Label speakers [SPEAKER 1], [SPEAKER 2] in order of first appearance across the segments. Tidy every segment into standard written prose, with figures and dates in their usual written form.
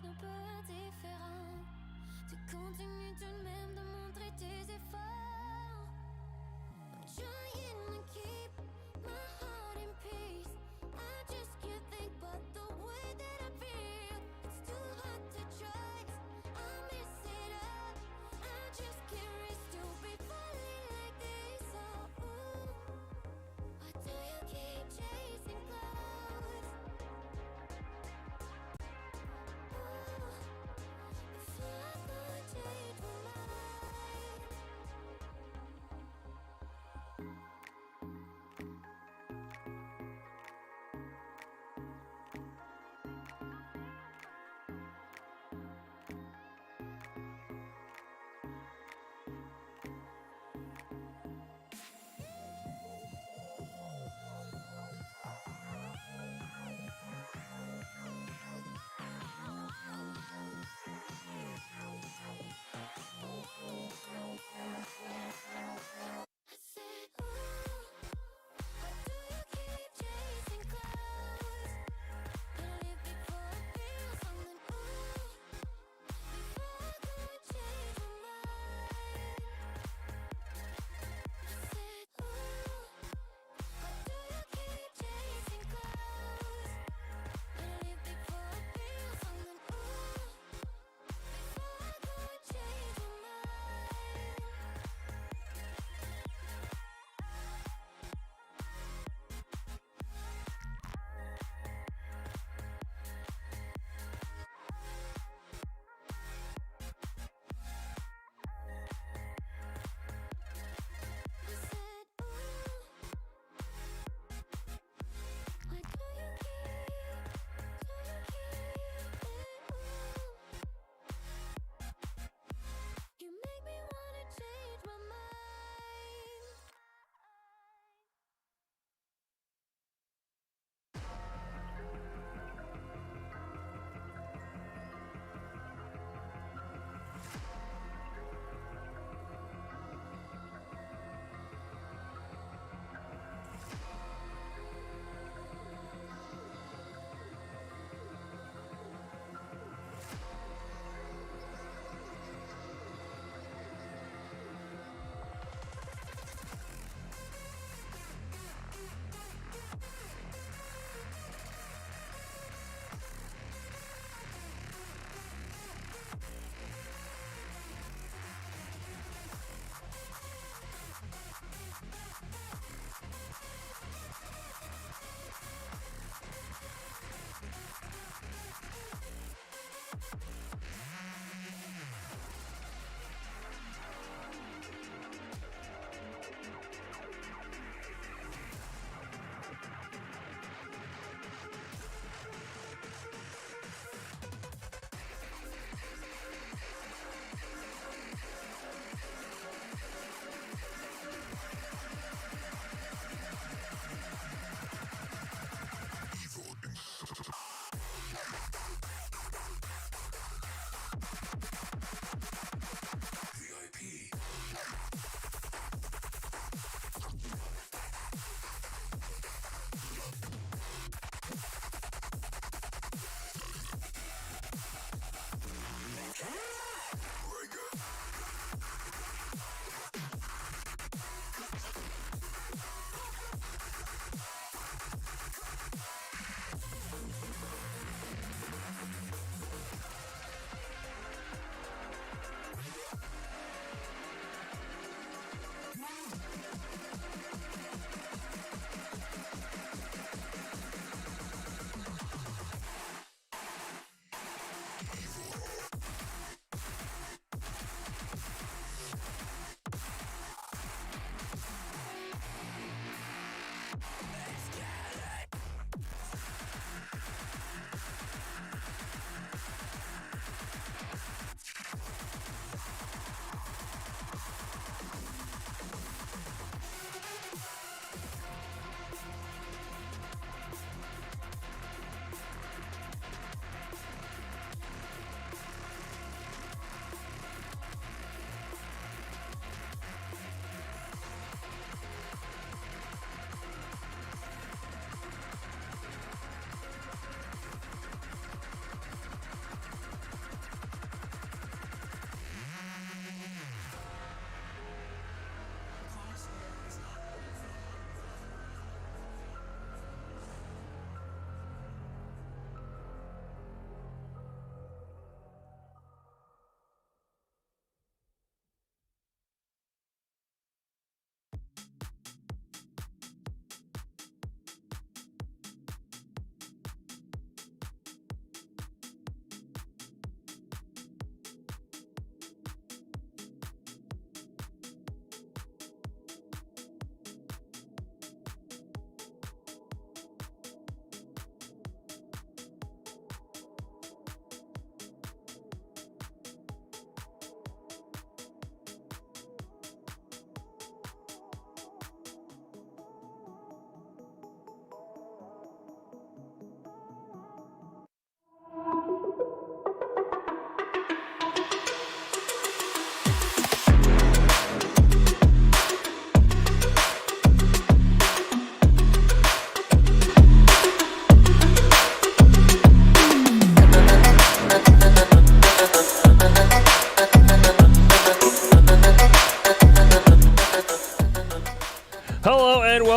[SPEAKER 1] pas d'un peu différent. Tu continues tout de même de montrer tes efforts. I'm trying to keep my heart in peace. I just can't think but the way that I feel. It's too hard to trust. I mess it up. I just can't risk to be falling like this. Oh, ooh. Why do you keep chasing clouds? Ooh, if I could change my mind.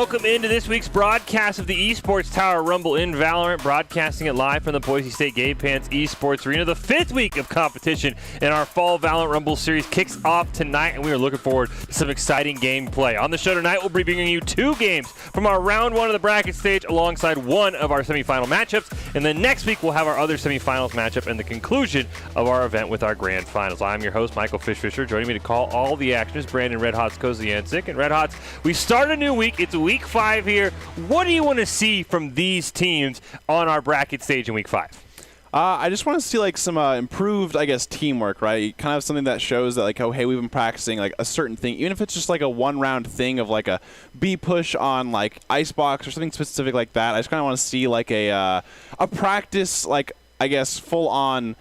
[SPEAKER 2] welcome into this week's broadcast of the Esports Tower Rumble in Valorant, broadcasting it live from the Boise State Gay Pants Esports Arena. The 5th week of competition in our Fall Valorant Rumble series kicks off tonight, and we are looking forward to some exciting gameplay. On the show tonight, we'll be bringing you 2 games from our round 1 of the bracket stage alongside one of our semifinal matchups, and then next week we'll have our other semifinals matchup and the conclusion of our event with our grand finals. I'm your host, Michael Fisher. Joining me to call all the action is Brandon Red Hots Koziancic. And Red Hots, we start a new week. It's week 5 here. What do you want to see from these teams on our bracket stage in week 5?
[SPEAKER 3] I just want to see like some improved, I guess, teamwork, right? Kind of something that shows that like, oh, hey, we've been practicing like a certain thing, even if it's just like a one-round thing of like a B push on like Icebox or something specific like that. I just kind of want to see like a practice, like I guess, full-on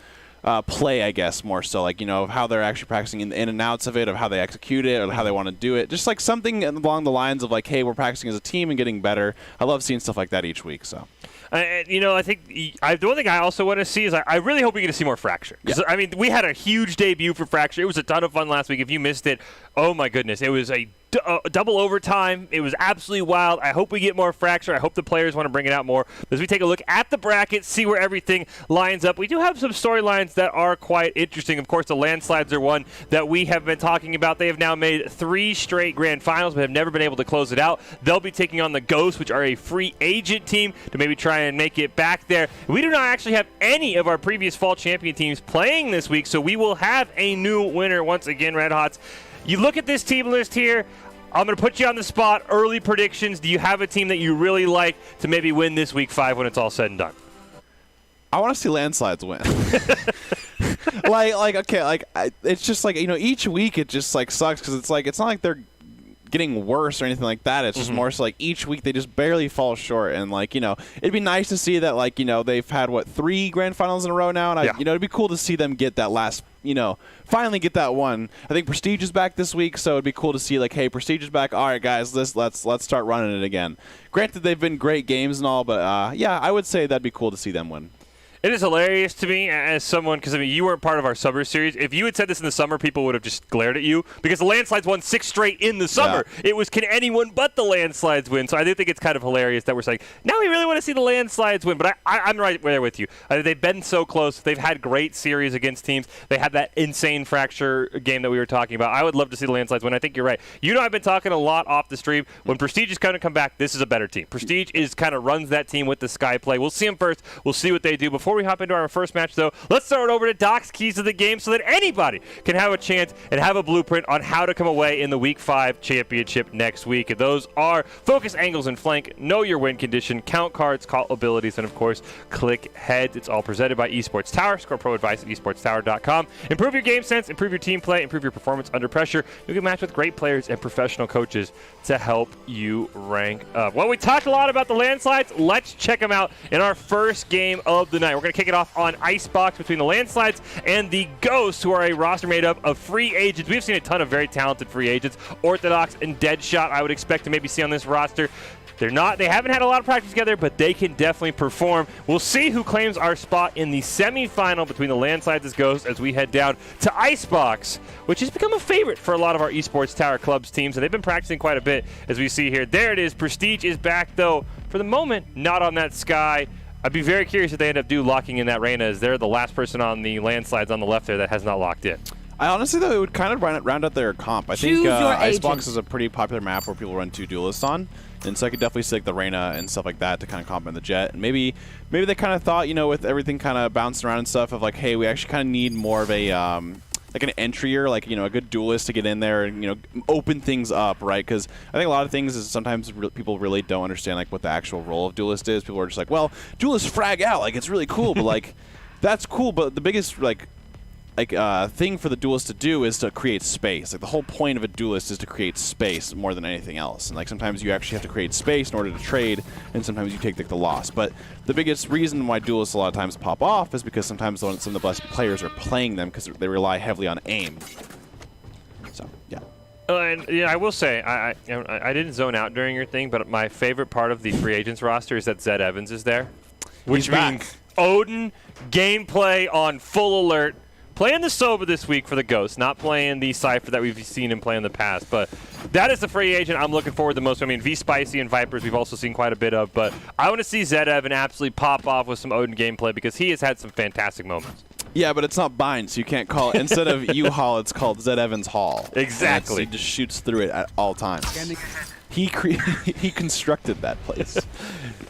[SPEAKER 3] play, I guess, more so, like, you know, of how they're actually practicing in and outs of it, of how they execute it, or how they want to do it. Just like something along the lines of like, hey, we're practicing as a team and getting better. I love seeing stuff like that each week. So.
[SPEAKER 2] You know, I think the one thing I also want to see is I really hope we get to see more Fracture. Because, I mean, we had a huge debut for Fracture. It was a ton of fun last week. If you missed it, oh, my goodness. It was a double overtime. It was absolutely wild. I hope we get more Fracture. I hope the players want to bring it out more. As we take a look at the bracket, see where everything lines up. We do have some storylines that are quite interesting. Of course, the landslides are one that we have been talking about. They have now made 3 straight grand finals, but have never been able to close it out. They'll be taking on the Ghosts, which are a free agent team, to maybe try and make it back there. We do not actually have any of our previous fall champion teams playing this week, so we will have a new winner once again, Red Hots. You look at this team list here. I'm going to put you on the spot. Early predictions. Do you have a team that you really like to maybe win this week 5 when it's all said and done?
[SPEAKER 3] I want to see landslides win. It's just like, you know, each week it just like sucks because it's like, it's not like they're getting worse or anything like that. It's just more so like each week they just barely fall short, and like, you know, it'd be nice to see that, like, you know, they've had 3 grand finals in a row now, and you know, it'd be cool to see them get that last, you know, finally get that one. I think Prestige is back this week, so it'd be cool to see like, hey, Prestige is back. All right, guys, let's start running it again. Granted, they've been great games and all, but yeah, I would say that'd be cool to see them win.
[SPEAKER 2] It is hilarious to me as someone, because I mean, you weren't part of our summer series. If you had said this in the summer, people would have just glared at you because the landslides won 6 straight in the summer. Yeah. It was, can anyone but the landslides win? So I do think it's kind of hilarious that we're saying, now we really want to see the landslides win. But I'm right there with you. They've been so close. They've had great series against teams. They had that insane Fracture game that we were talking about. I would love to see the landslides win. I think you're right. You know, I've been talking a lot off the stream. When Prestige is going to come back, this is a better team. Prestige is kind of runs that team with the sky play. We'll see them first. We'll see what they do. Before we hop into our first match, though, let's throw it over to Doc's keys of the game so that anybody can have a chance and have a blueprint on how to come away in the Week 5 championship next week. And those are focus angles and flank, know your win condition, count cards, call abilities, and of course, click heads. It's all presented by Esports Tower. Score pro advice at esportstower.com. Improve your game sense, improve your team play, improve your performance under pressure. You can match with great players and professional coaches to help you rank up. Well, we talked a lot about the landslides. Let's check them out in our first game of the night. We're going to kick it off on Icebox between the landslides and the Ghosts, who are a roster made up of free agents. We've seen a ton of very talented free agents. Orthodox and Deadshot, I would expect to maybe see on this roster. They haven't had a lot of practice together, but they can definitely perform. We'll see who claims our spot in the semifinal between the landslides and Ghosts as we head down to Icebox, which has become a favorite for a lot of our Esports Tower Clubs teams, and they've been practicing quite a bit, as we see here. There it is. Prestige is back, though, for the moment, not on that sky. I'd be very curious if they end up locking in that Reyna, as they're the last person on the landslides on the left there that has not locked in.
[SPEAKER 3] I honestly, though, it would kind of round out their comp. I think Icebox is a pretty popular map where people run 2 duelists on, and so I could definitely see like the Reyna and stuff like that to kind of complement the Jet. And maybe they kind of thought, you know, with everything kind of bouncing around and stuff, of like, hey, we actually kind of need more of a like an entryer, like, you know, a good duelist to get in there and, you know, open things up, right? Because I think a lot of things is sometimes people really don't understand like what the actual role of duelist is. People are just like, well, duelists frag out, like it's really cool, but like that's cool, but the biggest thing for the duelist to do is to create space. Like the whole point of a duelist is to create space more than anything else. And like sometimes you actually have to create space in order to trade, and sometimes you take the loss. But the biggest reason why duelists a lot of times pop off is because sometimes some of the best players are playing them because they rely heavily on aim. So yeah.
[SPEAKER 2] And yeah, I will say, I didn't zone out during your thing, but my favorite part of the free agents roster is that Zed Evans is there, which means Odin gameplay on full alert. playing the Soba this week for the Ghost, not playing the Cypher that we've seen him play in the past. But that is the free agent I'm looking forward the most. I mean, V-Spicy and Vipers we've also seen quite a bit of. But I want to see Zed Evan absolutely pop off with some Odin gameplay because he has had some fantastic moments.
[SPEAKER 3] Yeah, but it's not bind, so you can't call it. Instead of U-Haul, it's called Zed Evans Hall.
[SPEAKER 2] Exactly.
[SPEAKER 3] He just shoots through it at all times. He constructed that place.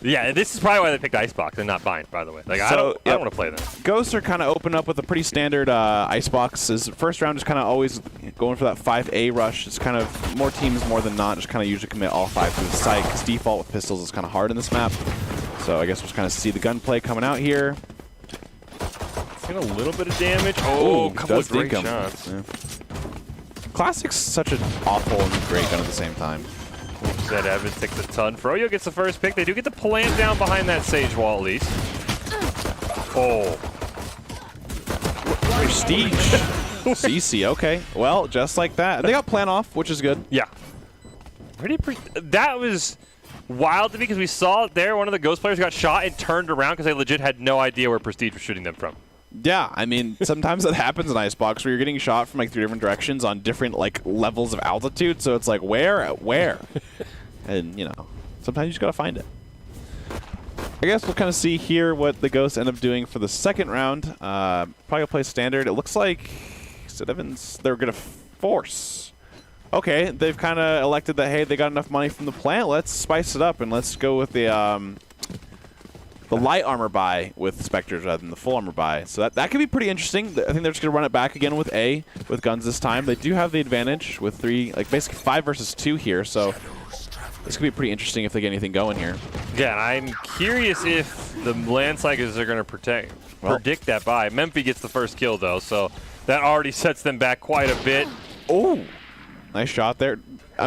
[SPEAKER 2] Yeah, this is probably why they picked Icebox and not Bind, by the way. Like, I don't want to play that.
[SPEAKER 3] Ghosts are kind of open up with a pretty standard Icebox. His first round is kind of always going for that 5A rush. It's kind of more teams more than not just kind of usually commit all 5 to the site because default with pistols is kind of hard in this map. So I guess we'll just kind of see the gunplay coming out here.
[SPEAKER 2] Getting a little bit of damage. Oh, a couple of great shots.
[SPEAKER 3] Yeah. Classic's such an awful and great gun at the same time.
[SPEAKER 2] Zed Evans takes a ton. Froyo gets the first pick. They do get the plant down behind that Sage wall at least. Oh.
[SPEAKER 3] Prestige. CC, okay. Well, just like that. They got plant off, which is good.
[SPEAKER 2] Yeah. That was wild to me because we saw it there. One of the Ghost players got shot and turned around because they legit had no idea where Prestige was shooting them from.
[SPEAKER 3] Yeah, I mean, sometimes that happens in Icebox where you're getting shot from like 3 different directions on different like levels of altitude. So it's like, where? And, you know, sometimes you just got to find it. I guess we'll kind of see here what the Ghosts end up doing for the second round. Probably going to play standard. It looks like Zed Evans, they're going to force. Okay, they've kind of elected that, hey, they got enough money from the plant. Let's spice it up and let's go with the light armor buy with Spectres rather than the full armor buy. So that could be pretty interesting. I think they're just going to run it back again with A, with guns this time. They do have the advantage with 3, like basically 5 versus 2 here. So this could be pretty interesting if they get anything going here.
[SPEAKER 2] Yeah, I'm curious if the Landsligers are going to predict that buy. Memphis gets the first kill, though, so that already sets them back quite a bit.
[SPEAKER 3] Oh, nice shot there.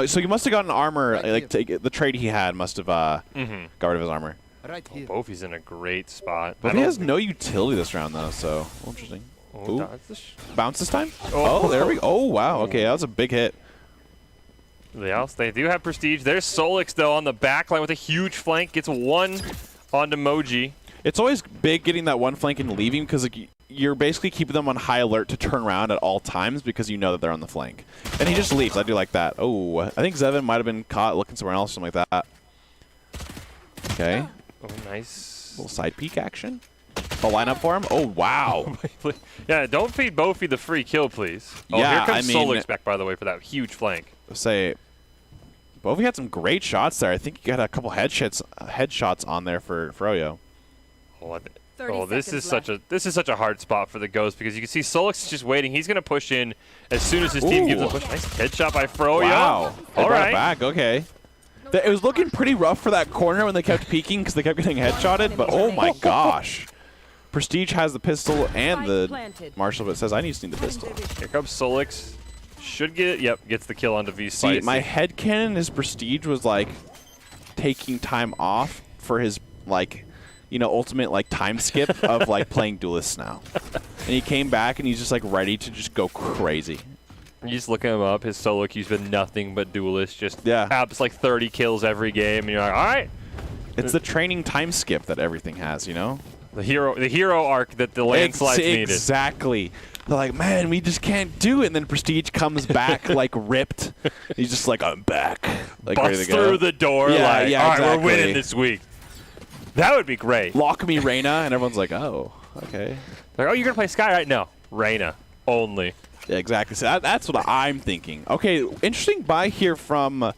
[SPEAKER 3] So you must have gotten armor. Like the trade he had must have got rid of his armor.
[SPEAKER 4] Right here.
[SPEAKER 2] Bofi's in a great spot.
[SPEAKER 3] But he has no utility this round, though, so interesting.
[SPEAKER 2] Oh,
[SPEAKER 3] bounce this time? Oh, there we go. Oh, wow. Okay, that was a big hit.
[SPEAKER 2] They do have Prestige. There's Solix, though, on the back line with a huge flank. Gets one onto Moji.
[SPEAKER 3] It's always big getting that one flank and leaving because like, you're basically keeping them on high alert to turn around at all times because you know that they're on the flank. And he just leaves. I do like that. Oh, I think Zevin might have been caught looking somewhere else, something like that. Okay.
[SPEAKER 2] Oh, nice.
[SPEAKER 3] Little side peek action. A lineup for him. Oh, wow.
[SPEAKER 2] Yeah, don't feed Bofi the free kill, please. Oh,
[SPEAKER 3] yeah,
[SPEAKER 2] here comes Solix back, by the way, for that huge flank.
[SPEAKER 3] Say, Bofi had some great shots there. I think he got a couple headshots on there for Froyo.
[SPEAKER 2] This is such a hard spot for the Ghost because you can see Solix is just waiting. He's going to push in as soon as his team gives a push. Nice headshot by Froyo.
[SPEAKER 3] Wow. They
[SPEAKER 2] All
[SPEAKER 3] brought
[SPEAKER 2] right.
[SPEAKER 3] it back. Okay. It was looking pretty rough for that corner when they kept peeking because they kept getting headshotted, but oh my gosh. Prestige has the pistol and the Marshall, but says, I just need the pistol.
[SPEAKER 2] Here comes Solix. Should get it. Yep, gets the kill onto V-Spicy.
[SPEAKER 3] See, my headcanon, his Prestige was like taking time off for his like, you know, ultimate like time skip of like playing Duelists now. And he came back and he's just like ready to just go crazy.
[SPEAKER 2] You just look him up. His solo queue's been nothing but Duelist. Just abs like 30 kills every game, and you're like, all right.
[SPEAKER 3] It's the training time skip that everything has, you know.
[SPEAKER 2] The hero arc that the landslides needed.
[SPEAKER 3] Exactly. They're like, man, we just can't do it. And then Prestige comes back like ripped. He's just like, I'm back. Like,
[SPEAKER 2] busts
[SPEAKER 3] ready to go.
[SPEAKER 2] through the door.
[SPEAKER 3] Yeah,
[SPEAKER 2] like,
[SPEAKER 3] yeah,
[SPEAKER 2] all right,
[SPEAKER 3] exactly.
[SPEAKER 2] we're winning this week. That would be great.
[SPEAKER 3] Lock me, Reyna, and everyone's like, oh, okay.
[SPEAKER 2] Like, oh, you're gonna play Sky, right? No, Reyna only.
[SPEAKER 3] Yeah, exactly. So that's what I'm thinking. Okay, interesting buy here from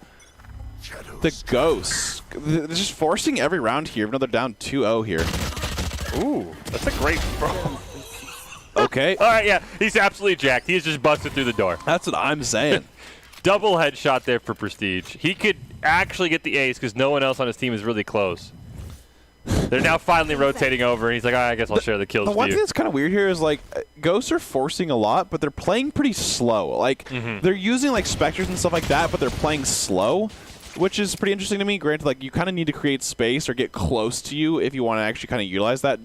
[SPEAKER 3] the Ghosts. They're just forcing every round here, even though they're down 2-0 here.
[SPEAKER 2] Ooh, that's a great throw.
[SPEAKER 3] Okay.
[SPEAKER 2] All right, yeah, he's absolutely jacked. He's just busted through the door.
[SPEAKER 3] That's what I'm saying.
[SPEAKER 2] Double headshot there for Prestige. He could actually get the ace because no one else on his team is really close. They're now finally rotating over, and he's like, all right, I guess I'll share the kills
[SPEAKER 3] The
[SPEAKER 2] with
[SPEAKER 3] one
[SPEAKER 2] you.
[SPEAKER 3] thing that's kind of weird here is, like, Ghosts are forcing a lot, but they're playing pretty slow. Like, they're using, like, Spectres and stuff like that, but they're playing slow, which is pretty interesting to me. Granted, like, you kind of need to create space or get close to you if you want to actually kind of utilize that.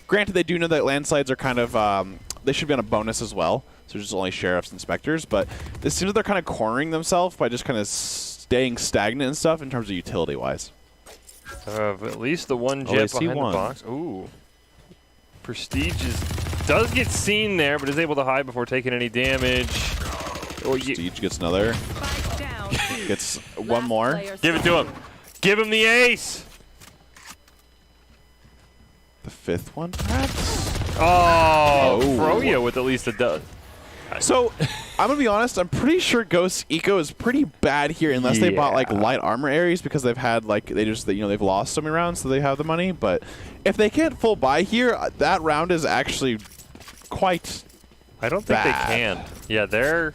[SPEAKER 3] Granted, they do know that landslides are kind of, they should be on a bonus as well, so just only Sheriffs and Spectres, but it seems like they're kind of cornering themselves by just kind of staying stagnant and stuff in terms of utility-wise.
[SPEAKER 2] At least the one jet behind the box. Ooh. Prestige is Does get seen there, but is able to hide before taking any damage.
[SPEAKER 3] Prestige gets another. Gets one more.
[SPEAKER 2] Give it to him. Give him the ace.
[SPEAKER 3] The 5th one, perhaps?
[SPEAKER 2] Oh, Froyo with at least a dud.
[SPEAKER 3] So, I'm going to be honest, I'm pretty sure Ghost's eco is pretty bad here unless they bought, like, light armor areas because they've had, like, they've lost so many rounds, so they have the money. But if they can't full buy here, that round is actually quite
[SPEAKER 2] I don't think
[SPEAKER 3] bad.
[SPEAKER 2] they can. Yeah, they're...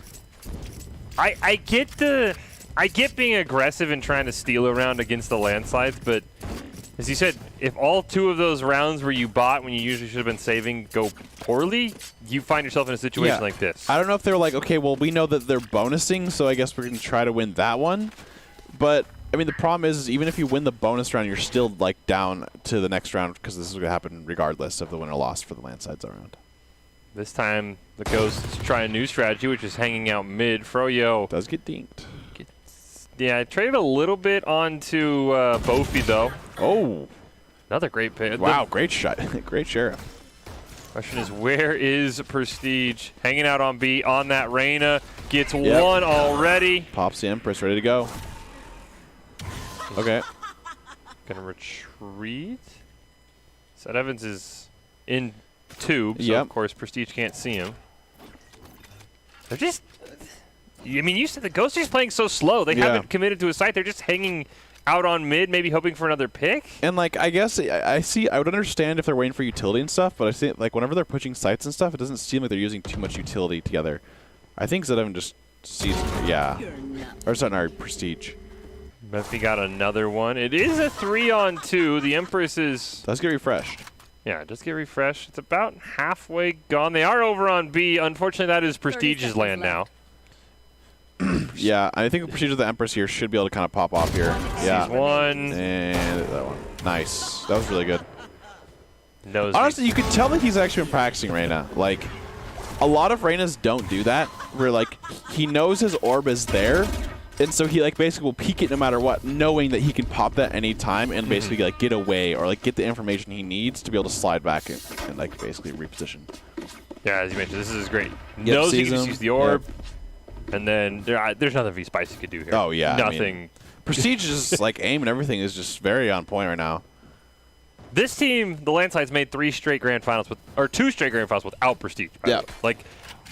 [SPEAKER 2] I get being aggressive and trying to steal a round against the landslides, but as you said, if all 2 of those rounds where you bought when you usually should have been saving go poorly, you find yourself in a situation like this.
[SPEAKER 3] I don't know if they're like, okay, well, we know that they're bonusing, so I guess we're going to try to win that one. But, I mean, the problem is even if you win the bonus round, you're still, like, down to the next round because this is going to happen regardless of the win or loss for the landslides round.
[SPEAKER 2] This time, the Ghosts try a new strategy, which is hanging out mid. Froyo
[SPEAKER 3] Does get dinked.
[SPEAKER 2] Yeah, traded a little bit onto Bofi, though.
[SPEAKER 3] Oh.
[SPEAKER 2] Another great pick.
[SPEAKER 3] Wow, great shot. Great sheriff.
[SPEAKER 2] Question is, where is Prestige? Hanging out on B on that Reyna. Gets one already.
[SPEAKER 3] Pops the Empress, ready to go. Okay.
[SPEAKER 2] Gonna retreat. Seth Evans is in tube, so of course Prestige can't see him. They're just... I mean, you said the Ghosts are just playing so slow. They haven't committed to a site. They're just hanging out on mid, maybe hoping for another pick.
[SPEAKER 3] And, like, I guess I would understand if they're waiting for utility and stuff, but I see, like, whenever they're pushing sites and stuff, it doesn't seem like they're using too much utility together. I think Zedevan just sees, or sorry, our Prestige.
[SPEAKER 2] Mephi got another one. It is a 3-on-2. The Empress is...
[SPEAKER 3] Let's get refreshed.
[SPEAKER 2] Yeah, just get refreshed. It's about halfway gone. They are over on B. Unfortunately, that is Prestige's land now.
[SPEAKER 3] Yeah, I think the Prestige of the Empress here should be able to kind of pop off here. Yeah.
[SPEAKER 2] Sees one.
[SPEAKER 3] And that one. Nice. That was really good.
[SPEAKER 2] Knows
[SPEAKER 3] Honestly, you could tell that he's actually been practicing Reyna. Like, a lot of Reynas don't do that, where, like, he knows his orb is there, and so he, like, basically will peek it no matter what, knowing that he can pop that any time and basically, like, get away or, like, get the information he needs to be able to slide back and like, basically reposition.
[SPEAKER 2] Yeah, as you mentioned, this is great. Knows he can just use the orb. Yep. And then there's nothing V-Spicy could do here.
[SPEAKER 3] Oh, yeah.
[SPEAKER 2] Nothing.
[SPEAKER 3] I mean, Prestige is, like, aim and everything is just very on point right now.
[SPEAKER 2] This team, the Landslides, made 2 straight grand finals without Prestige.
[SPEAKER 3] Yeah.
[SPEAKER 2] Like,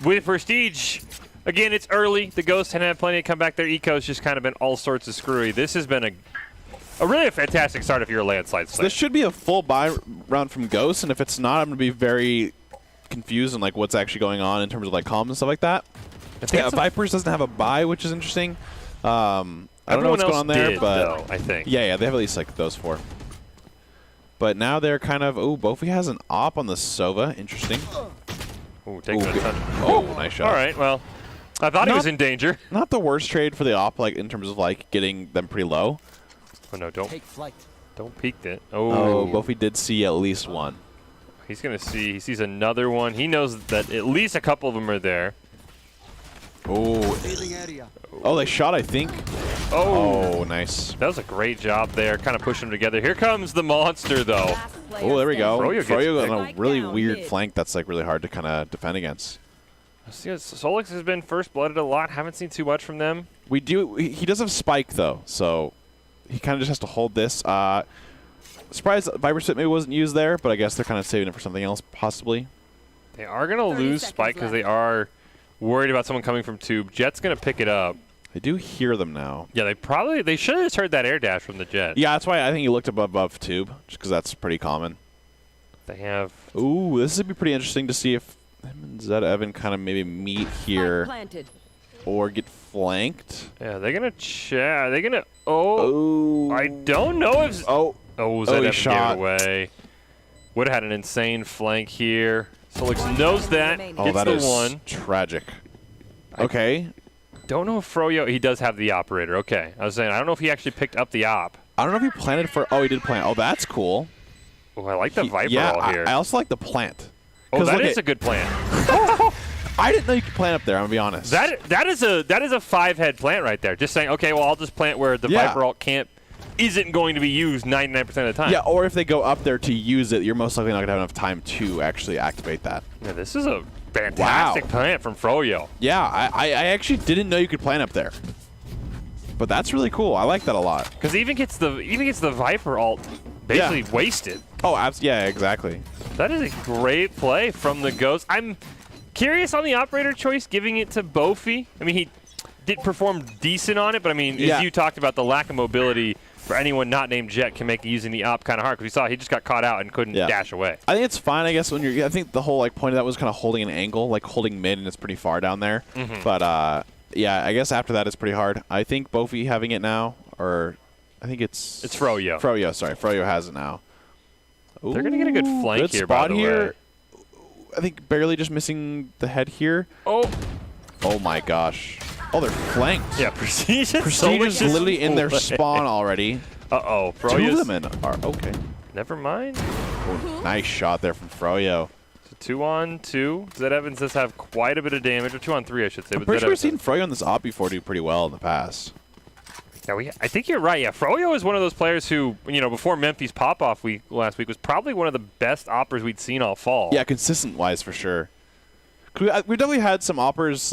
[SPEAKER 2] with Prestige, again, it's early. The Ghosts have plenty to come back. Their eco's just kind of been all sorts of screwy. This has been a really fantastic start if you're a Landslide.
[SPEAKER 3] So this should be a full buy round from Ghosts, and if it's not, I'm going to be very confused on, like, what's actually going on in terms of, like, comms and stuff like that. Yeah, Vipers doesn't have a buy, which is interesting. I don't know what's going on there, but
[SPEAKER 2] though, I think.
[SPEAKER 3] Yeah, they have at least like those 4. But now they're kind of Bofi has an op on the Sova. Interesting.
[SPEAKER 2] Ooh, taking a ton.
[SPEAKER 3] Oh, nice shot.
[SPEAKER 2] All right, well, I thought he was in danger.
[SPEAKER 3] Not the worst trade for the op, like in terms of like getting them pretty low.
[SPEAKER 2] Oh no, don't take flight. Don't peek it.
[SPEAKER 3] Oh, Bofi did see at least one.
[SPEAKER 2] He's gonna see. He sees another one. He knows that at least a couple of them are there.
[SPEAKER 3] Oh, they shot, I think. Oh, nice.
[SPEAKER 2] That was a great job there, kind of pushing them together. Here comes the monster, though.
[SPEAKER 3] Oh, there we go. Froyo on a really weird
[SPEAKER 1] mid.
[SPEAKER 3] flank that's like really hard to kind of defend against.
[SPEAKER 2] Solix has been first-blooded a lot. Haven't seen too much from them.
[SPEAKER 3] He does have Spike, though, so he kind of just has to hold this. Surprised Viper Sit maybe wasn't used there, but I guess they're kind of saving it for something else, possibly.
[SPEAKER 2] They are going to lose Spike because they are worried about someone coming from Tube. Jet's going to pick it up.
[SPEAKER 3] I do hear them now.
[SPEAKER 2] Yeah, they should have just heard that air dash from the Jet.
[SPEAKER 3] Yeah, that's why I think he looked above Tube, just because that's pretty common.
[SPEAKER 2] They have...
[SPEAKER 3] Ooh, this would be pretty interesting to see if him and Zed Evan kind of maybe meet here or get flanked.
[SPEAKER 2] Yeah, they're going to chat. They're going to... Oh, I don't know if...
[SPEAKER 3] Oh,
[SPEAKER 2] Zed Evan gave it away. Would have had an insane flank here. Solix knows that.
[SPEAKER 3] Oh, that is
[SPEAKER 2] one.
[SPEAKER 3] Tragic. Okay.
[SPEAKER 2] Don't know if Froyo... He does have the operator. Okay. I was saying, I don't know if he actually picked up the op.
[SPEAKER 3] I don't know if he planted for... Oh, he did plant. Oh, that's cool.
[SPEAKER 2] Oh, I like the Viper roll here.
[SPEAKER 3] I also like the plant.
[SPEAKER 2] Oh, that is a good plant.
[SPEAKER 3] I didn't know you could plant up there, I'm going to be honest.
[SPEAKER 2] That is a 5-head plant right there. Just saying, okay, well, I'll just plant where the Viper ult can't isn't going to be used 99% of the time.
[SPEAKER 3] Yeah, or if they go up there to use it, you're most likely not going to have enough time to actually activate that.
[SPEAKER 2] Yeah, this is a fantastic plant from Froyo.
[SPEAKER 3] Yeah, I actually didn't know you could plant up there. But that's really cool. I like that a lot.
[SPEAKER 2] Because even gets the Viper ult basically wasted.
[SPEAKER 3] Oh, yeah, exactly.
[SPEAKER 2] That is a great play from the Ghost. I'm curious on the operator choice, giving it to Bofi. I mean, he did perform decent on it, but I mean, as you talked about, the lack of mobility for anyone not named Jet can make using the op kind of hard, because we saw he just got caught out and couldn't dash away.
[SPEAKER 3] I think it's fine, I guess, when you're. I think the whole point of that was kind of holding an angle, like holding mid, and it's pretty far down there. But yeah, I guess after that it's pretty hard. I think Bofi having it now, or I think it's
[SPEAKER 2] Froyo.
[SPEAKER 3] Froyo, sorry, Froyo has it now. Ooh,
[SPEAKER 2] they're gonna get a good flank
[SPEAKER 3] good
[SPEAKER 2] here.
[SPEAKER 3] Spot
[SPEAKER 2] by the
[SPEAKER 3] here.
[SPEAKER 2] way.
[SPEAKER 3] I think barely just missing the head here.
[SPEAKER 2] Oh
[SPEAKER 3] my gosh. Oh, they're flanked.
[SPEAKER 2] Yeah, Prestige.
[SPEAKER 3] Prestige is literally in their spawn already.
[SPEAKER 2] Uh-oh.
[SPEAKER 3] Two of them are okay.
[SPEAKER 2] Never mind.
[SPEAKER 3] Oh, nice shot there from Froyo.
[SPEAKER 2] So 2-on-2. Zed Evans does have quite a bit of damage, or 2-on-3, I should say.
[SPEAKER 3] I'm pretty sure we've seen Froyo on this op before do pretty well in the past.
[SPEAKER 2] Yeah, I think you're right. Yeah, Froyo is one of those players who, before Memphis pop-off last week, was probably one of the best oppers we'd seen all fall.
[SPEAKER 3] Yeah, consistent-wise for sure. We've definitely had some oppers,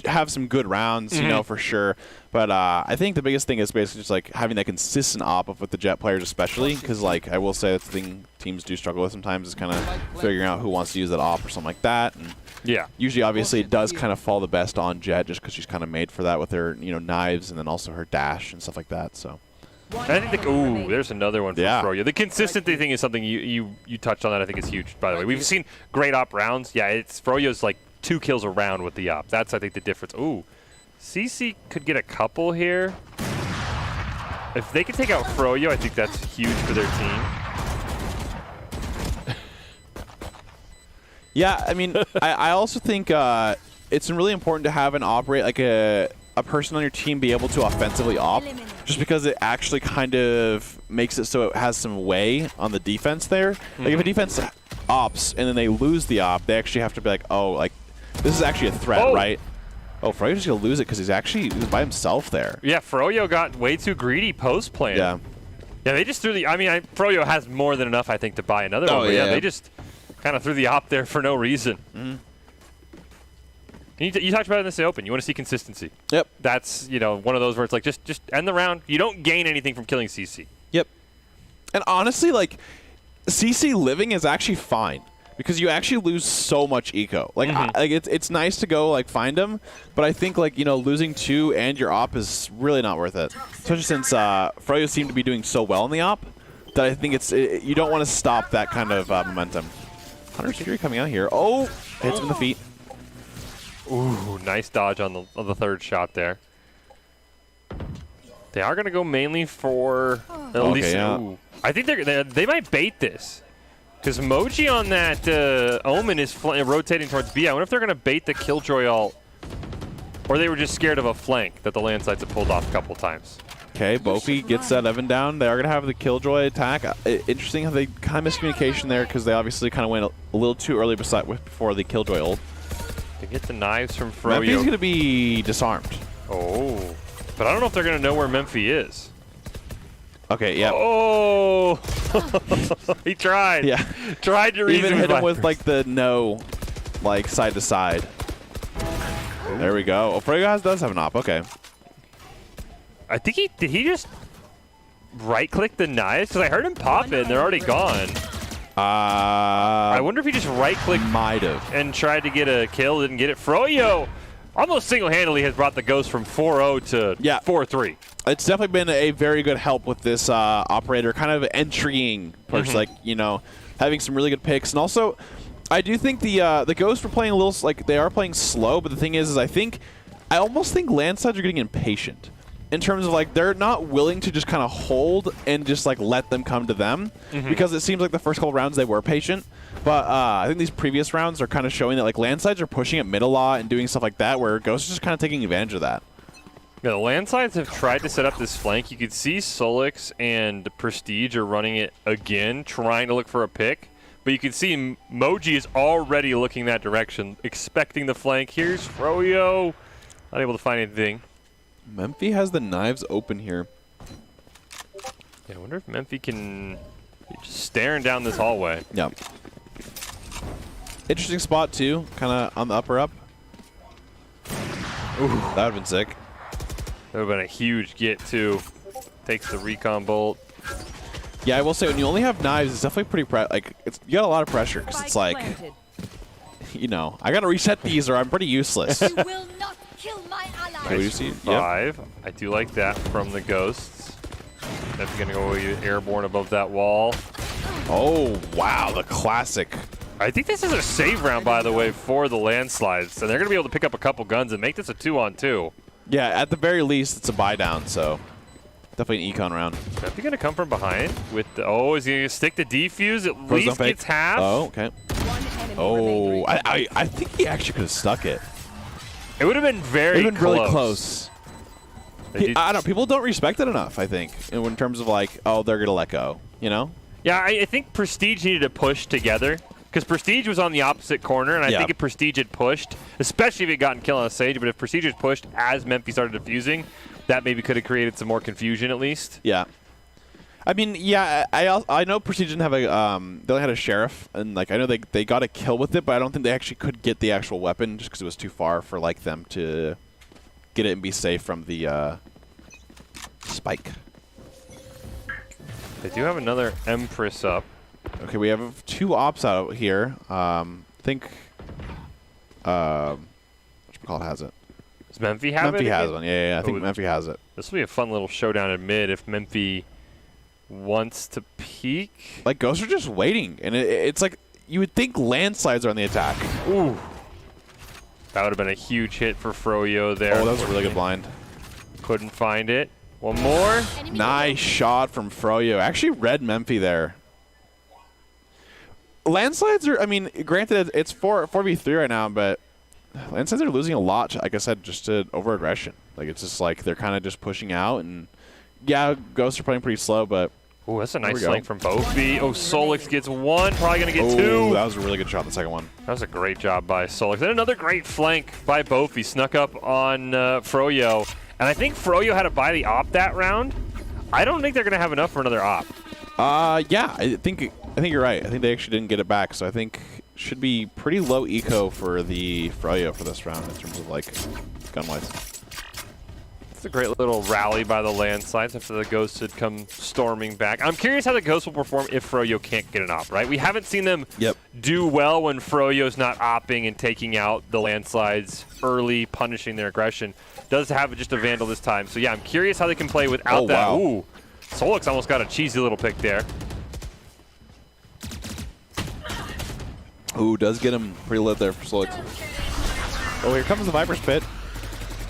[SPEAKER 3] have some good rounds, for sure. But I think the biggest thing is basically just, having that consistent op with the Jet players especially, because, I will say that's the thing teams do struggle with sometimes is kind of figuring out who wants to use that op or something like that. And
[SPEAKER 2] yeah.
[SPEAKER 3] Usually, obviously, it does kind of fall the best on Jet just because she's kind of made for that with her, knives and then also her dash and stuff like that, so.
[SPEAKER 2] I think there's another one for Froyo. The consistency thing is something you touched on that I think is huge, by the way. We've seen great op rounds. Yeah, it's Froyo's 2 kills a round with the op. That's, I think, the difference. Ooh, CC could get a couple here. If they can take out Froyo, I think that's huge for their team.
[SPEAKER 3] Yeah, I mean, I also think it's really important to have an operate, a person on your team be able to offensively op, just because it actually kind of makes it so it has some way on the defense there. If a defense ops and then they lose the op, they actually have to be this is actually a threat, right? Oh, Froyo's just going to lose it because he was by himself there.
[SPEAKER 2] Yeah, Froyo got way too greedy post-plant.
[SPEAKER 3] Yeah.
[SPEAKER 2] Yeah, they just threw the... Froyo has more than enough, I think, to buy another one. But yeah, they just kind of threw the op there for no reason. You talked about it in the Open. You want to see consistency. Yep. That's, one of those where it's just end the round. You don't gain anything from killing CC.
[SPEAKER 3] Yep. And honestly, CC living is actually fine because you actually lose so much eco. It's nice to go, find them, but I think, losing 2 and your op is really not worth it. Especially since Froyo seemed to be doing so well in the op that I think you don't want to stop that kind of momentum. Hunter's Fury coming out here. Oh, hits him in the feet.
[SPEAKER 2] Ooh, nice dodge on the third shot there. They are going to go mainly for at least. Ooh. I think they might bait this because Moji on that Omen is rotating towards B. I wonder if they're going to bait the Killjoy ult, or they were just scared of a flank that the Landsides have pulled off a couple times.
[SPEAKER 3] Okay, Bofi gets that Evan down. They are going to have the Killjoy attack. Interesting how they kind of miscommunication there because they obviously kind of went a little too early before the Killjoy ult.
[SPEAKER 2] They get the knives from Froyo.
[SPEAKER 3] Memphi's going to be disarmed.
[SPEAKER 2] Oh. But I don't know if they're going to know where Memphis is.
[SPEAKER 3] Okay, yeah.
[SPEAKER 2] Oh! He tried.
[SPEAKER 3] Yeah.
[SPEAKER 2] Tried to reason.
[SPEAKER 3] Even hit him with, the no, side to side. Ooh. There we go. Oh, Froyo does have an op. Okay.
[SPEAKER 2] I think did he just right-click the knives? Because I heard him pop it, and they're already gone. I wonder if he just right-clicked and tried to get a kill, didn't get it. Froyo almost single-handedly has brought the Ghost from 4-0 to 4-3.
[SPEAKER 3] It's definitely been a very good help with this operator, kind of entrying person, having some really good picks. And also, I do think the Ghosts were playing a little, they are playing slow, but the thing is I almost think Landsides are getting impatient. In terms of, they're not willing to just kind of hold and just, let them come to them. Because it seems like the first couple rounds they were patient. But I think these previous rounds are kind of showing that, Landsides are pushing at mid a lot and doing stuff like that, where Ghost is just kind of taking advantage of that.
[SPEAKER 2] Yeah, the Landsides have tried to set up this flank. You could see Solix and Prestige are running it again, trying to look for a pick. But you can see Moji is already looking that direction, expecting the flank. Here's Froyo. Not able to find anything.
[SPEAKER 3] Memphis has the knives open here.
[SPEAKER 2] Yeah, I wonder if Memphi can... Just staring down this hallway.
[SPEAKER 3] Yep. Interesting spot, too. Kind of on the upper up. Ooh, that would have been sick.
[SPEAKER 2] That would have been a huge get, too. Takes the recon bolt.
[SPEAKER 3] Yeah, I will say, when you only have knives, it's definitely pretty you got a lot of pressure, because it's like, you know, I got to reset these or I'm pretty useless.
[SPEAKER 1] You will not kill my ally.
[SPEAKER 3] Okay, what do you see?
[SPEAKER 2] 5. Yep. I do like that from the ghosts. That's going to go airborne above that wall.
[SPEAKER 3] Oh, wow, the classic.
[SPEAKER 2] I think this is a save round, by the way, for the landslides. So they're going to be able to pick up a couple guns and make this a 2-on-2.
[SPEAKER 3] Yeah, at the very least, it's a buy down, so definitely an econ round.
[SPEAKER 2] Is he going to come from behind with the, oh, is he going to stick the defuse? At least gets half.
[SPEAKER 3] Oh, okay. Oh, I think he actually could have stuck it.
[SPEAKER 2] It would have been
[SPEAKER 3] really close. I don't know. People don't respect it enough, I think, in terms of like, oh, they're going to let go, you know?
[SPEAKER 2] Yeah, I think Prestige needed to push together because Prestige was on the opposite corner, and I think if Prestige had pushed, especially if he had gotten kill on a Sage, but if Prestige had pushed as Memphi started defusing, that maybe could have created some more confusion at least.
[SPEAKER 3] Yeah. I mean, yeah, I know Prestige didn't have a, they only had a Sheriff, and like I know they got a kill with it, but I don't think they actually could get the actual weapon just because it was too far for like them to get it and be safe from the spike.
[SPEAKER 2] They do have another Empress up.
[SPEAKER 3] Okay, we have 2 ops out here. I think, whatchamacallit has it.
[SPEAKER 2] Does Memphi have it?
[SPEAKER 3] Memphi has one. Yeah, I think Memphi has it.
[SPEAKER 2] This will be a fun little showdown in mid if Memphi wants to peek.
[SPEAKER 3] Like, Ghosts are just waiting, and it's like you would think landslides are on the attack.
[SPEAKER 2] Ooh. That would have been a huge hit for Froyo there.
[SPEAKER 3] Oh, that was a really good blind.
[SPEAKER 2] Couldn't find it. One more.
[SPEAKER 3] Nice shot from Froyo. Actually read Memphi there. Landslides are, I mean, granted, it's 4v3 right now, but landslides are losing a lot, like I said, just to over-aggression. Like, it's just like they're kind of just pushing out, and yeah, Ghosts are playing pretty slow, but...
[SPEAKER 2] Oh, that's a nice flank from Bofi. Oh, Solix gets 1, probably going to get 2.
[SPEAKER 3] That was a really good shot, the second one.
[SPEAKER 2] That was a great job by Solix. And another great flank by Bofi. Snuck up on Froyo. And I think Froyo had to buy the op that round. I don't think they're going to have enough for another op.
[SPEAKER 3] Yeah, I think you're right. I think they actually didn't get it back, so I think should be pretty low eco for the Froyo for this round in terms of, like, gun-wise.
[SPEAKER 2] It's a great little rally by the landslides after the Ghosts had come storming back. I'm curious how the Ghosts will perform if Froyo can't get an op, right? We haven't seen them do well when Froyo's not opping and taking out the landslides early, punishing their aggression. Does have just a Vandal this time. So, yeah, I'm curious how they can play without that.
[SPEAKER 3] Wow.
[SPEAKER 2] Ooh, Solix almost got a cheesy little pick there.
[SPEAKER 3] Ooh, does get him pretty lit there for Solix. Oh, here comes the Viper's Pit.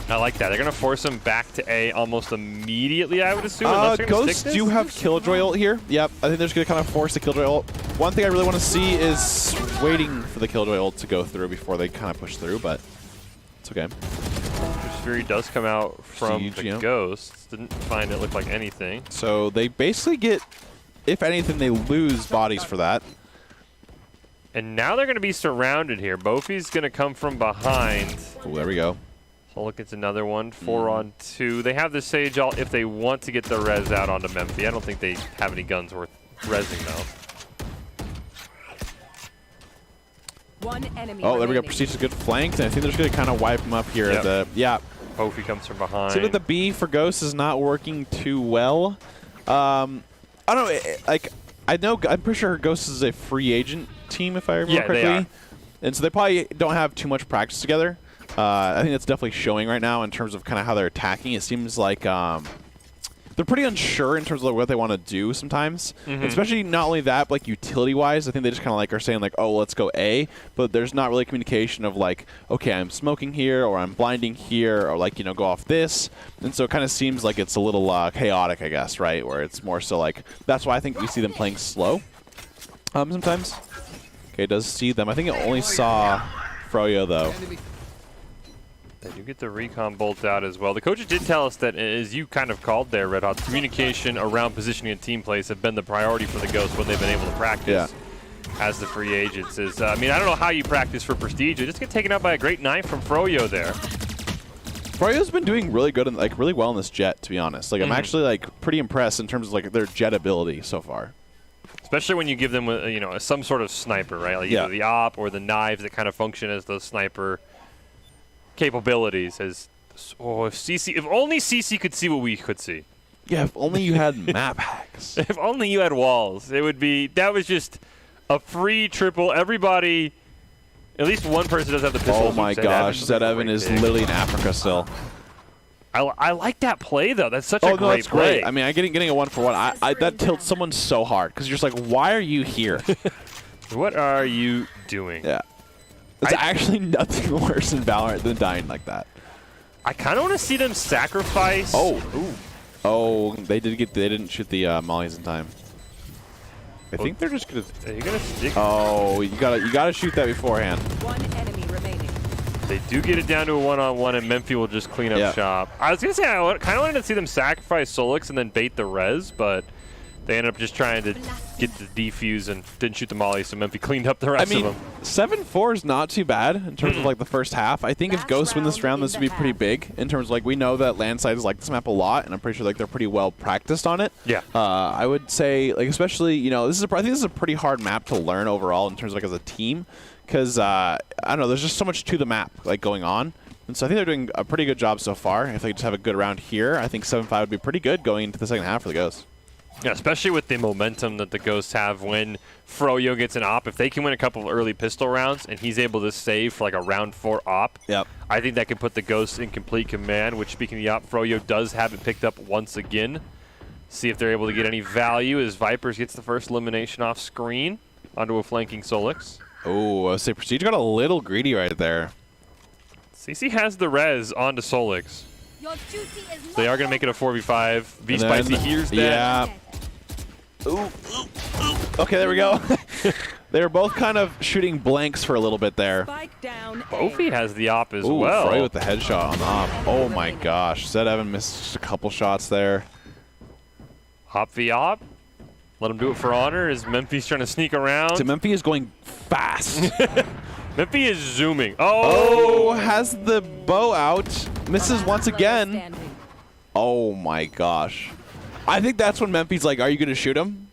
[SPEAKER 2] I like that. They're going to force him back to A almost immediately, I would assume.
[SPEAKER 3] Ghosts do have Killjoy ult here. Yep, I think they're just going to kind of force the Killjoy ult. One thing I really want to see is waiting for the Killjoy ult to go through before they kind of push through, but it's okay.
[SPEAKER 2] Fury does come out from the Ghosts. Didn't find it look like anything.
[SPEAKER 3] So they basically get, if anything, they lose bodies for that.
[SPEAKER 2] And now they're going to be surrounded here. Bofi's going to come from behind.
[SPEAKER 3] Oh, there we go.
[SPEAKER 2] Solix gets another one. 4-on-2. They have the Sage ult if they want to get the res out onto Memphi. I don't think they have any guns worth resing, though.
[SPEAKER 4] One enemy
[SPEAKER 3] there we go. Prestige is good flanked, and I think they're just going to kind of wipe them up here.
[SPEAKER 2] Bofi comes from behind.
[SPEAKER 3] See that the B for Ghost is not working too well. I don't know. I'm pretty sure Ghost is a free agent team, if I remember correctly.
[SPEAKER 2] They are.
[SPEAKER 3] And so they probably don't have too much practice together. I think that's definitely showing right now in terms of kind of how they're attacking. It seems like they're pretty unsure in terms of what they want to do sometimes. Especially not only that, but like utility-wise, I think they just kind of like are saying like, oh, let's go A, but there's not really communication of like, okay, I'm smoking here, or I'm blinding here, or like, you know, go off this. And so it kind of seems like it's a little chaotic, I guess, right? Where it's more so like, that's why I think we see them playing slow sometimes. Okay, it does see them. I think it only saw Froyo, though.
[SPEAKER 2] They do get the recon bolt out as well. The coaches did tell us that, as you kind of called there, Red Hot, communication around positioning and team plays have been the priority for the Ghosts when they've been able to practice as the free agents. I mean, I don't know how you practice for Prestige. They just get taken out by a great knife from Froyo there.
[SPEAKER 3] Froyo's been doing really good and like really well in this jet, to be honest. Like I'm actually like pretty impressed in terms of like their jet ability so far.
[SPEAKER 2] Especially when you give them, some sort of sniper, right? Like either the op or the knives that kind of function as those sniper capabilities. If only CC could see what we could see.
[SPEAKER 3] Yeah, if only you had map hacks.
[SPEAKER 2] If only you had walls. That was just a free triple. Everybody, at least one person does have the pistol.
[SPEAKER 3] Oh my gosh, Zed Evan is literally in Africa still.
[SPEAKER 2] I like that play though. That's such a great play.
[SPEAKER 3] Great. I mean, getting a 1-for-1, that tilts someone so hard because you're just like, why are you here?
[SPEAKER 2] What are you doing?
[SPEAKER 3] Yeah, it's actually nothing worse in Valorant than dying like that.
[SPEAKER 2] I kind of want to see them sacrifice.
[SPEAKER 3] Oh, they didn't shoot the mollies in time. I think they're just gonna.
[SPEAKER 2] Are you gonna stick?
[SPEAKER 3] Oh, you gotta shoot that beforehand.
[SPEAKER 4] One enemy remaining.
[SPEAKER 2] They do get it down to a one-on-one, and Memphi will just clean up shop. I was gonna say I kind of wanted to see them sacrifice Solix and then bait the res, but they ended up just trying to get the defuse and didn't shoot the molly, so Memphi cleaned up the rest of them.
[SPEAKER 3] 7-4 is not too bad in terms of like the first half. I think if Ghosts win this round, this would be pretty big in terms of like we know that Landslide like this map a lot, and I'm pretty sure like they're pretty well practiced on it.
[SPEAKER 2] Yeah.
[SPEAKER 3] I would say like especially I think this is a pretty hard map to learn overall in terms of like as a team, because I don't know, there's just so much to the map like going on. And so I think they're doing a pretty good job so far. If they just have a good round here, I think 7-5 would be pretty good going into the second half for the Ghosts.
[SPEAKER 2] Yeah, especially with the momentum that the Ghosts have when Froyo gets an op. If they can win a couple of early pistol rounds and he's able to save for like a round 4 op, I think that can put the Ghosts in complete command, which speaking of the op, Froyo does have it picked up once again. See if they're able to get any value as Vipers gets the first elimination off screen onto a flanking Solix.
[SPEAKER 3] Oh, I would say Prestige got a little greedy right there.
[SPEAKER 2] CC has the res onto Solix. They are going to make it a 4v5. V-Spicy hears that.
[SPEAKER 3] Yeah. Ooh. Okay, there we go. They were both kind of shooting blanks for a little bit there.
[SPEAKER 2] Bofi has the op as
[SPEAKER 3] well.
[SPEAKER 2] well.
[SPEAKER 3] With the headshot on the op. Oh my gosh. Zed Evan missed just a couple shots there.
[SPEAKER 2] Op v op. Let him do it for honor as Memphi's trying to sneak around.
[SPEAKER 3] So Memphi is going fast.
[SPEAKER 2] Memphi is zooming.
[SPEAKER 3] Oh, has the bow out. Misses once again. Oh my gosh. I think that's when Memphi's like, are you going to shoot him?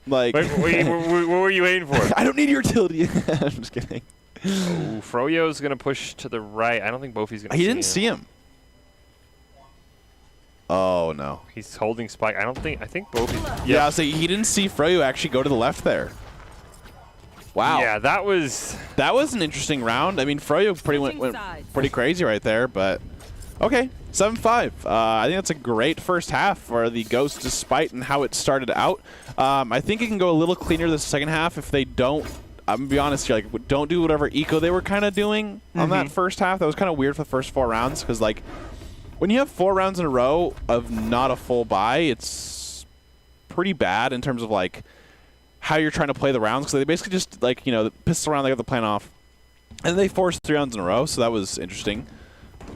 [SPEAKER 3] Like,
[SPEAKER 2] Wait, what were you aiming for?
[SPEAKER 3] I don't need your utility. I'm just kidding.
[SPEAKER 2] Oh, Froyo's going to push to the right. I don't think Bofi's going to
[SPEAKER 3] He didn't see him. Oh, no.
[SPEAKER 2] He's holding Spike. I think Bofi.
[SPEAKER 3] Yeah, so he didn't see Froyo actually go to the left there. Wow.
[SPEAKER 2] Yeah, that was
[SPEAKER 3] an interesting round. I mean, Froyo went pretty crazy right there, but okay, 7-5. I think that's a great first half for the Ghosts, despite and how it started out. I think it can go a little cleaner this second half if they don't. I'm gonna be honest here, like don't do whatever eco they were kind of doing on that first half. That was kind of weird for the first 4 rounds because like when you have 4 rounds in a row of not a full buy, it's pretty bad in terms of like how you're trying to play the rounds, because they basically just like the pistol round, they got the plan off, and they forced 3 rounds in a row, so that was interesting.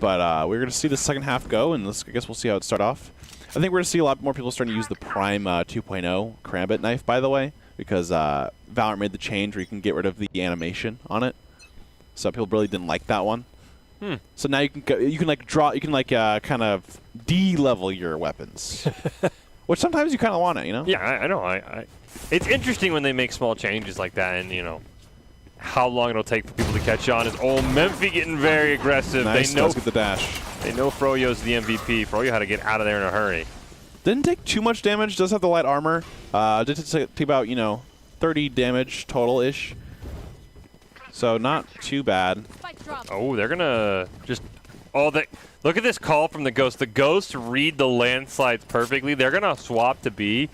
[SPEAKER 3] But we're going to see the second half go, and I guess we'll see how it start off. I think we're going to see a lot more people starting to use the Prime 2.0 Karambit knife, by the way, because Valorant made the change where you can get rid of the animation on it. So people really didn't like that one. So now you can like kind of de-level your weapons, which sometimes you kind of want it,
[SPEAKER 2] Yeah, I know. It's interesting when they make small changes like that, and how long it'll take for people to catch on. Is Memphi getting very aggressive?
[SPEAKER 3] Nice,
[SPEAKER 2] they know
[SPEAKER 3] let's get the dash.
[SPEAKER 2] They know Froyo's the MVP. Froyo had to get out of there in a hurry.
[SPEAKER 3] Didn't take too much damage. Does have the light armor. Did take about 30 damage total-ish. So not too bad.
[SPEAKER 2] Oh, they're gonna just. Oh, look at this call from the Ghost. The Ghosts read the landslides perfectly. They're gonna swap to B.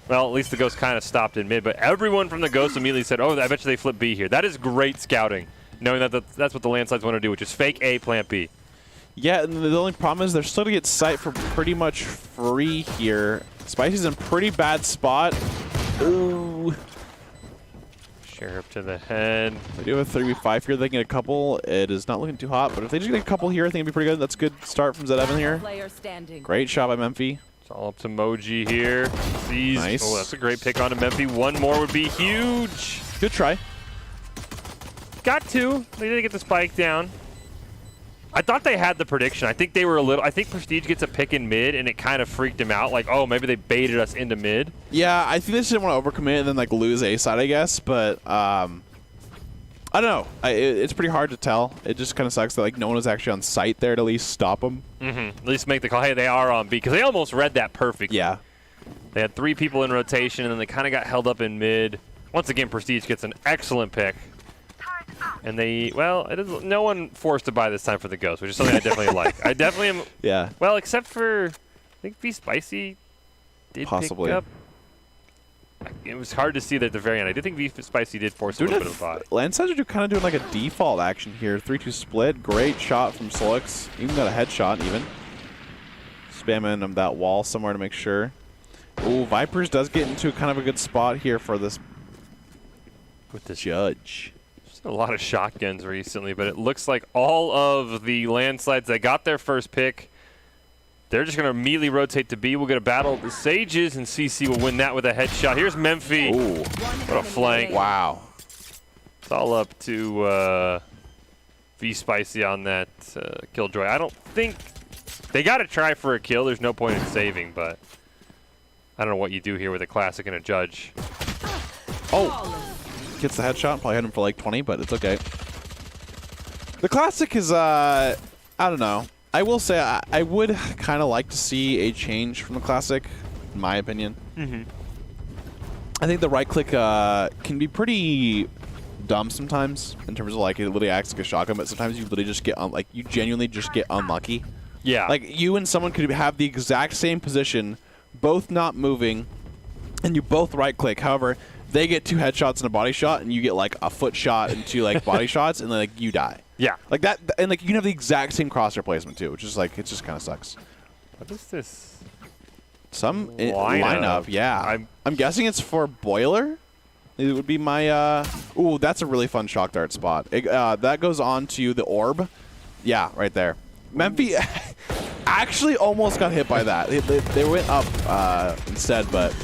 [SPEAKER 2] Well, at least the Ghost kind of stopped in mid, but everyone from the Ghost immediately said, oh, I bet you they flip B here. That is great scouting, knowing that that's what the landslides want to do, which is fake A, plant B.
[SPEAKER 3] Yeah, and the only problem is they're still going to get sight for pretty much free here. Spicy's in a pretty bad spot. Ooh.
[SPEAKER 2] Sheriff to the head.
[SPEAKER 3] They do have a 3v5 here. They can get a couple. It is not looking too hot, but if they just get a couple here, I think it'd be pretty good. That's a good start from Zed Evan here. Great shot by Memphi.
[SPEAKER 2] It's all up to Moji here.
[SPEAKER 3] Nice.
[SPEAKER 2] Oh, that's a great pick onto Memphi. One more would be huge.
[SPEAKER 3] Good try.
[SPEAKER 2] Got 2. They didn't get the spike down. I thought they had the prediction. I think they were a little. I think Prestige gets a pick in mid, and it kind of freaked him out. Like, oh, maybe they baited us into mid.
[SPEAKER 3] Yeah, I think they just didn't want to overcommit and then like lose A side, I guess. But I don't know. It's pretty hard to tell. It just kind of sucks that like no one was actually on site there to at least stop them.
[SPEAKER 2] At least make the call. Hey, they are on B because they almost read that perfectly.
[SPEAKER 3] Yeah.
[SPEAKER 2] They had 3 people in rotation, and then they kind of got held up in mid. Once again, Prestige gets an excellent pick. And they, well, it is, no one forced to buy this time for the Ghost, which is something I definitely like. I definitely am.
[SPEAKER 3] Yeah.
[SPEAKER 2] Well, except for, I think V Spicy did
[SPEAKER 3] Possibly.
[SPEAKER 2] pick up. It was hard to see that at the very end. I do think V Spicy did force a little bit of a buy.
[SPEAKER 3] Landsides are kind of doing like a default action here. 3-2 split. Great shot from Solix. Even got a headshot even. Spamming that wall somewhere to make sure. Ooh, Vipers does get into kind of a good spot here for this.
[SPEAKER 2] With this
[SPEAKER 3] Judge.
[SPEAKER 2] a lot of shotguns recently, but it looks like all of the landslides that got their first pick, they're just going to immediately rotate to B. We'll get a battle of the Sages, and CC will win that with a headshot. Here's Memphi.
[SPEAKER 3] Ooh.
[SPEAKER 2] What a flank.
[SPEAKER 3] Wow.
[SPEAKER 2] It's all up to V Spicy on that Killjoy. I don't think they got to try for a kill. There's no point in saving, but I don't know what you do here with a Classic and a Judge.
[SPEAKER 3] Oh. Gets the headshot. Probably hit him for like 20, but it's okay. The Classic is, I don't know. I will say I would kind of like to see a change from the Classic, in my opinion. I think the right click can be pretty dumb sometimes in terms of like it literally acts like a shotgun, but sometimes you literally just get you genuinely just get unlucky.
[SPEAKER 2] Yeah.
[SPEAKER 3] Like you and someone could have the exact same position, both not moving, and you both right click. However, they get 2 headshots and a body shot, and you get like a foot shot and 2 like body shots, and then like you die.
[SPEAKER 2] Yeah.
[SPEAKER 3] Like that, and like you can have the exact same crosshair placement too, which is like it just kind of sucks.
[SPEAKER 2] What is this?
[SPEAKER 3] Some
[SPEAKER 2] lineup.
[SPEAKER 3] Yeah. I'm guessing it's for Boiler. It would be my. Ooh, that's a really fun shock dart spot. That goes on to the orb. Yeah, right there. Memphi actually almost got hit by that. They went up instead, but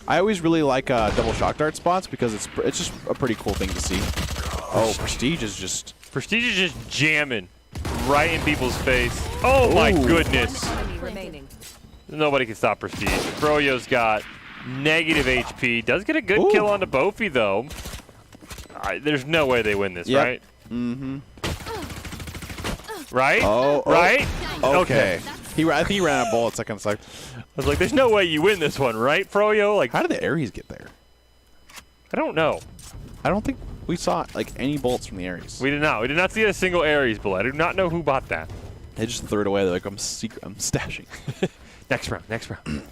[SPEAKER 3] I always really like double shock dart spots because it's just a pretty cool thing to see. Oh, Prestige is just
[SPEAKER 2] jamming right in people's face. Oh my goodness. Nobody can stop Prestige. Froyo's got negative HP. Does get a good kill onto Bofi though. There's no way they win this, right?
[SPEAKER 3] Mm-hmm.
[SPEAKER 2] Right?
[SPEAKER 3] Oh,
[SPEAKER 2] right?
[SPEAKER 3] Okay. I think he ran out of bullets. That kind of sucked.
[SPEAKER 2] I was like, there's no way you win this one, right, Froyo? Like,
[SPEAKER 3] how did the Ares get there?
[SPEAKER 2] I don't know.
[SPEAKER 3] I don't think we saw like any bullets from the Ares.
[SPEAKER 2] We did not. We did not see a single Ares bullet. I do not know who bought that.
[SPEAKER 3] They just threw it away. They're like, I'm stashing.
[SPEAKER 2] Next round.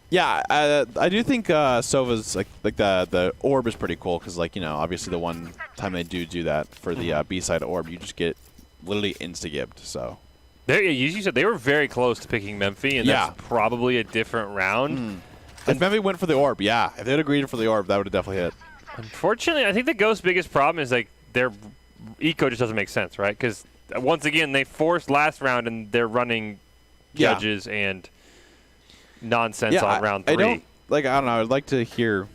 [SPEAKER 3] Yeah, I do think Sova's like the orb is pretty cool because like obviously the one time they do that for the B side orb, you just get literally insta-gibbed. So
[SPEAKER 2] there, you said they were very close to picking Memphi, and that's probably a different round.
[SPEAKER 3] If Memphi went for the orb, yeah, if they'd agreed for the orb, that would have definitely hit.
[SPEAKER 2] Unfortunately, I think the Ghost's biggest problem is like their eco just doesn't make sense, right? Because once again, they forced last round and they're running Judges and nonsense on round 3.
[SPEAKER 3] I don't know. I'd like to hear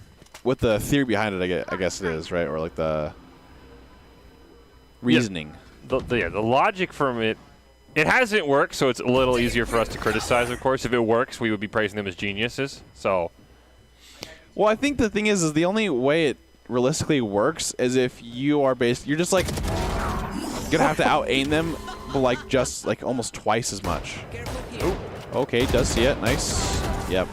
[SPEAKER 3] what the theory behind it. I guess it is right, or like the reasoning.
[SPEAKER 2] The logic from it. It hasn't worked, so it's a little easier for us to criticize. Of course, if it works, we would be praising them as geniuses. So,
[SPEAKER 3] well, I think the thing is the only way it realistically works is if you are you're just like gonna have to out aim them, but like just like almost twice as much. Ooh. Okay, does see it. Nice. Yep.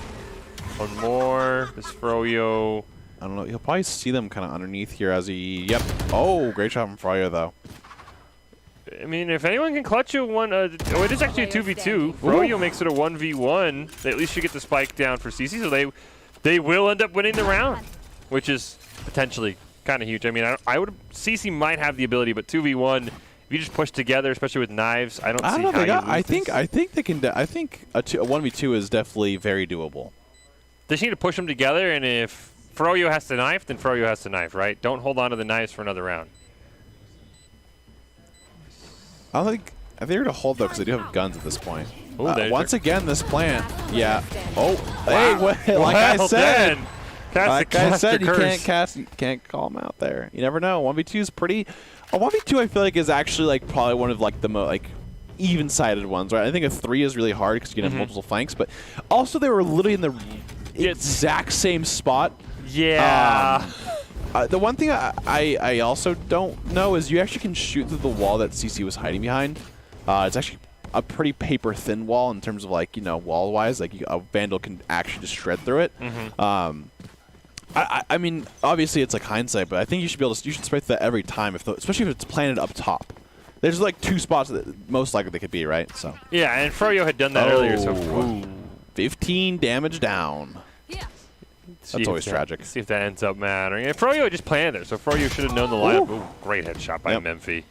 [SPEAKER 2] One more. This Froyo.
[SPEAKER 3] I don't know. He'll probably see them kind of underneath here as he. Yep. Oh, great shot from Froyo though.
[SPEAKER 2] I mean, if anyone can clutch you one, it is actually a 2v2. Froyo makes it a 1v1. They at least should get the spike down for CC, so they will end up winning the round, which is potentially kind of huge. I mean, CC might have the ability, but 2v1, if you just push together, especially with knives, I don't see how you lose this.
[SPEAKER 3] I think they can. I think a 1v2 is definitely very doable.
[SPEAKER 2] They just need to push them together, and if Froyo has to knife, then Froyo has to knife, right? Don't hold on to the knives for another round.
[SPEAKER 3] I think they're going to hold, though, because they do have guns at this point.
[SPEAKER 2] Ooh,
[SPEAKER 3] Once again, this plant. Yeah. Oh,
[SPEAKER 2] wow.
[SPEAKER 3] hey, like I said. Like I said, you can't call him out there. You never know. 1v2 is pretty. A 1v2 I feel like is actually like probably one of like the most like even-sided ones, right? I think a 3 is really hard because you can have multiple flanks, but also they were literally in the exact same spot.
[SPEAKER 2] Yeah.
[SPEAKER 3] The one thing I also don't know is you actually can shoot through the wall that CC was hiding behind. It's actually a pretty paper-thin wall in terms of like, you know, wall-wise. Like a Vandal can actually just shred through it. I mean, obviously it's like hindsight, but I think you should be able to. You should spray through that every time, especially if it's planted up top. There's like 2 spots that most likely they could be, right? So.
[SPEAKER 2] Yeah, and Froyo had done that earlier. So
[SPEAKER 3] 15 damage down.
[SPEAKER 1] Yeah.
[SPEAKER 3] That's always tragic.
[SPEAKER 2] See if that ends up mattering. And Froyo just planted there, so Froyo should have known the lineup. Ooh, great headshot by Memphi.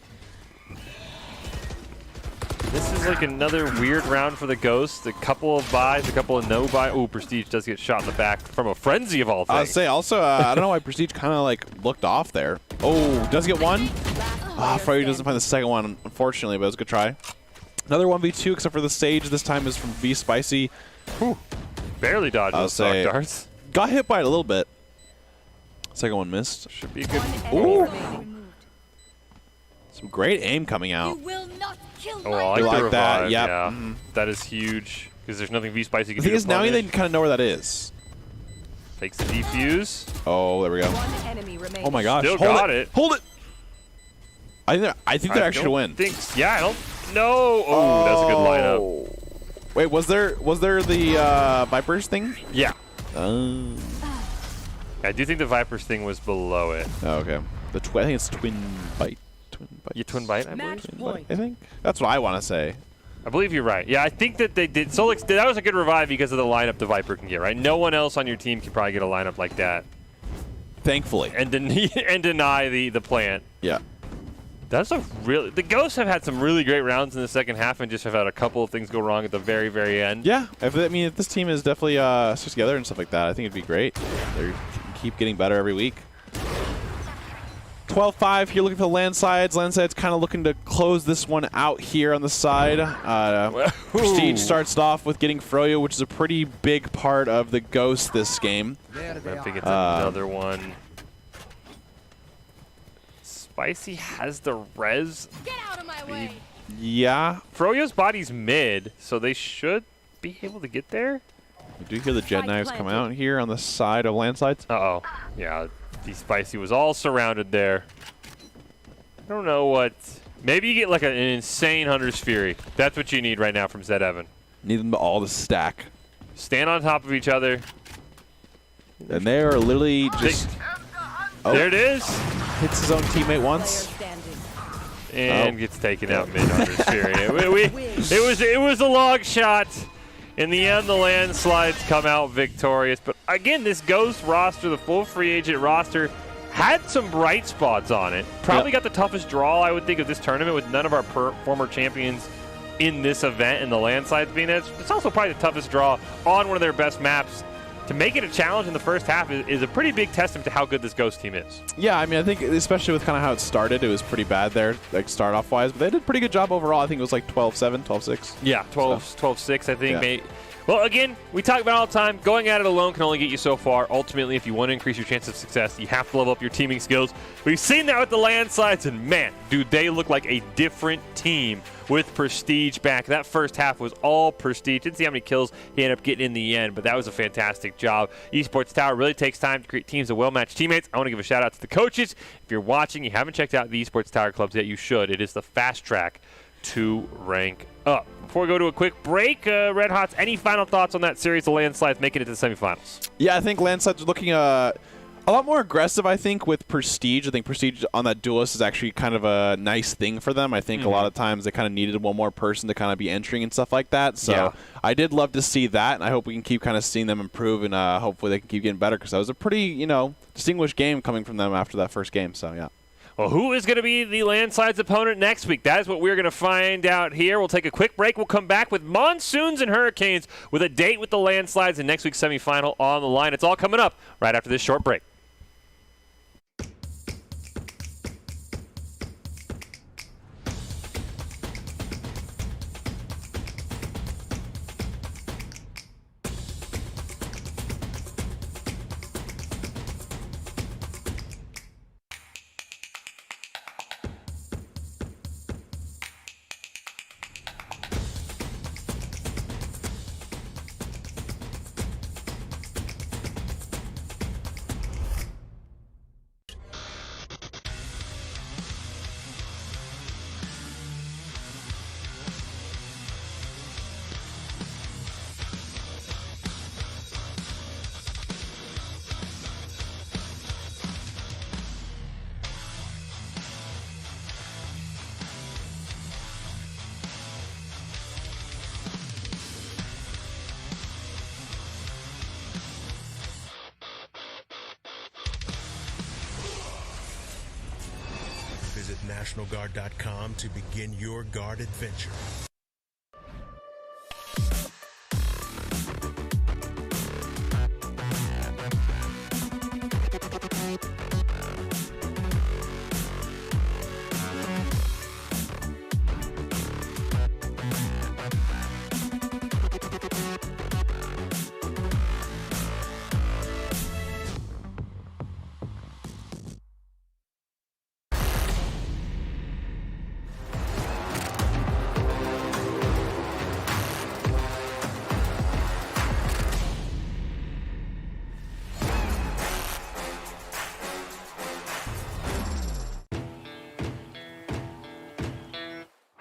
[SPEAKER 2] This is like another weird round for the Ghost. A couple of buys, a couple of no buy. Ooh, Prestige does get shot in the back from a frenzy of all things.
[SPEAKER 3] I'll say also, I don't know why Prestige kind of like looked off there. Oh, does get one. Froyo doesn't find the second one, unfortunately, but it was a good try. Another 1v2, except for the Sage. This time is from V Spicy.
[SPEAKER 2] Whew. Barely dodged those stock darts.
[SPEAKER 3] Got hit by it a little bit. Second one missed.
[SPEAKER 2] Should be a good.
[SPEAKER 3] Ooh. Some great aim coming out.
[SPEAKER 1] You will not kill
[SPEAKER 2] Oh, I like the revive.
[SPEAKER 3] That. Yep.
[SPEAKER 2] Yeah, that is huge because there's nothing V Spicy can
[SPEAKER 3] The
[SPEAKER 2] do.
[SPEAKER 3] thing is, now they kind of know where that is.
[SPEAKER 2] Takes the defuse.
[SPEAKER 3] Oh, there we go.
[SPEAKER 4] One enemy remaining.
[SPEAKER 3] Oh my gosh.
[SPEAKER 2] Still got it.
[SPEAKER 3] Hold it. I think they're actually going to win.
[SPEAKER 2] Yeah, I don't know. Oh, that's a good lineup.
[SPEAKER 3] Wait, was there the Vipers thing?
[SPEAKER 2] Yeah. I do think the Vipers thing was below it.
[SPEAKER 3] Oh, okay. I think it's Twin Bite.
[SPEAKER 2] You Twin Bite, I believe.
[SPEAKER 3] Twin Bite, I think. That's what I want to say.
[SPEAKER 2] I believe you're right. Yeah, I think that they did. Solix, that was a good revive because of the lineup the Viper can get, right? No one else on your team can probably get a lineup like that.
[SPEAKER 3] Thankfully.
[SPEAKER 2] And deny the plant.
[SPEAKER 3] Yeah.
[SPEAKER 2] That's a really. The Ghosts have had some really great rounds in the second half and just have had a couple of things go wrong at the very, very end.
[SPEAKER 3] Yeah. If this team is definitely stuck together and stuff like that, I think it'd be great. They keep getting better every week. 12-5 here, looking for the landslides. Landslides kind of looking to close this one out here on the side. Prestige starts off with getting Froyo, which is a pretty big part of the Ghost this game.
[SPEAKER 2] I think it's another one. Spicy has the res.
[SPEAKER 1] Get out of my way.
[SPEAKER 3] Yeah.
[SPEAKER 2] Froyo's body's mid, so they should be able to get there.
[SPEAKER 3] We do hear the Jet Knives come out here on the side of landslides.
[SPEAKER 2] Uh-oh. Yeah, the Spicy was all surrounded there. I don't know what. Maybe you get like an insane Hunter's Fury. That's what you need right now from Zed Evan.
[SPEAKER 3] Need them all to stack.
[SPEAKER 2] Stand on top of each other.
[SPEAKER 3] And they are literally just...
[SPEAKER 2] There it is.
[SPEAKER 3] Hits his own teammate once.
[SPEAKER 2] And gets taken out mid Hunter's Fury. It was a long shot. In the end, the landslides come out victorious. But again, this Ghost roster, the full free agent roster, had some bright spots on it. Probably got the toughest draw, I would think, of this tournament with none of our former champions in this event and the landslides being it. It's also probably the toughest draw on one of their best maps. To make it a challenge in the first half is a pretty big testament to how good this Ghost team is.
[SPEAKER 3] Yeah, I mean, I think especially with kind of how it started, it was pretty bad there, like start-off wise. But they did a pretty good job overall. I think it was like 12-7, 12-6.
[SPEAKER 2] Yeah, 12-6, I think. Yeah. Well, again, we talk about it all the time. Going at it alone can only get you so far. Ultimately, if you want to increase your chance of success, you have to level up your teaming skills. We've seen that with the landslides, and man, dude, they look like a different team with Prestige back. That first half was all Prestige. Didn't see how many kills he ended up getting in the end, but that was a fantastic job. Esports Tower really takes time to create teams of well-matched teammates. I want to give a shout-out to the coaches. If you're watching, you haven't checked out the Esports Tower clubs yet, you should. It is the fast track to rank up. Before we go to a quick break, Red Hots, any final thoughts on that series of landslides making it to the semifinals?
[SPEAKER 3] Yeah, I think landslides are looking a lot more aggressive, I think, with Prestige. I think Prestige on that duelist is actually kind of a nice thing for them. I think a lot of times they kind of needed one more person to kind of be entering and stuff like that. So I did love to see that, and I hope we can keep kind of seeing them improve, and hopefully they can keep getting better, because that was a pretty, distinguished game coming from them after that first game. So, yeah.
[SPEAKER 2] Well, who is going to be the landslides opponent next week? That is what we're going to find out here. We'll take a quick break. We'll come back with monsoons and hurricanes with a date with the landslides in next week's semifinal on the line. It's all coming up right after this short break.
[SPEAKER 5] Visit NationalGuard.com to begin your guard adventure.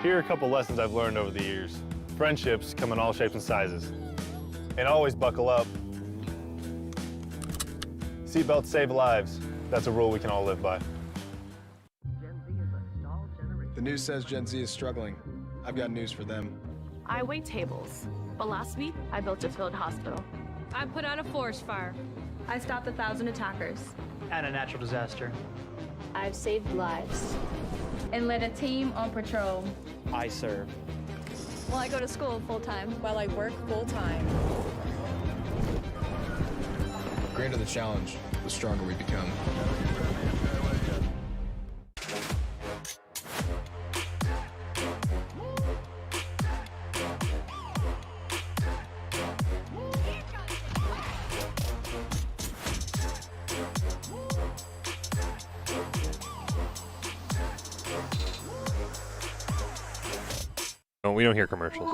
[SPEAKER 6] Here are a couple lessons I've learned over the years. Friendships come in all shapes and sizes. And always buckle up. Seatbelts save lives. That's a rule we can all live by.
[SPEAKER 7] The news says Gen Z is struggling. I've got news for them.
[SPEAKER 8] I wait tables, but last week I built a field hospital.
[SPEAKER 9] I put out a forest fire.
[SPEAKER 10] I stopped 1,000 attackers.
[SPEAKER 11] And a natural disaster.
[SPEAKER 12] I've saved lives.
[SPEAKER 10] And led a team on patrol.
[SPEAKER 11] I serve.
[SPEAKER 9] Well, I go to school full-time.
[SPEAKER 4] While I work full-time.
[SPEAKER 7] The greater the challenge, the stronger we become.
[SPEAKER 2] No, we don't hear commercials.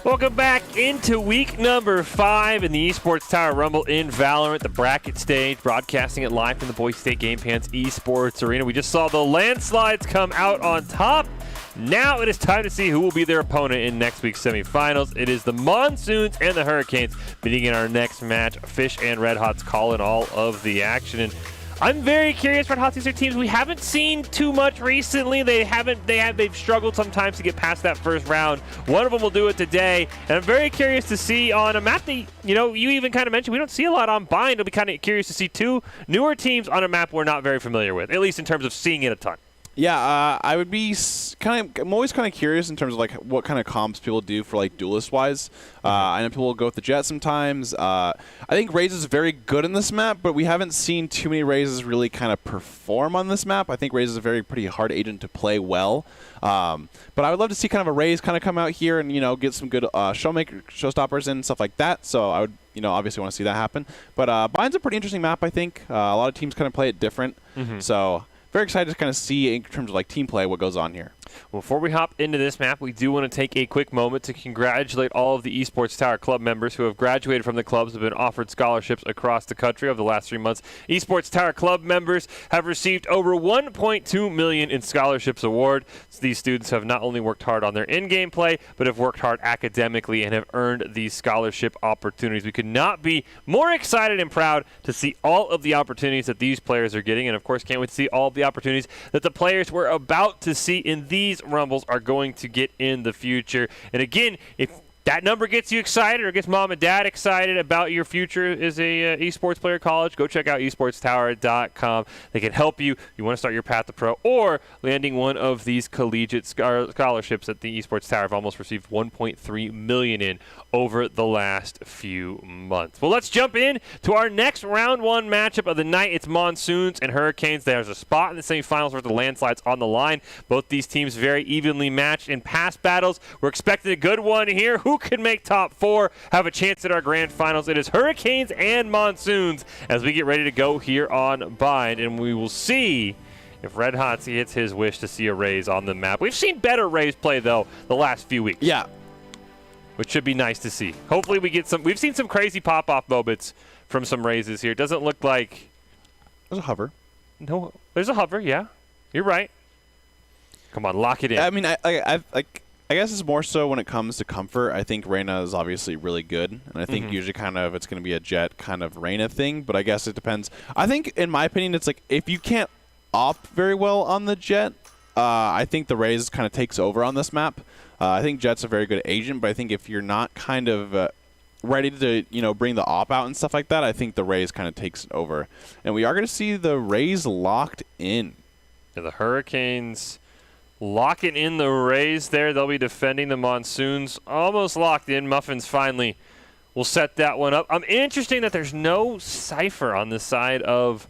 [SPEAKER 2] Welcome back into week number 5 in the Esports Tower Rumble in Valorant, the bracket stage, broadcasting it live from the Boise State Game Pants Esports Arena. We just saw the landslides come out on top. Now it is time to see who will be their opponent in next week's semifinals. It is the Monsoons and the Hurricanes meeting in our next match. Fish and Red Hots calling all of the action. And I'm very curious. Red Hots, these are teams we haven't seen too much recently. They've struggled sometimes to get past that first round. One of them will do it today, and I'm very curious to see on a map that you even kind of mentioned we don't see a lot on Bind. I'll be kind of curious to see 2 newer teams on a map we're not very familiar with, at least in terms of seeing it a ton.
[SPEAKER 3] Yeah, I would be I'm always kind of curious in terms of like what kind of comps people do for like duelist wise. I know people will go with the Jet sometimes. I think Raze is very good in this map, but we haven't seen too many Razes really kind of perform on this map. I think Raze is a very pretty hard agent to play well. But I would love to see kind of a Raze kind of come out here and get some good showstoppers and stuff like that. So I would obviously want to see that happen. But Bind's a pretty interesting map. I think a lot of teams kind of play it different. So very excited to kind of see in terms of like team play what goes on here.
[SPEAKER 2] Well, before we hop into this map, we do want to take a quick moment to congratulate all of the Esports Tower Club members who have graduated from the clubs and have been offered scholarships across the country over the last 3 months. Esports Tower Club members have received over $1.2 million in scholarships award. So these students have not only worked hard on their in-game play, but have worked hard academically and have earned these scholarship opportunities. We could not be more excited and proud to see all of the opportunities that these players are getting, and of course can't wait to see all of the opportunities that the players we're about to see in these Rumbles are going to get in the future. And again, if that number gets you excited or gets mom and dad excited about your future as a esports player at college, go check out esportstower.com. They can help you. You want to start your path to pro or landing one of these collegiate scholarships that the Esports Tower have almost received $1.3 million in over the last few months. Well, let's jump in to our next round 1 matchup of the night. It's Monsoons and Hurricanes. There's a spot in the semifinals where the landslides on the line. Both these teams very evenly matched in past battles. We're expecting a good one here. Who could make top 4, have a chance at our grand finals? It is Hurricanes and Monsoons as we get ready to go here on Bind, and we will see if Red Hots hits his wish to see a Raze on the map. We've seen better Raze play, though, the last few weeks.
[SPEAKER 3] Yeah.
[SPEAKER 2] Which should be nice to see. Hopefully we get some. We've seen some crazy pop-off moments from some Razes here. It doesn't look like...
[SPEAKER 3] There's a hover.
[SPEAKER 2] No, there's a hover, yeah. You're right. Come on, lock it in.
[SPEAKER 3] I mean, I guess it's more so when it comes to comfort. I think Reyna is obviously really good, and I think usually kind of it's going to be a Jet kind of Reyna thing, but I guess it depends. I think, in my opinion, it's like if you can't op very well on the Jet, I think the Raze kind of takes over on this map. I think Jet's a very good agent, but I think if you're not kind of ready to bring the op out and stuff like that, I think the Raze kind of takes it over. And we are going to see the Raze locked in.
[SPEAKER 2] Yeah, the Hurricanes locking in the Rays there. They'll be defending the Monsoons. Almost locked in. Muffins finally will set that one up. Interesting that there's no Cypher on the side of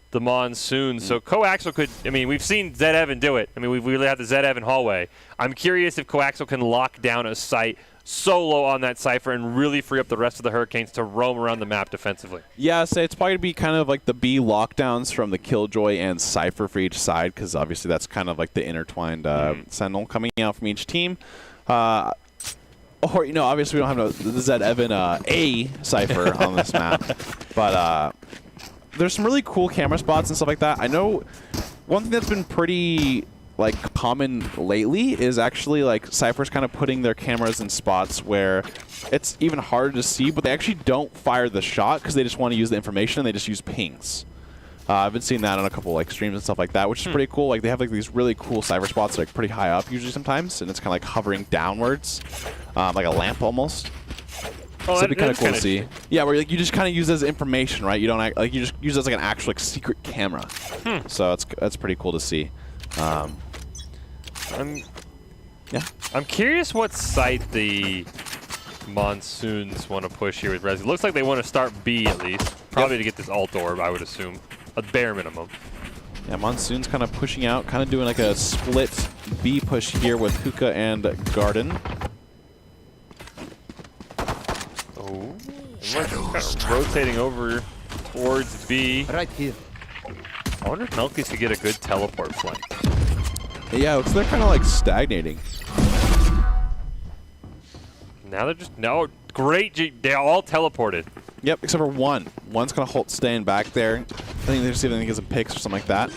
[SPEAKER 2] the Monsoons. So Coaxel could, we've seen Zed Evan do it. We really have the Zed Evan hallway. I'm curious if Coaxel can lock down a site solo on that Cypher and really free up the rest of the Hurricanes to roam around the map defensively.
[SPEAKER 3] Yeah, so it's probably going to be kind of like the B lockdowns from the Killjoy and Cypher for each side, because obviously that's kind of like the intertwined Sentinel coming out from each team. Or, obviously we don't have the Zed Evan A Cypher on this map. But there's some really cool camera spots and stuff like that. I know one thing that's been pretty common lately is actually Cypher's kind of putting their cameras in spots where it's even harder to see, but they actually don't fire the shot because they just want to use the information and they just use pings. I've been seeing that on a couple streams and stuff like that, which is pretty cool. They have these really cool Cypher spots pretty high up usually sometimes, and it's kind of hovering downwards, like a lamp almost. So that'd be kind of cool to see. Yeah, where you just kind of use it as information, right? You don't you just use it as an actual secret camera. So that's pretty cool to see. I'm curious what site the Monsoons want to push here with Resi. Looks like they want to start B at least. Probably to get this alt orb, I would assume. A bare minimum. Yeah, Monsoon's kind of pushing out, kind of doing a split B push here with Hookah and Garden.
[SPEAKER 2] Oh, kind of rotating over towards B.
[SPEAKER 11] Right here.
[SPEAKER 2] I wonder if Melky's could get a good teleport flank.
[SPEAKER 3] Yeah, they're kind of stagnating.
[SPEAKER 2] Now they're just great. They're all teleported.
[SPEAKER 3] Yep, except for one. One's kind of staying back there. I think they're seeing if they get some picks or something like that.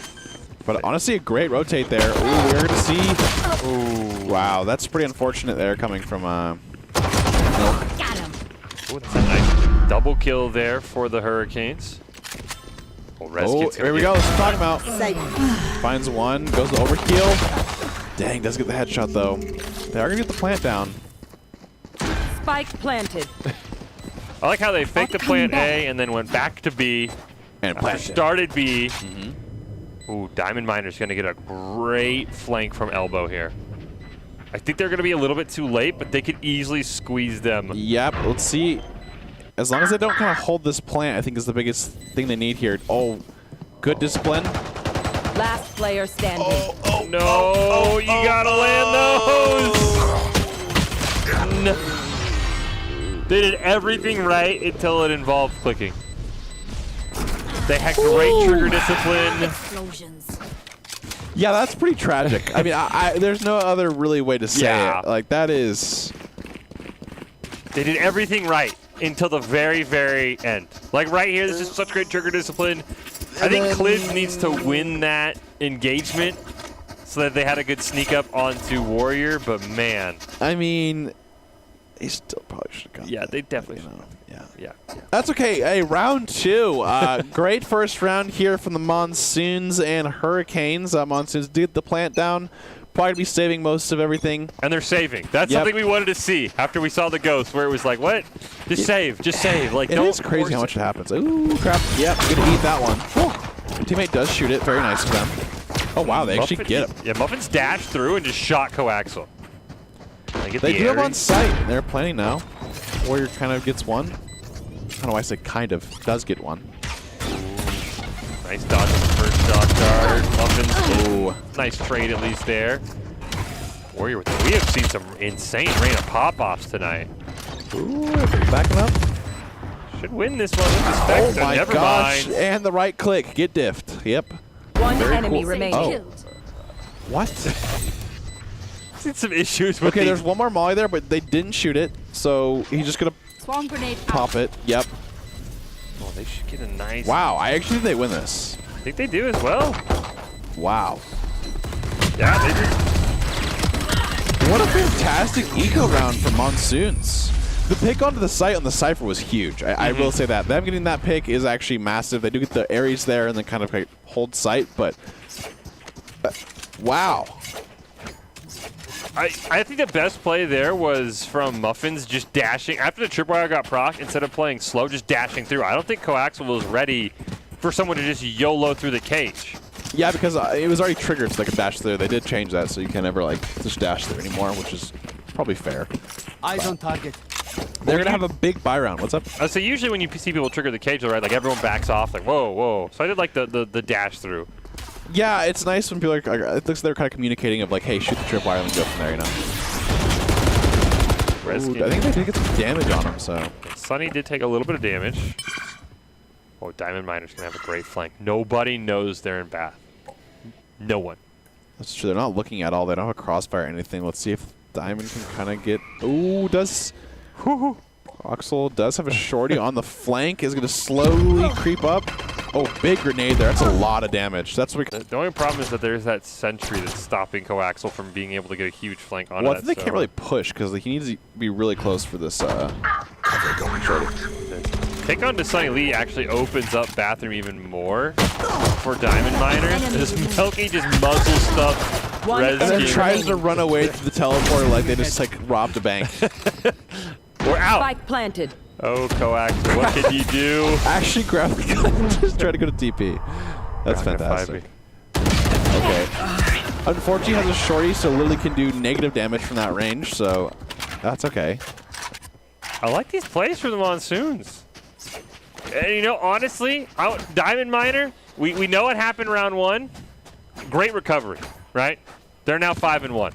[SPEAKER 3] But honestly, a great rotate there. Ooh, we're going to see. Ooh, wow, that's pretty unfortunate there coming from. Got
[SPEAKER 2] him. Ooh, that's a nice double kill there for the Hurricanes.
[SPEAKER 3] Here we go. That's what I'm talking about. Finds one, goes to overkill. Dang, does get the headshot though. They are gonna get the plant down.
[SPEAKER 4] Spike planted.
[SPEAKER 2] I like how they faked the plant A and then went back to B
[SPEAKER 3] and
[SPEAKER 2] started B. Ooh, Diamond Miner's gonna get a great flank from elbow here. I think they're gonna be a little bit too late, but they could easily squeeze them.
[SPEAKER 3] Yep. Let's see. As long as they don't kind of hold this plant, I think is the biggest thing they need here. Oh, good discipline.
[SPEAKER 4] Last player standing.
[SPEAKER 2] You gotta land those. No. They did everything right until it involved clicking. They had great trigger discipline.
[SPEAKER 1] Explosions.
[SPEAKER 3] Yeah, that's pretty tragic. There's no other really way to say it. That is.
[SPEAKER 2] They did everything right until the very, very end. Right here, this is such great trigger discipline. I think Cliz needs to win that engagement so that they had a good sneak up onto Warrior, but man.
[SPEAKER 3] He still probably should have gone.
[SPEAKER 2] Yeah, they definitely should. Yeah.
[SPEAKER 3] That's okay. Hey, round two. Great first round here from the Monsoons and Hurricanes. Monsoons did the plant down. Probably be saving most of everything.
[SPEAKER 2] And they're saving. That's something we wanted to see after we saw the ghost, where it was like, what? Just save.
[SPEAKER 3] It's crazy how much it happens. Ooh, crap. Yep, gonna eat that one. Your teammate does shoot it. Very nice of them. Oh, wow, they actually get him.
[SPEAKER 2] Yeah, Muffins dashed through and just shot Coaxel.
[SPEAKER 3] They do have on site. They're planning now. Warrior kind of gets one. I don't know why I say kind of. Does get one.
[SPEAKER 2] Nice dodge on the first shot guard. Muffins. Ooh. Nice trade at least there. Warrior with we have seen some insane Reyna pop-offs tonight.
[SPEAKER 3] Ooh, backing up.
[SPEAKER 2] Should win this one with respect.
[SPEAKER 3] Oh my
[SPEAKER 2] Never
[SPEAKER 3] gosh.
[SPEAKER 2] mind.
[SPEAKER 3] And the right click. Get diffed. Yep.
[SPEAKER 4] One enemy remaining.
[SPEAKER 3] Oh. What?
[SPEAKER 2] Seen some issues with
[SPEAKER 3] there's one more molly there, but they didn't shoot it. So he's just going to pop it. Yep.
[SPEAKER 2] Oh, they should get a nice...
[SPEAKER 3] Wow, I actually think they win this.
[SPEAKER 2] I think they do as well.
[SPEAKER 3] Wow.
[SPEAKER 2] Yeah,
[SPEAKER 3] What a fantastic eco round for Monsoons. The pick onto the site on the Cypher was huge. I will say that. Them getting that pick is actually massive. They do get the Ares there and then kind of like hold site, but wow.
[SPEAKER 2] I think the best play there was from Muffins just dashing. After the tripwire got proc, instead of playing slow, just dashing through. I don't think Coaxial was ready for someone to just YOLO through the cage.
[SPEAKER 3] Yeah, because it was already triggered so they could dash through. They did change that so you can't ever like just dash through anymore, which is probably fair.
[SPEAKER 11] Eyes on target.
[SPEAKER 3] They're going to have a big buy round. What's up?
[SPEAKER 2] So usually when you see people trigger the cage, right, like everyone backs off, like, whoa, whoa. So I did like the dash through.
[SPEAKER 3] Yeah, it's nice when people are, it looks like they're kind of communicating of like, hey, shoot the tripwire and go from there, you know. Ooh, I think they did get some damage on him, so.
[SPEAKER 2] Sunny did take a little bit of damage. Oh, Diamond Miner's going to have a great flank. Nobody knows they're in Bath. No one.
[SPEAKER 3] That's true. They're not looking at all. They don't have a crossfire or anything. Let's see if Diamond can kind of get... Ooh, does... Oxel does have a shorty on the flank. Is going to slowly creep up. Oh, big grenade there. That's a lot of damage. That's what
[SPEAKER 2] the only problem is that there's that sentry that's stopping Coaxial from being able to get a huge flank on it.
[SPEAKER 3] Well, I think they can't really push because he needs to be really close for this shorty.
[SPEAKER 2] Pick on to Sunny Lee actually opens up Bathroom even more for Diamond Miner. This Melky just muzzle stuff.
[SPEAKER 3] And then tries to run away through the teleporter like they just like robbed a bank.
[SPEAKER 2] We're out.
[SPEAKER 4] Spike planted.
[SPEAKER 2] Oh, Coaxial, what can you do?
[SPEAKER 3] Actually grab the gun. Just try to go to TP. That's fantastic. Okay. Unfortunately, has a shorty, so Lily can do negative damage from that range, so that's okay.
[SPEAKER 2] I like these plays for the Monsoons. And you know, honestly, Diamond Miner, we know what happened round one. Great recovery, right? They're now 5-1.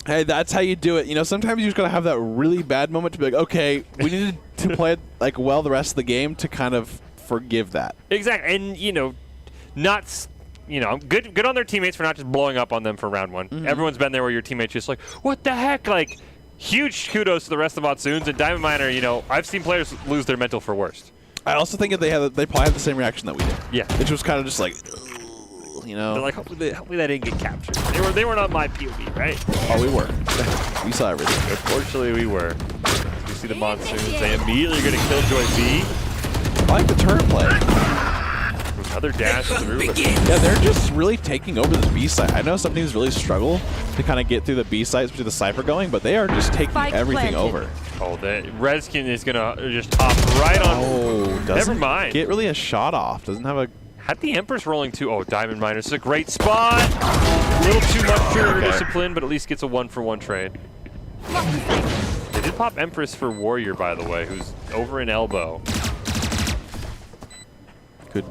[SPEAKER 3] Hey, that's how you do it. You know, sometimes you just gotta have that really bad moment to be like, okay, we needed to play it like well the rest of the game to kind of forgive that.
[SPEAKER 2] Exactly, and you know, good on their teammates for not just blowing up on them for round one. Everyone's been there where your teammates just like, what the heck, like. Huge kudos to the rest of the Monsoons and Diamond Miner. You know, I've seen players lose their mental for worst.
[SPEAKER 3] I also think that they probably had the same reaction that we did.
[SPEAKER 2] Yeah,
[SPEAKER 3] which was kind of just like, you know.
[SPEAKER 2] They're like, hopefully that didn't get captured. They were not my POV, right?
[SPEAKER 3] Oh, we were. We saw everything.
[SPEAKER 2] Unfortunately, we were. As we see the Monsoons, they immediately going to kill Joy B.
[SPEAKER 3] I like the turret play.
[SPEAKER 2] Another dash through.
[SPEAKER 3] Yeah, they're just really taking over the B site. I know some teams really struggle to kind of get through the B site, especially the Cypher going, but they are just taking everything over.
[SPEAKER 2] Oh, Rezkin is going to just hop right on.
[SPEAKER 3] Oh,
[SPEAKER 2] never mind.
[SPEAKER 3] Get really a shot off. Doesn't have a...
[SPEAKER 2] Had the Empress rolling too. Oh, Diamond Miner. This is a great spot. A little too much trigger discipline, but at least gets a 1-for-1 trade. They did pop Empress for Warrior, by the way, who's over in elbow.
[SPEAKER 3] Good.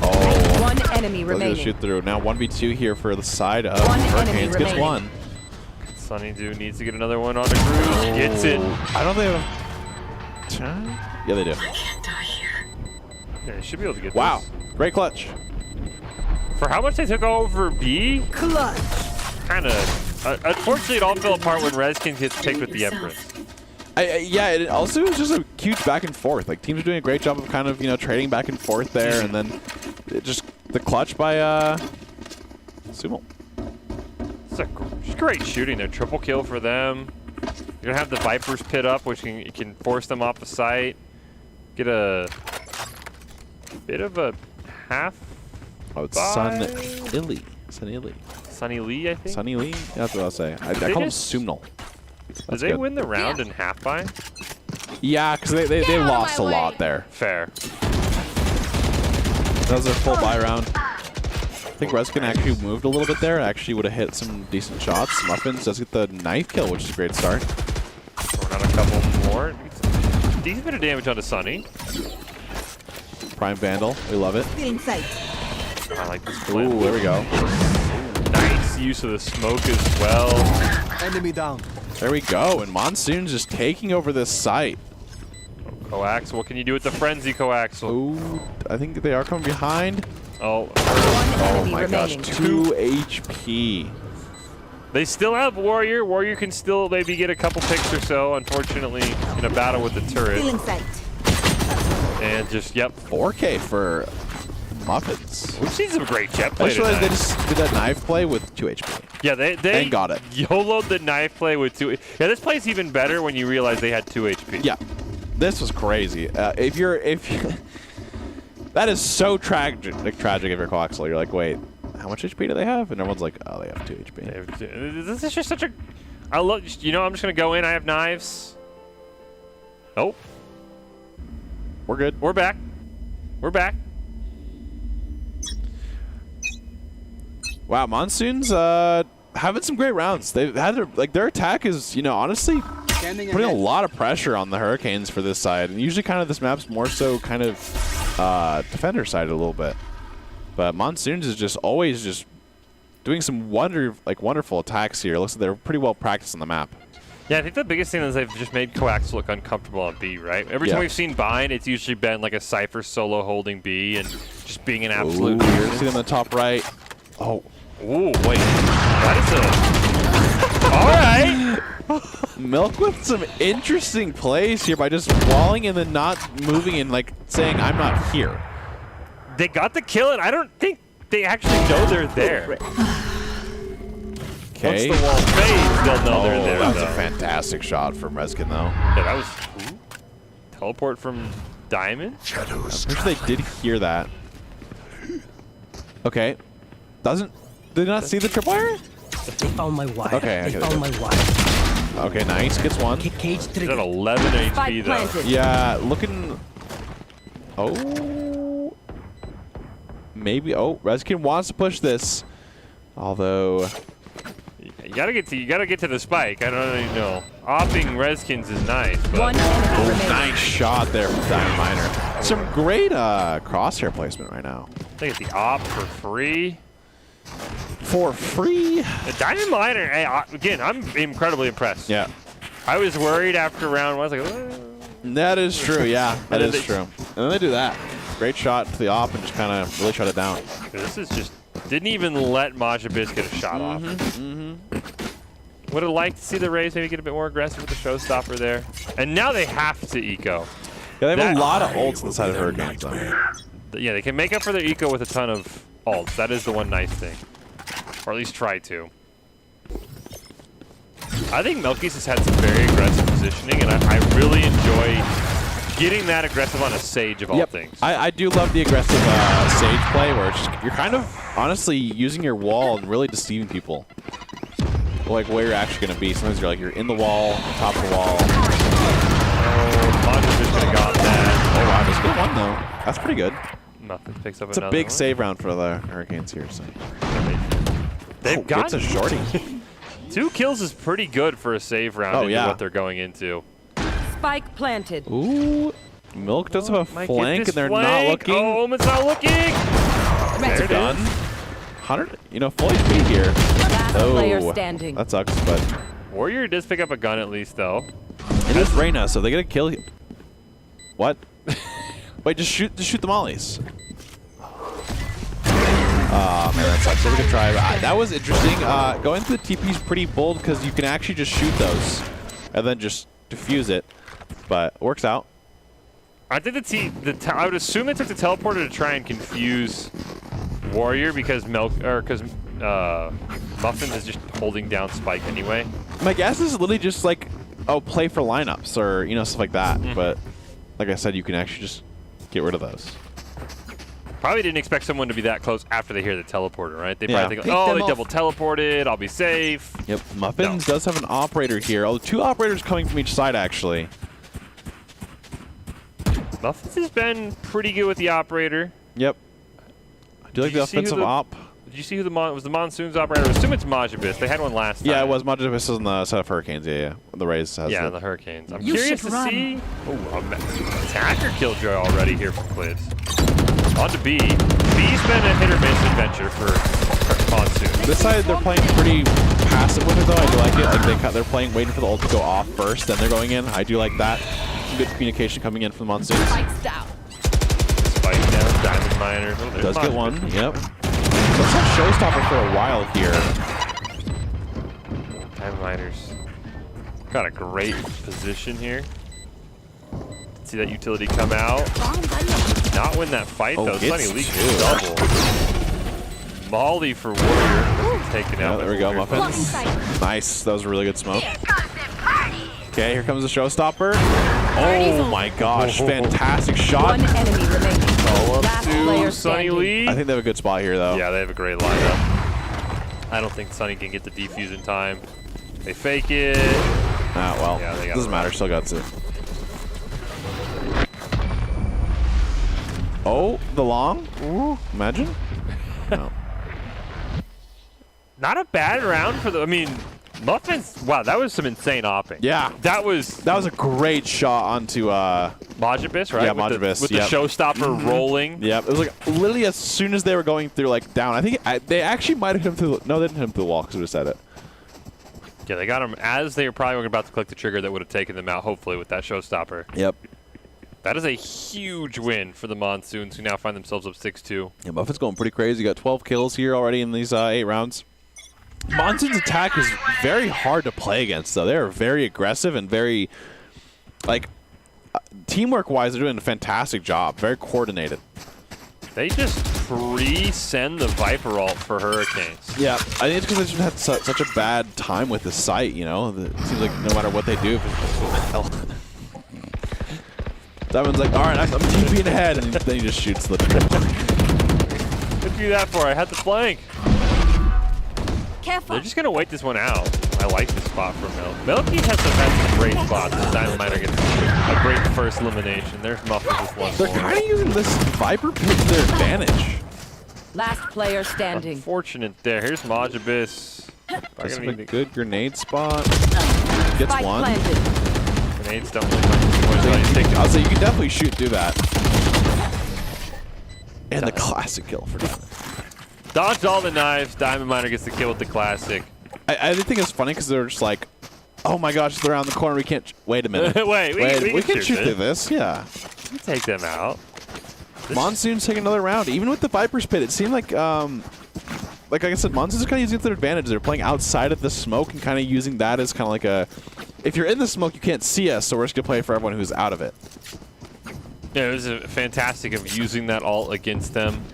[SPEAKER 3] Oh,
[SPEAKER 4] one enemy remaining.
[SPEAKER 3] Shoot through. Now 1v2 here for the side of
[SPEAKER 4] one
[SPEAKER 3] Hurricanes. Gets one.
[SPEAKER 2] Sunny Dew needs to get another one on the cruise. Gets it.
[SPEAKER 3] I don't think they have... Yeah, they do.
[SPEAKER 2] Yeah, they should be able to get
[SPEAKER 3] wow.
[SPEAKER 2] this.
[SPEAKER 3] Great clutch.
[SPEAKER 2] For how much they took over B?
[SPEAKER 4] Clutch.
[SPEAKER 2] Kind of. Unfortunately, it all fell apart when Rezkin gets picked with the Empress.
[SPEAKER 3] Yeah, it also was just a huge back and forth. Like, teams are doing a great job of kind of, you know, trading back and forth there, and then just the clutch by Sumo.
[SPEAKER 2] It's great shooting there. Triple kill for them. You're going to have the Vipers pit up, which can force them off the site. Get a bit of a half.
[SPEAKER 3] Oh, it's Sunny Lee.
[SPEAKER 2] Sunny Lee, I think?
[SPEAKER 3] Sunny Lee? That's what I'll say. I call him Sumnal.
[SPEAKER 2] Did they win the round in half buy?
[SPEAKER 3] Yeah, because they lost a lot there.
[SPEAKER 2] Fair.
[SPEAKER 3] That was a full buy round. I think Rezkin actually moved a little bit there. Actually would have hit some decent shots. Muffins does get the knife kill, which is a great start.
[SPEAKER 2] Throwing out a couple more. Decent bit of damage onto Sunny.
[SPEAKER 3] Prime Vandal. We love it.
[SPEAKER 2] I like this play.
[SPEAKER 3] Ooh, there we go.
[SPEAKER 2] Nice use of the smoke as well.
[SPEAKER 11] Enemy down.
[SPEAKER 3] There we go. And Monsoon's just taking over this site.
[SPEAKER 2] Coaxial, what can you do with the frenzy, Coaxial?
[SPEAKER 3] Ooh, I think they are coming behind.
[SPEAKER 2] Oh,
[SPEAKER 3] my gosh. 2 HP.
[SPEAKER 2] They still have Warrior. Warrior can still maybe get a couple picks or so, unfortunately, in a battle with the turret. And just,
[SPEAKER 3] 4K for Muffins.
[SPEAKER 2] We've seen some great jet play
[SPEAKER 3] I just realized
[SPEAKER 2] tonight.
[SPEAKER 3] they just did that knife play with 2 HP.
[SPEAKER 2] Yeah, they
[SPEAKER 3] got it.
[SPEAKER 2] YOLO'd the knife play with 2. Yeah, this play's even better when you realize they had 2 HP.
[SPEAKER 3] Yeah, this was crazy. If you're that is so tragic if you're Coxel. You're like, wait, how much HP do they have? And everyone's like, oh, they have 2 HP.
[SPEAKER 2] This is just such a. I love. You know, I'm just gonna go in. I have knives. Oh,
[SPEAKER 3] we're good.
[SPEAKER 2] We're back. We're back.
[SPEAKER 3] Wow, Monsoon's having some great rounds. They've had their attack is, you know, honestly putting a lot of pressure on the Hurricanes for this side. And usually kind of this map's more so kind of defender side a little bit. But Monsoon's is just always just doing some wonderful attacks here. It looks like they're pretty well practiced on the map.
[SPEAKER 2] Yeah, I think the biggest thing is they've just made Coax look uncomfortable on B, right? Every time we've seen Bind, it's usually been like a Cypher solo holding B and just being an absolute
[SPEAKER 3] weird. See them in the top right. Oh.
[SPEAKER 2] Ooh, wait. That is a... All right.
[SPEAKER 3] Milk with some interesting plays here by just walling and then not moving and like saying, I'm not here.
[SPEAKER 2] They got the kill, and I don't think they actually know they're there.
[SPEAKER 3] Okay.
[SPEAKER 2] Once the wall fades, they'll know they're there.
[SPEAKER 3] That was a fantastic shot from Reskin, though.
[SPEAKER 2] Yeah, that was... Ooh. Teleport from Diamond?
[SPEAKER 3] I'm pretty sure they did hear that. Okay. Did not see the tripwire?
[SPEAKER 11] They found my wire.
[SPEAKER 3] Okay,
[SPEAKER 11] they found my wire.
[SPEAKER 3] Okay, nice. Gets one.
[SPEAKER 11] Cage
[SPEAKER 2] He's at 11 HP, though.
[SPEAKER 3] Yeah, looking... Oh. Maybe... Oh, Reskin wants to push this. Although...
[SPEAKER 2] You gotta get to the spike. I don't even know. Opping Reskins is nice. But
[SPEAKER 3] nice shot there from Diamond Miner. Some great crosshair placement right now.
[SPEAKER 2] They get the op for free.
[SPEAKER 3] For free?
[SPEAKER 2] The Diamond Miner, hey, again, I'm incredibly impressed.
[SPEAKER 3] Yeah.
[SPEAKER 2] I was worried after round 1. I was like,
[SPEAKER 3] that is true, yeah. That is true. And then they do that. Great shot to the op and just kind of really shut it down.
[SPEAKER 2] This is just... Didn't even let Majabis get a shot off. Would have liked to see the Rays maybe get a bit more aggressive with the showstopper there. And now they have to eco.
[SPEAKER 3] Yeah, they have a lot of ults inside of Hurricanes, though.
[SPEAKER 2] Yeah, they can make up for their eco with a ton of ults. That is the one nice thing. Or at least try to. I think Melky's has had some very aggressive positioning, and I really enjoy getting that aggressive on a Sage of all things.
[SPEAKER 3] I do love the aggressive Sage play where it's just, you're kind of honestly using your wall and really deceiving people. Like where you're actually going to be. Sometimes you're in the wall, on top of the wall.
[SPEAKER 2] Oh, Monja just could have got that.
[SPEAKER 3] Oh wow, that's a good one though. That's pretty good.
[SPEAKER 2] Nothing picks up
[SPEAKER 3] it's
[SPEAKER 2] another
[SPEAKER 3] a big
[SPEAKER 2] one.
[SPEAKER 3] save round for the Hurricanes here. So.
[SPEAKER 2] They've got
[SPEAKER 3] a shorty.
[SPEAKER 2] 2 kills is pretty good for a save round into what they're going into.
[SPEAKER 4] Spike planted.
[SPEAKER 3] Ooh, Milk does have a flank and they're
[SPEAKER 2] flank.
[SPEAKER 3] not looking.
[SPEAKER 2] Oh, Omen's not looking.
[SPEAKER 3] They're done. 100, full HP here.
[SPEAKER 4] Last player standing.
[SPEAKER 3] That sucks, but
[SPEAKER 2] Warrior does pick up a gun at least, though.
[SPEAKER 3] It is Reyna, so they get a kill. What? Wait, just shoot the mollies. Oh man, that sucks. So we can try. That was interesting. Going through the TP is pretty bold because you can actually just shoot those and then just defuse it. But it works out.
[SPEAKER 2] I think I would assume they took the teleporter to try and confuse Warrior because Muffins is just holding down Spike anyway.
[SPEAKER 3] My guess is literally just like, oh, play for lineups or stuff like that. But like I said, you can actually just get rid of those.
[SPEAKER 2] Probably didn't expect someone to be that close after they hear the teleporter, right? They probably think, oh, they double teleported, I'll be safe.
[SPEAKER 3] Yep, Muffins does have an operator here. Oh, 2 operators coming from each side, actually.
[SPEAKER 2] Muffins has been pretty good with the operator.
[SPEAKER 3] Yep. I do like the offensive op.
[SPEAKER 2] Did you see who was the Monsoon's operator? I assume it's Majabis. They had one last time.
[SPEAKER 3] Yeah, it was. Majabis on the set of Hurricanes. Yeah. The Rays has
[SPEAKER 2] the Hurricanes. I'm curious to see. Oh, attacker killjoy already here from Clids. On to B. B's been a hit or miss adventure for Monsoon.
[SPEAKER 3] This side, they're playing pretty passive with it, though. I do like it. Like they're playing, waiting for the ult to go off first, then they're going in. I do like that. Some good communication coming in from the Monsoons.
[SPEAKER 4] Spike's down.
[SPEAKER 2] Spike down. Diamond Miner. Oh,
[SPEAKER 3] does get one. Yep. Let's have Showstopper for a while here.
[SPEAKER 2] Diamond Miner's got a great position here. See that utility come out. Not win that fight though. Sunny leaks double. Molly for Warrior. taken out.
[SPEAKER 3] There we go, Muffins. Nice. That was a really good smoke. Okay, here comes the showstopper. Oh my gosh, fantastic shot.
[SPEAKER 4] One enemy remaining.
[SPEAKER 2] Last player Sunny Lee.
[SPEAKER 3] I think they have a good spot here, though.
[SPEAKER 2] Yeah, they have a great lineup. I don't think Sunny can get the defuse in time. They fake it.
[SPEAKER 3] Ah, well,
[SPEAKER 2] yeah,
[SPEAKER 3] doesn't matter. Still got it. Oh, the long? Ooh, imagine. No.
[SPEAKER 2] Not a bad round for the. I mean, Muffins. Wow, that was some insane opping.
[SPEAKER 3] Yeah,
[SPEAKER 2] that was
[SPEAKER 3] a great shot onto
[SPEAKER 2] Majibus, right?
[SPEAKER 3] Yeah, Majibus.
[SPEAKER 2] With the showstopper rolling.
[SPEAKER 3] Yep, it was like literally as soon as they were going through like down. I think they actually might have hit him through. No, they didn't hit him through the wall because we just said it.
[SPEAKER 2] Yeah, they got him as they were probably about to click the trigger that would have taken them out. Hopefully, with that showstopper.
[SPEAKER 3] Yep.
[SPEAKER 2] That is a huge win for the Monsoons, who now find themselves up 6-2.
[SPEAKER 3] Yeah, Muffin's going pretty crazy. Got 12 kills here already in these 8 rounds. Monsoon's attack is very hard to play against, though. They're very aggressive and very, like, teamwork-wise, they're doing a fantastic job. Very coordinated.
[SPEAKER 2] They just pre-send the Viper ult for Hurricanes.
[SPEAKER 3] Yeah, I think it's because they just had such a bad time with the site, you know? It seems like no matter what they do, Diamond's like, all right, I'm TPing ahead, and then he just shoots the
[SPEAKER 2] What'd you do that for? I had the flank.
[SPEAKER 4] Careful.
[SPEAKER 2] They're just going to wait this one out. I like this spot for Milk. Milky has some great spots. The Diamond Miner gets a great first elimination. There's Muffins with one
[SPEAKER 3] They're kind of using this Viper pit to their advantage.
[SPEAKER 4] Last player standing.
[SPEAKER 2] Unfortunate there. Here's Majibus.
[SPEAKER 3] That's a good grenade spot. Gets
[SPEAKER 4] Spike
[SPEAKER 3] one.
[SPEAKER 4] planted.
[SPEAKER 2] Grenades don't really come too much.
[SPEAKER 3] I'll say you can definitely shoot through that. And the classic kill for Diamond.
[SPEAKER 2] Dodged all the knives. Diamond Miner gets the kill with the classic.
[SPEAKER 3] I think it's funny because they're just like, oh my gosh, they're around the corner. We can't. Wait a minute.
[SPEAKER 2] Wait, we
[SPEAKER 3] can shoot through this. Yeah.
[SPEAKER 2] We take them out.
[SPEAKER 3] Monsoon's taking another round. Even with the Viper's Pit, it seemed like I said, Monsoon's kind of using their advantage. They're playing outside of the smoke and kind of using that as kind of like a, if you're in the smoke, you can't see us, so we're just going to play for everyone who's out of it.
[SPEAKER 2] Yeah, it was fantastic of using that ult against them.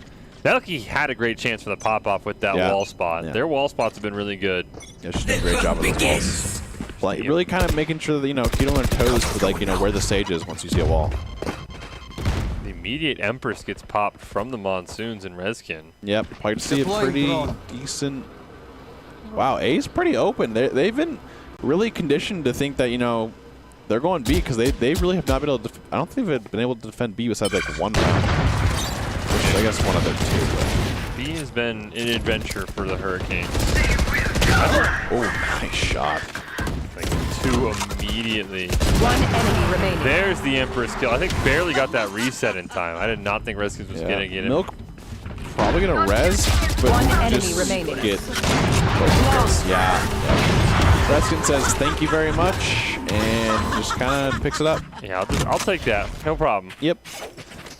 [SPEAKER 2] Melky had a great chance for the pop-off with that wall spot.
[SPEAKER 3] Yeah.
[SPEAKER 2] Their wall spots have been really good.
[SPEAKER 3] Yeah, she's doing a great job with those walls. Like, really kind of making sure that, you know, keep on their toes for, like, you know, where the stage is once you see a wall.
[SPEAKER 2] The immediate Empress gets popped from the Monsoons and Reskin.
[SPEAKER 3] Yep, probably to see a pretty decent... Wow, A's pretty open. They've been really conditioned to think that, you know, they're going B because they really have not been able to... I don't think they've been able to defend B besides, like, one round. I guess one of their two.
[SPEAKER 2] B has been an adventure for the Hurricanes.
[SPEAKER 3] Oh, nice shot.
[SPEAKER 2] Like 2 immediately.
[SPEAKER 4] One enemy remaining.
[SPEAKER 2] There's the Empress kill. I think barely got that reset in time. I did not think Redskins was going to get it.
[SPEAKER 3] Milk probably going to res, but
[SPEAKER 4] one enemy
[SPEAKER 3] just
[SPEAKER 4] remaining.
[SPEAKER 3] Get Redskins says thank you very much and just kind of picks it up.
[SPEAKER 2] Yeah, I'll take that. No problem.
[SPEAKER 3] Yep.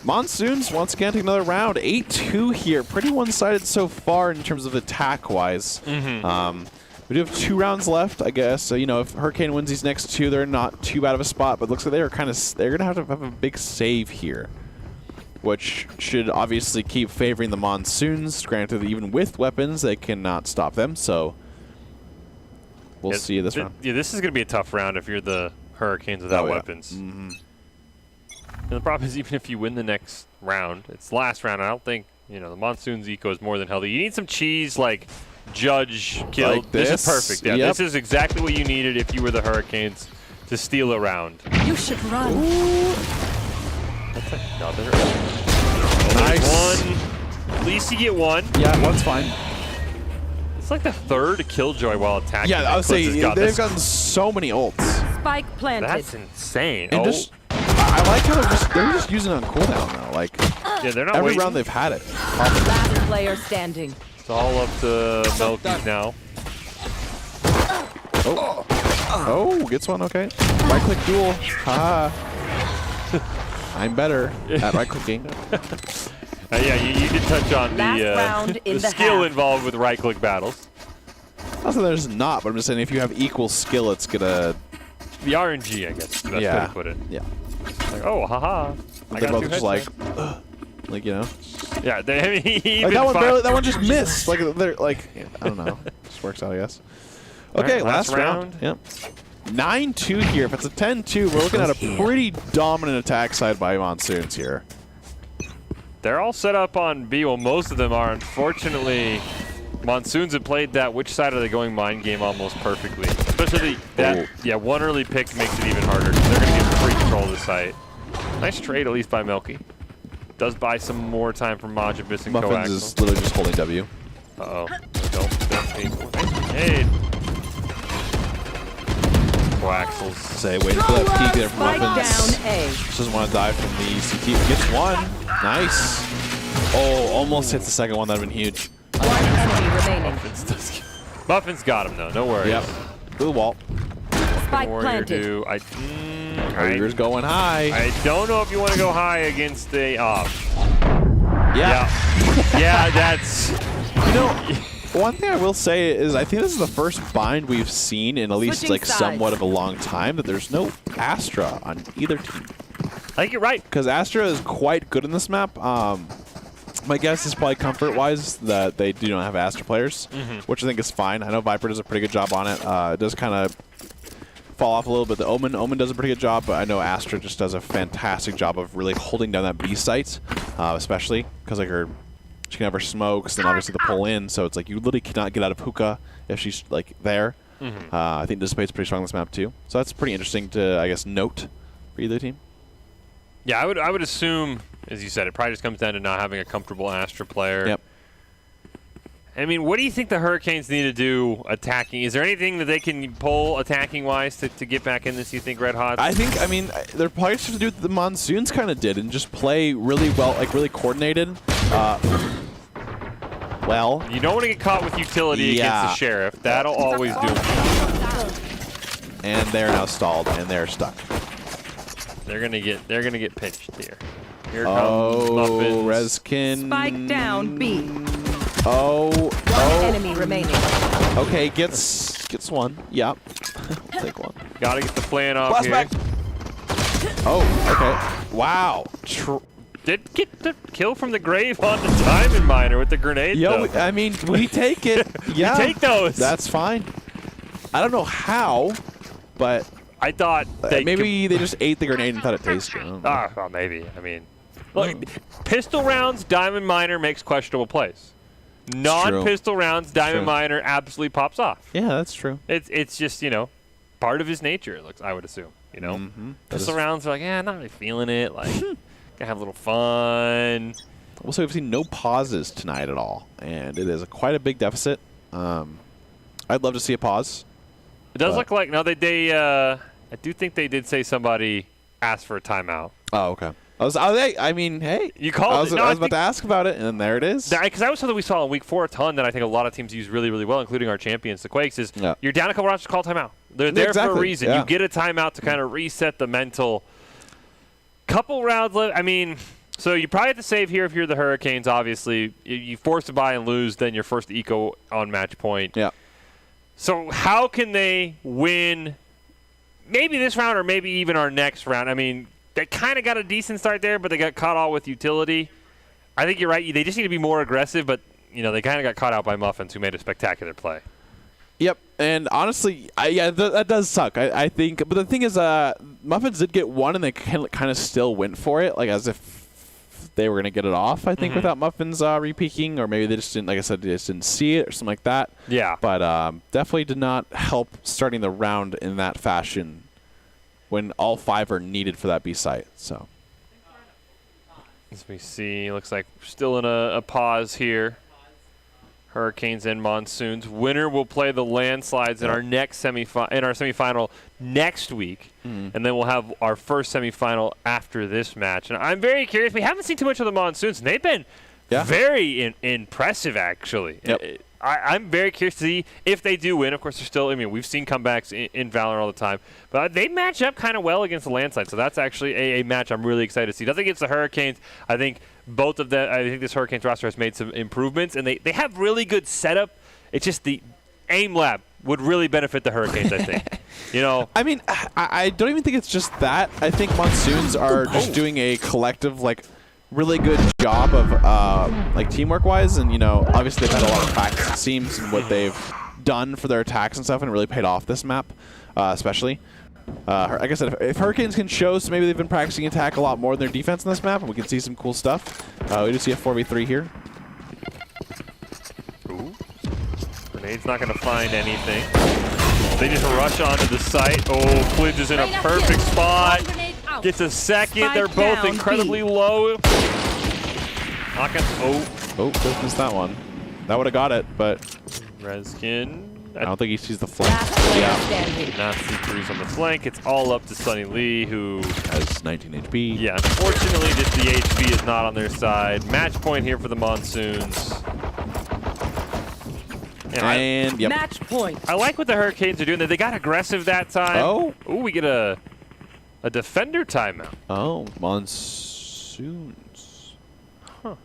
[SPEAKER 3] Monsoons once again take another round. 8-2 here. Pretty one-sided so far in terms of attack-wise. We do have 2 rounds left, I guess. So, you know, if Hurricane wins these next 2, they're not too bad of a spot. But looks like they're going to have a big save here, which should obviously keep favoring the Monsoons. Granted, even with weapons, they cannot stop them. So we'll see this round.
[SPEAKER 2] Yeah, this is going to be a tough round if you're the Hurricanes without weapons. And the problem is, even if you win the next round, it's the last round. I don't think, you know, the Monsoon's eco is more than healthy. You need some cheese, like Judge kill.
[SPEAKER 3] Like this?
[SPEAKER 2] This is perfect. Yeah,
[SPEAKER 3] Yep.
[SPEAKER 2] this is exactly what you needed if you were the Hurricanes to steal a round.
[SPEAKER 4] You should run.
[SPEAKER 2] That's another.
[SPEAKER 3] Nice.
[SPEAKER 2] One. At least you get one.
[SPEAKER 3] Yeah, one's fine.
[SPEAKER 2] It's like the 3rd Killjoy while attacking.
[SPEAKER 3] Yeah, I would say they've
[SPEAKER 2] That's
[SPEAKER 3] gotten so many ults.
[SPEAKER 4] Spike planted.
[SPEAKER 2] That's insane.
[SPEAKER 3] And just, I like how they're just using it on cooldown now. Like,
[SPEAKER 2] yeah, they're not
[SPEAKER 3] every
[SPEAKER 2] waiting.
[SPEAKER 3] round they've had it.
[SPEAKER 4] Last player standing.
[SPEAKER 2] It's all up to Melky now.
[SPEAKER 3] Oh, gets one, okay. Right click duel. Ha. I'm better at right clicking.
[SPEAKER 2] Yeah, you did touch on the skill involved with right-click battles.
[SPEAKER 3] Also, there's not, but I'm just saying if you have equal skill, it's gonna...
[SPEAKER 2] The RNG, I guess, is the best way to put it.
[SPEAKER 3] Yeah.
[SPEAKER 2] Like, oh, haha. I
[SPEAKER 3] They're
[SPEAKER 2] got
[SPEAKER 3] both
[SPEAKER 2] 2
[SPEAKER 3] just like,
[SPEAKER 2] headshots.
[SPEAKER 3] Like, you know.
[SPEAKER 2] Yeah, he
[SPEAKER 3] like that one just missed. Like they're like, I don't know. Just works out, I guess. Okay,
[SPEAKER 2] right,
[SPEAKER 3] last round. Yep. 9-2 here. If it's a 10-2, we're looking at a pretty dominant attack side by Monsoons here.
[SPEAKER 2] They're all set up on B. Well, most of them are. Unfortunately, Monsoons have played that which side are they going mind game almost perfectly. Especially that, one early pick makes it even harder. They're going to get free control of the site. Nice trade, at least by Milky. Does buy some more time for Majid missing
[SPEAKER 3] Muffins
[SPEAKER 2] coaxial.
[SPEAKER 3] is literally just holding W.
[SPEAKER 2] Uh-oh. Don't peek. Hey. Coaxials.
[SPEAKER 3] Say, waiting for that peek there from Muffins.
[SPEAKER 4] Down A.
[SPEAKER 3] Just doesn't want to dive from the CT. Gets one. Nice. Oh, almost hits the second one. That would have been huge.
[SPEAKER 4] One enemy remaining.
[SPEAKER 2] Muffins got him, though. No worries.
[SPEAKER 3] Yep. Through the wall.
[SPEAKER 4] Spike
[SPEAKER 2] Warrior
[SPEAKER 4] planted.
[SPEAKER 3] Warrior's going high.
[SPEAKER 2] I don't know if you want to go high against a...
[SPEAKER 3] Yeah.
[SPEAKER 2] Yeah, that's...
[SPEAKER 3] You know, one thing I will say is I think this is the first bind we've seen in at least
[SPEAKER 4] Switching
[SPEAKER 3] like
[SPEAKER 4] sides.
[SPEAKER 3] somewhat of a long time that there's no Astra on either team.
[SPEAKER 2] I think you're right.
[SPEAKER 3] Because Astra is quite good in this map. My guess is probably comfort-wise that they do not have Astra players, which I think is fine. I know Viper does a pretty good job on it. It does kind of fall off a little bit. The Omen does a pretty good job, but I know Astra just does a fantastic job of really holding down that B site, especially because like she can have her smokes, then obviously the pull in, so it's like you literally cannot get out of hookah if she's like there. I think Dissipate's pretty strong on this map too, so that's pretty interesting to I guess note for either team.
[SPEAKER 2] Yeah, I would assume, as you said, it probably just comes down to not having a comfortable Astra player.
[SPEAKER 3] Yep.
[SPEAKER 2] I mean, what do you think the Hurricanes need to do attacking? Is there anything that they can pull attacking-wise to get back in this, you think, Red Hot?
[SPEAKER 3] I think, I mean, they're probably just to do what the Monsoons kind of did and just play really well, like really coordinated. Well,
[SPEAKER 2] you don't want to get caught with utility against the Sheriff. That'll always do it.
[SPEAKER 3] And they're now stalled, and they're stuck.
[SPEAKER 2] They're gonna get pinched here. Here comes Muffins.
[SPEAKER 3] Reskin.
[SPEAKER 4] Spike down B.
[SPEAKER 3] One
[SPEAKER 4] enemy remaining.
[SPEAKER 3] Okay, gets one. Yep. Take one.
[SPEAKER 2] Gotta get the plan off here.
[SPEAKER 3] Back. Oh, okay. Wow.
[SPEAKER 2] Did get the kill from the grave on the Diamond Miner with the grenade.
[SPEAKER 3] Yo, I mean, we take it. Yeah.
[SPEAKER 2] We take those.
[SPEAKER 3] That's fine. I don't know how, but
[SPEAKER 2] I thought
[SPEAKER 3] maybe they just ate the grenade and thought it tasted good.
[SPEAKER 2] Well, maybe. I mean, look, pistol rounds, Diamond Miner makes questionable plays. Non-pistol rounds, Diamond Miner absolutely pops off.
[SPEAKER 3] Yeah, that's true.
[SPEAKER 2] It's just, you know, part of his nature, it looks, I would assume, you know. Pistol rounds are like, I'm not really feeling it. Like, gonna have a little fun.
[SPEAKER 3] Also, we've seen no pauses tonight at all, and it is quite a big deficit. I'd love to see a pause.
[SPEAKER 2] It does look like, no, I do think they did say somebody asked for a timeout.
[SPEAKER 3] Oh, okay. I mean, hey.
[SPEAKER 2] You called it.
[SPEAKER 3] I was about to ask about it, and there it is.
[SPEAKER 2] Because that was something we saw in Week 4 a ton that I think a lot of teams use really, really well, including our champions, the Quakes, is you're down a couple rounds, just call timeout. They're there for a reason. You get a timeout to kind of reset the mental. Couple rounds left. I mean, so you probably have to save here if you're the Hurricanes, obviously. You force to buy and lose, then your first eco on match point.
[SPEAKER 3] Yeah.
[SPEAKER 2] So how can they win maybe this round or maybe even our next round? I mean, they kind of got a decent start there, but they got caught all with utility. I think you're right. They just need to be more aggressive, but you know they kind of got caught out by Muffins, who made a spectacular play.
[SPEAKER 3] Yep, and honestly, that does suck. I think, but the thing is, Muffins did get one, and they kind of still went for it, like as if they were going to get it off. I think without Muffins repeaking, or maybe they just didn't, like I said, they just didn't see it or something like that.
[SPEAKER 2] Yeah, but
[SPEAKER 3] definitely did not help starting the round in that fashion when all 5 are needed for that B site. So
[SPEAKER 2] let me see. Looks like we're still in a pause here. Hurricanes and Monsoons. Winner will play the Landslides in our next semifinal next week, and then we'll have our first semifinal after this match. And I'm very curious. We haven't seen too much of the Monsoons, and they've been very impressive, actually.
[SPEAKER 3] Yep.
[SPEAKER 2] I'm very curious to see if they do win. Of course, they're still. I mean, we've seen comebacks in Valor all the time, but they match up kind of well against the Landslide. So that's actually a match I'm really excited to see. Nothing against the Hurricanes. I think both of them. I think this Hurricanes roster has made some improvements, and they have really good setup. It's just the aim lab would really benefit the Hurricanes. I think. You know.
[SPEAKER 3] I mean, I don't even think it's just that. I think Monsoons are just doing a collective really good job of like teamwork-wise, and you know, obviously they've had a lot of practice, it seems, in what they've done for their attacks and stuff, and it really paid off this map, especially. Like I said, if Hurricanes can show, so maybe they've been practicing attack a lot more than their defense in this map, and we can see some cool stuff. We do see a 4v3 here.
[SPEAKER 2] Ooh. Grenade's not going to find anything. They just rush onto the site. Oh, Flinch is in a perfect spot. Gets a second. They're both incredibly low. Not gonna,
[SPEAKER 3] oh, just missed that one. That would have got it, but
[SPEAKER 2] Rezkin.
[SPEAKER 3] I don't think he sees the flank.
[SPEAKER 2] Not see throughs on the flank. It's all up to Sunny Lee, who
[SPEAKER 3] has 19 HP.
[SPEAKER 2] Yeah, unfortunately, just the HP is not on their side. Match point here for the Monsoons.
[SPEAKER 3] And yep.
[SPEAKER 4] Match point.
[SPEAKER 2] I like what the Hurricanes are doing. They got aggressive that time.
[SPEAKER 3] Oh.
[SPEAKER 2] Ooh, we get a defender timeout.
[SPEAKER 3] Oh, Monsoons.
[SPEAKER 2] Huh.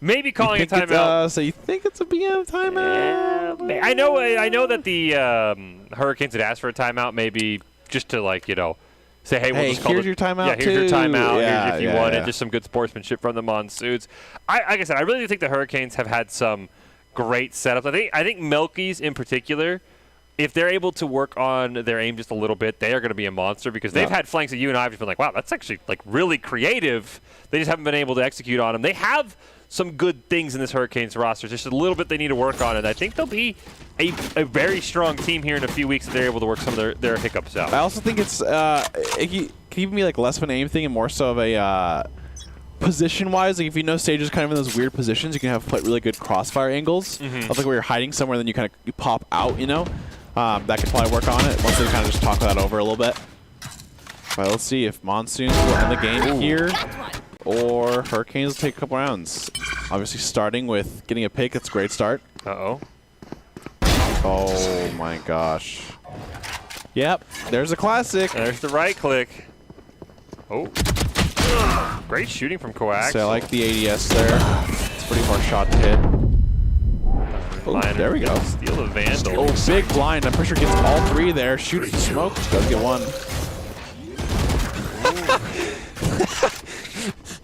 [SPEAKER 2] Maybe calling a timeout.
[SPEAKER 3] So you think it's a BM timeout?
[SPEAKER 2] Yeah, I know that the Hurricanes had asked for a timeout, maybe just to, like, you know, say, hey, we'll just call
[SPEAKER 3] here's your timeout.
[SPEAKER 2] Yeah, here's your timeout.
[SPEAKER 3] Yeah,
[SPEAKER 2] here's if you want it. Just some good sportsmanship from the Monsoons. Like I said, I really do think the Hurricanes have had some great setups. I think Milky's in particular, if they're able to work on their aim just a little bit, they are going to be a monster, because they've had flanks that you and I have just been like, wow, that's actually like really creative. They just haven't been able to execute on them. They have some good things in this Hurricanes roster. Just a little bit they need to work on, and I think they'll be a very strong team here in a few weeks if they're able to work some of their hiccups out.
[SPEAKER 3] I also think it's it can even be like less of an aim thing and more so of a position-wise. Like if you know Sage is kind of in those weird positions, you can have really good crossfire angles. Of like where you're hiding somewhere, then you kind of pop out, you know? That could probably work on it once they kind of just talk that over a little bit. All right, let's see if Monsoons will end the game here, or Hurricanes will take a couple rounds. Obviously starting with getting a pick, it's a great start.
[SPEAKER 2] Uh-oh.
[SPEAKER 3] Oh my gosh. Yep, there's a classic.
[SPEAKER 2] There's the right click. Oh. Great shooting from Coax.
[SPEAKER 3] So I like the ADS there. It's a pretty hard shot to hit. Oh, there we go.
[SPEAKER 2] Steal the Vandal.
[SPEAKER 3] Oh, big blind. I'm pretty sure gets all three there. Shoots the smoke. Does get one.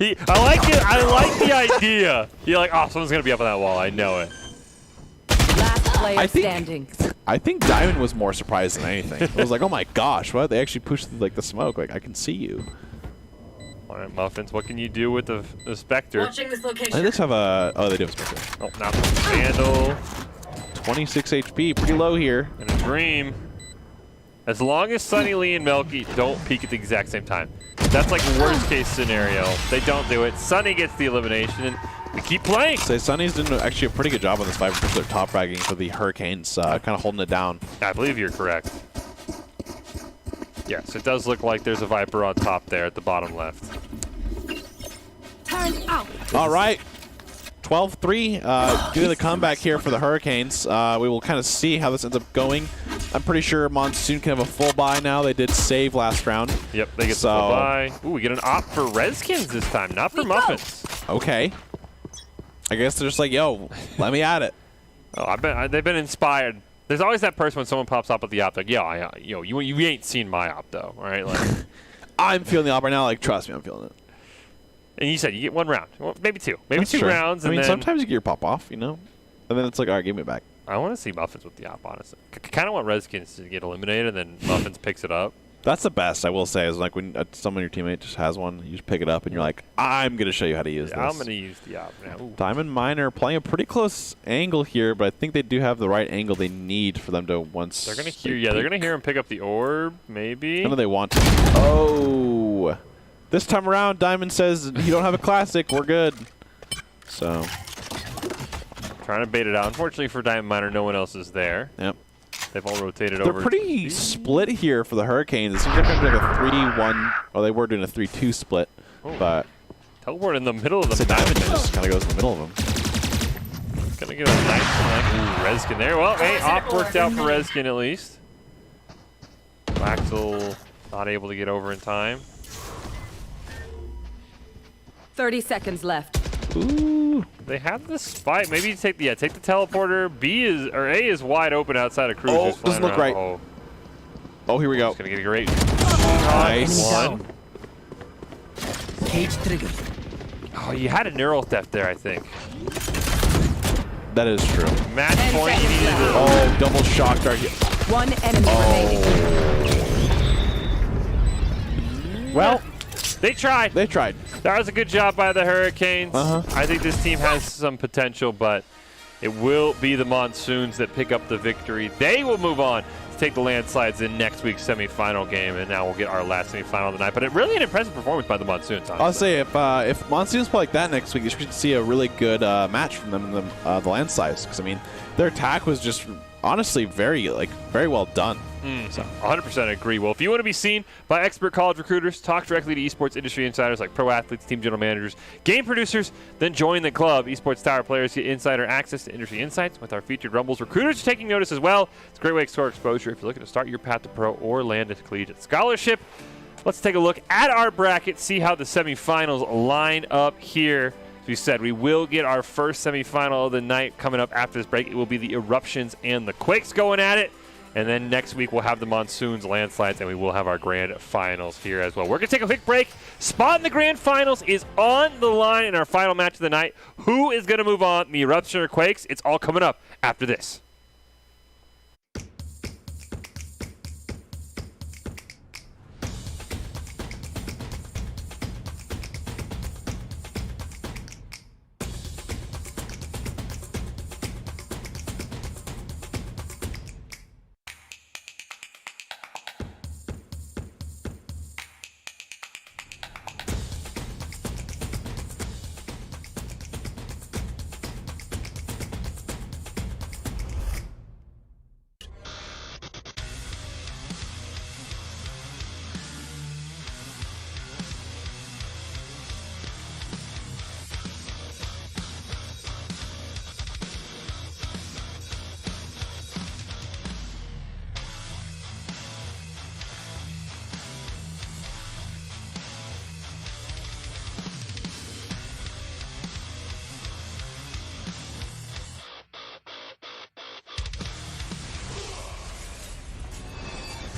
[SPEAKER 2] I like it. I like the idea. You're like, oh, someone's going to be up on that wall. I know it.
[SPEAKER 4] Last player standing.
[SPEAKER 3] I think Diamond was more surprised than anything. It was like, oh my gosh, what? They actually pushed like the smoke. Like, I can see you.
[SPEAKER 2] All right, Muffins, what can you do with the Spectre?
[SPEAKER 4] Watching this location.
[SPEAKER 3] They just have a... Oh, they do have a Spectre.
[SPEAKER 2] Oh, not the Vandal.
[SPEAKER 3] 26 HP. Pretty low here.
[SPEAKER 2] And a Dream. As long as Sunny Lee and Melky don't peek at the exact same time. That's like worst case scenario. They don't do it. Sunny gets the elimination, and we keep playing.
[SPEAKER 3] So Sunny's doing actually a pretty good job on this fight, because they're top fragging for the Hurricanes, kind of holding it down.
[SPEAKER 2] I believe you're correct. Yes, it does look like there's a Viper on top there at the bottom left.
[SPEAKER 4] Time out.
[SPEAKER 3] All right. 12-3. Getting the comeback here for the Hurricanes. We will kind of see how this ends up going. I'm pretty sure Monsoon can have a full buy now. They did save last round.
[SPEAKER 2] Yep, they get the full buy. Ooh, we get an op for Rezkins this time, not for Muffins.
[SPEAKER 3] Okay. I guess they're just like, yo, let me at it.
[SPEAKER 2] Oh, they've been inspired. There's always that person when someone pops up at the op, like, yo, you ain't seen my op though, all right? Like,
[SPEAKER 3] I'm feeling the op right now. Like, trust me, I'm feeling it.
[SPEAKER 2] And you said you get one round, well, maybe two, maybe
[SPEAKER 3] That's
[SPEAKER 2] two
[SPEAKER 3] true.
[SPEAKER 2] rounds.
[SPEAKER 3] I mean,
[SPEAKER 2] and then
[SPEAKER 3] sometimes you get your pop off, you know, and then it's like, all right, give me it back.
[SPEAKER 2] I want to see Muffins with the op, honestly. Kind of want Rezkins to get eliminated, and then Muffins picks it up.
[SPEAKER 3] That's the best, I will say, is like when someone your teammate just has one, you just pick it up, and you're like, I'm going to show you how to use this.
[SPEAKER 2] I'm going to use the op now. Ooh.
[SPEAKER 3] Diamond Miner playing a pretty close angle here, but I think they do have the right angle they need for them to once.
[SPEAKER 2] They're going to hear, they're going to hear him pick up the orb, maybe.
[SPEAKER 3] I know they want to. Oh. This time around, Diamond says, you don't have a classic, we're good. So.
[SPEAKER 2] Trying to bait it out. Unfortunately for Diamond Miner, no one else is there.
[SPEAKER 3] Yep.
[SPEAKER 2] They've all rotated over.
[SPEAKER 3] They're pretty split here for the Hurricanes. It seems like they're doing a 3-1. Oh, they were doing a 3-2 split.
[SPEAKER 2] Oh.
[SPEAKER 3] But
[SPEAKER 2] teleport in the middle of the
[SPEAKER 3] map. Diamond just kind of goes in the middle of them.
[SPEAKER 2] Gonna get a nice one. Ooh, Rezkin there. Well, hey, op worked out for Rezkin at least. Waxel not able to get over in time.
[SPEAKER 4] 30 seconds left.
[SPEAKER 3] Ooh.
[SPEAKER 2] They have the spike. Maybe take the teleporter. A is wide open outside of Cruz.
[SPEAKER 3] Oh, doesn't look right. Oh, here we go.
[SPEAKER 2] It's gonna get a great
[SPEAKER 3] nice
[SPEAKER 2] one.
[SPEAKER 11] Cage triggered.
[SPEAKER 2] Oh, you had a neural theft there, I think.
[SPEAKER 3] That is true.
[SPEAKER 2] Match point, you needed to...
[SPEAKER 3] Oh, double shock dart.
[SPEAKER 4] One enemy remaining.
[SPEAKER 3] Well,
[SPEAKER 2] they tried.
[SPEAKER 3] They tried.
[SPEAKER 2] That was a good job by the Hurricanes.
[SPEAKER 3] Uh-huh.
[SPEAKER 2] I think this team has some potential, but it will be the Monsoons that pick up the victory. They will move on to take the Landslides in next week's semifinal game, and now we'll get our last semifinal of the night. But really an impressive performance by the Monsoons, honestly.
[SPEAKER 3] I'll say if Monsoons play like that next week, you should see a really good match from them in the Landslides. Because I mean, their attack was just honestly very well done.
[SPEAKER 2] So 100% agree. Well, if you want to be seen by expert college recruiters, talk directly to esports industry insiders like pro athletes, team general managers, game producers, then join the club. Esports Tower players get insider access to industry insights with our featured Rumbles. Recruiters are taking notice as well. It's a great way to score exposure if you're looking to start your path to pro or land a collegiate scholarship. Let's take a look at our bracket, see how the semifinals line up here. As we said, we will get our first semifinal of the night coming up after this break. It will be the Eruptions and the Quakes going at it. And then next week we'll have the Monsoons, Landslides, and we will have our grand finals here as well. We're going to take a quick break. Spot in the grand finals is on the line in our final match of the night. Who is going to move on, the Eruption or Quakes? It's all coming up after this.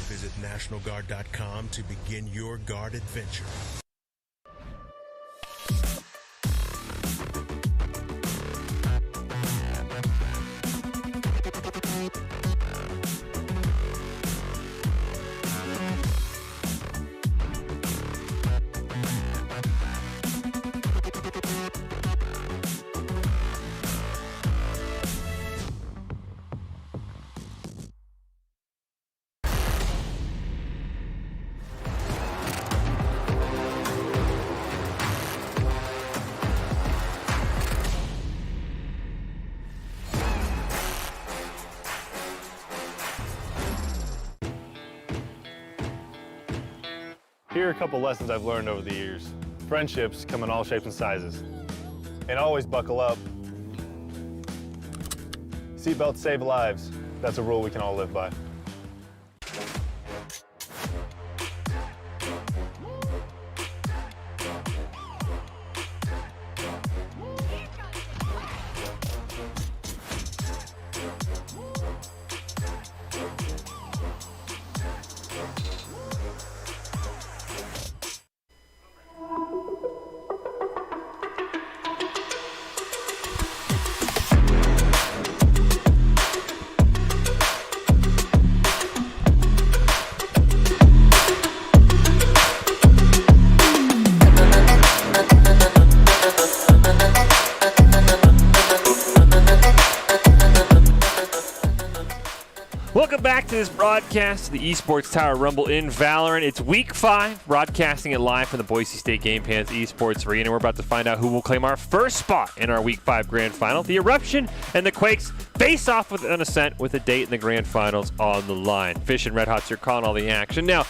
[SPEAKER 5] Visit NationalGuard.com to begin your guard adventure.
[SPEAKER 6] Here are a couple lessons I've learned over the years. Friendships come in all shapes and sizes. And always buckle up. Seatbelts save lives. That's a rule we can all live by.
[SPEAKER 2] Welcome back to this broadcast, the Esports Tower Rumble in Valorant. It's week 5, broadcasting it live from the Boise State Game Pans Esports Arena. We're about to find out who will claim our first spot in our week 5 grand final. The Eruption and the Quakes face off with an ascent with a date in the grand finals on the line. Fish and Red Hots are calling all the action. Now,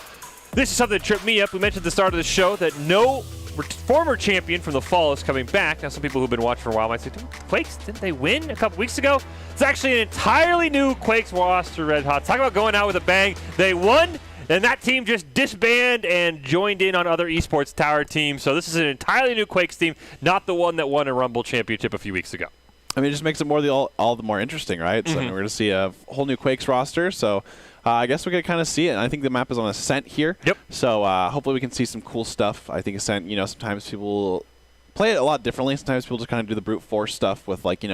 [SPEAKER 2] this is something that tripped me up. We mentioned at the start of the show that no former champion from the fall is coming back. Now, some people who've been watching for a while might say, Quakes, didn't they win a couple weeks ago? It's actually an entirely new Quakes roster, Red Hot. Talk about going out with a bang. They won, and that team just disbanded and joined in on other Esports Tower teams. So this is an entirely new Quakes team, not the one that won a Rumble championship a few weeks ago.
[SPEAKER 3] I mean, it just makes it all the more interesting, right? So we're going to see a whole new Quakes roster. So I guess we're going to kind of see it. And I think the map is on Ascent here.
[SPEAKER 2] Yep.
[SPEAKER 3] So hopefully we can see some cool stuff. I think Ascent, sometimes people play it a lot differently. Sometimes people just kind of do the brute force stuff with, like,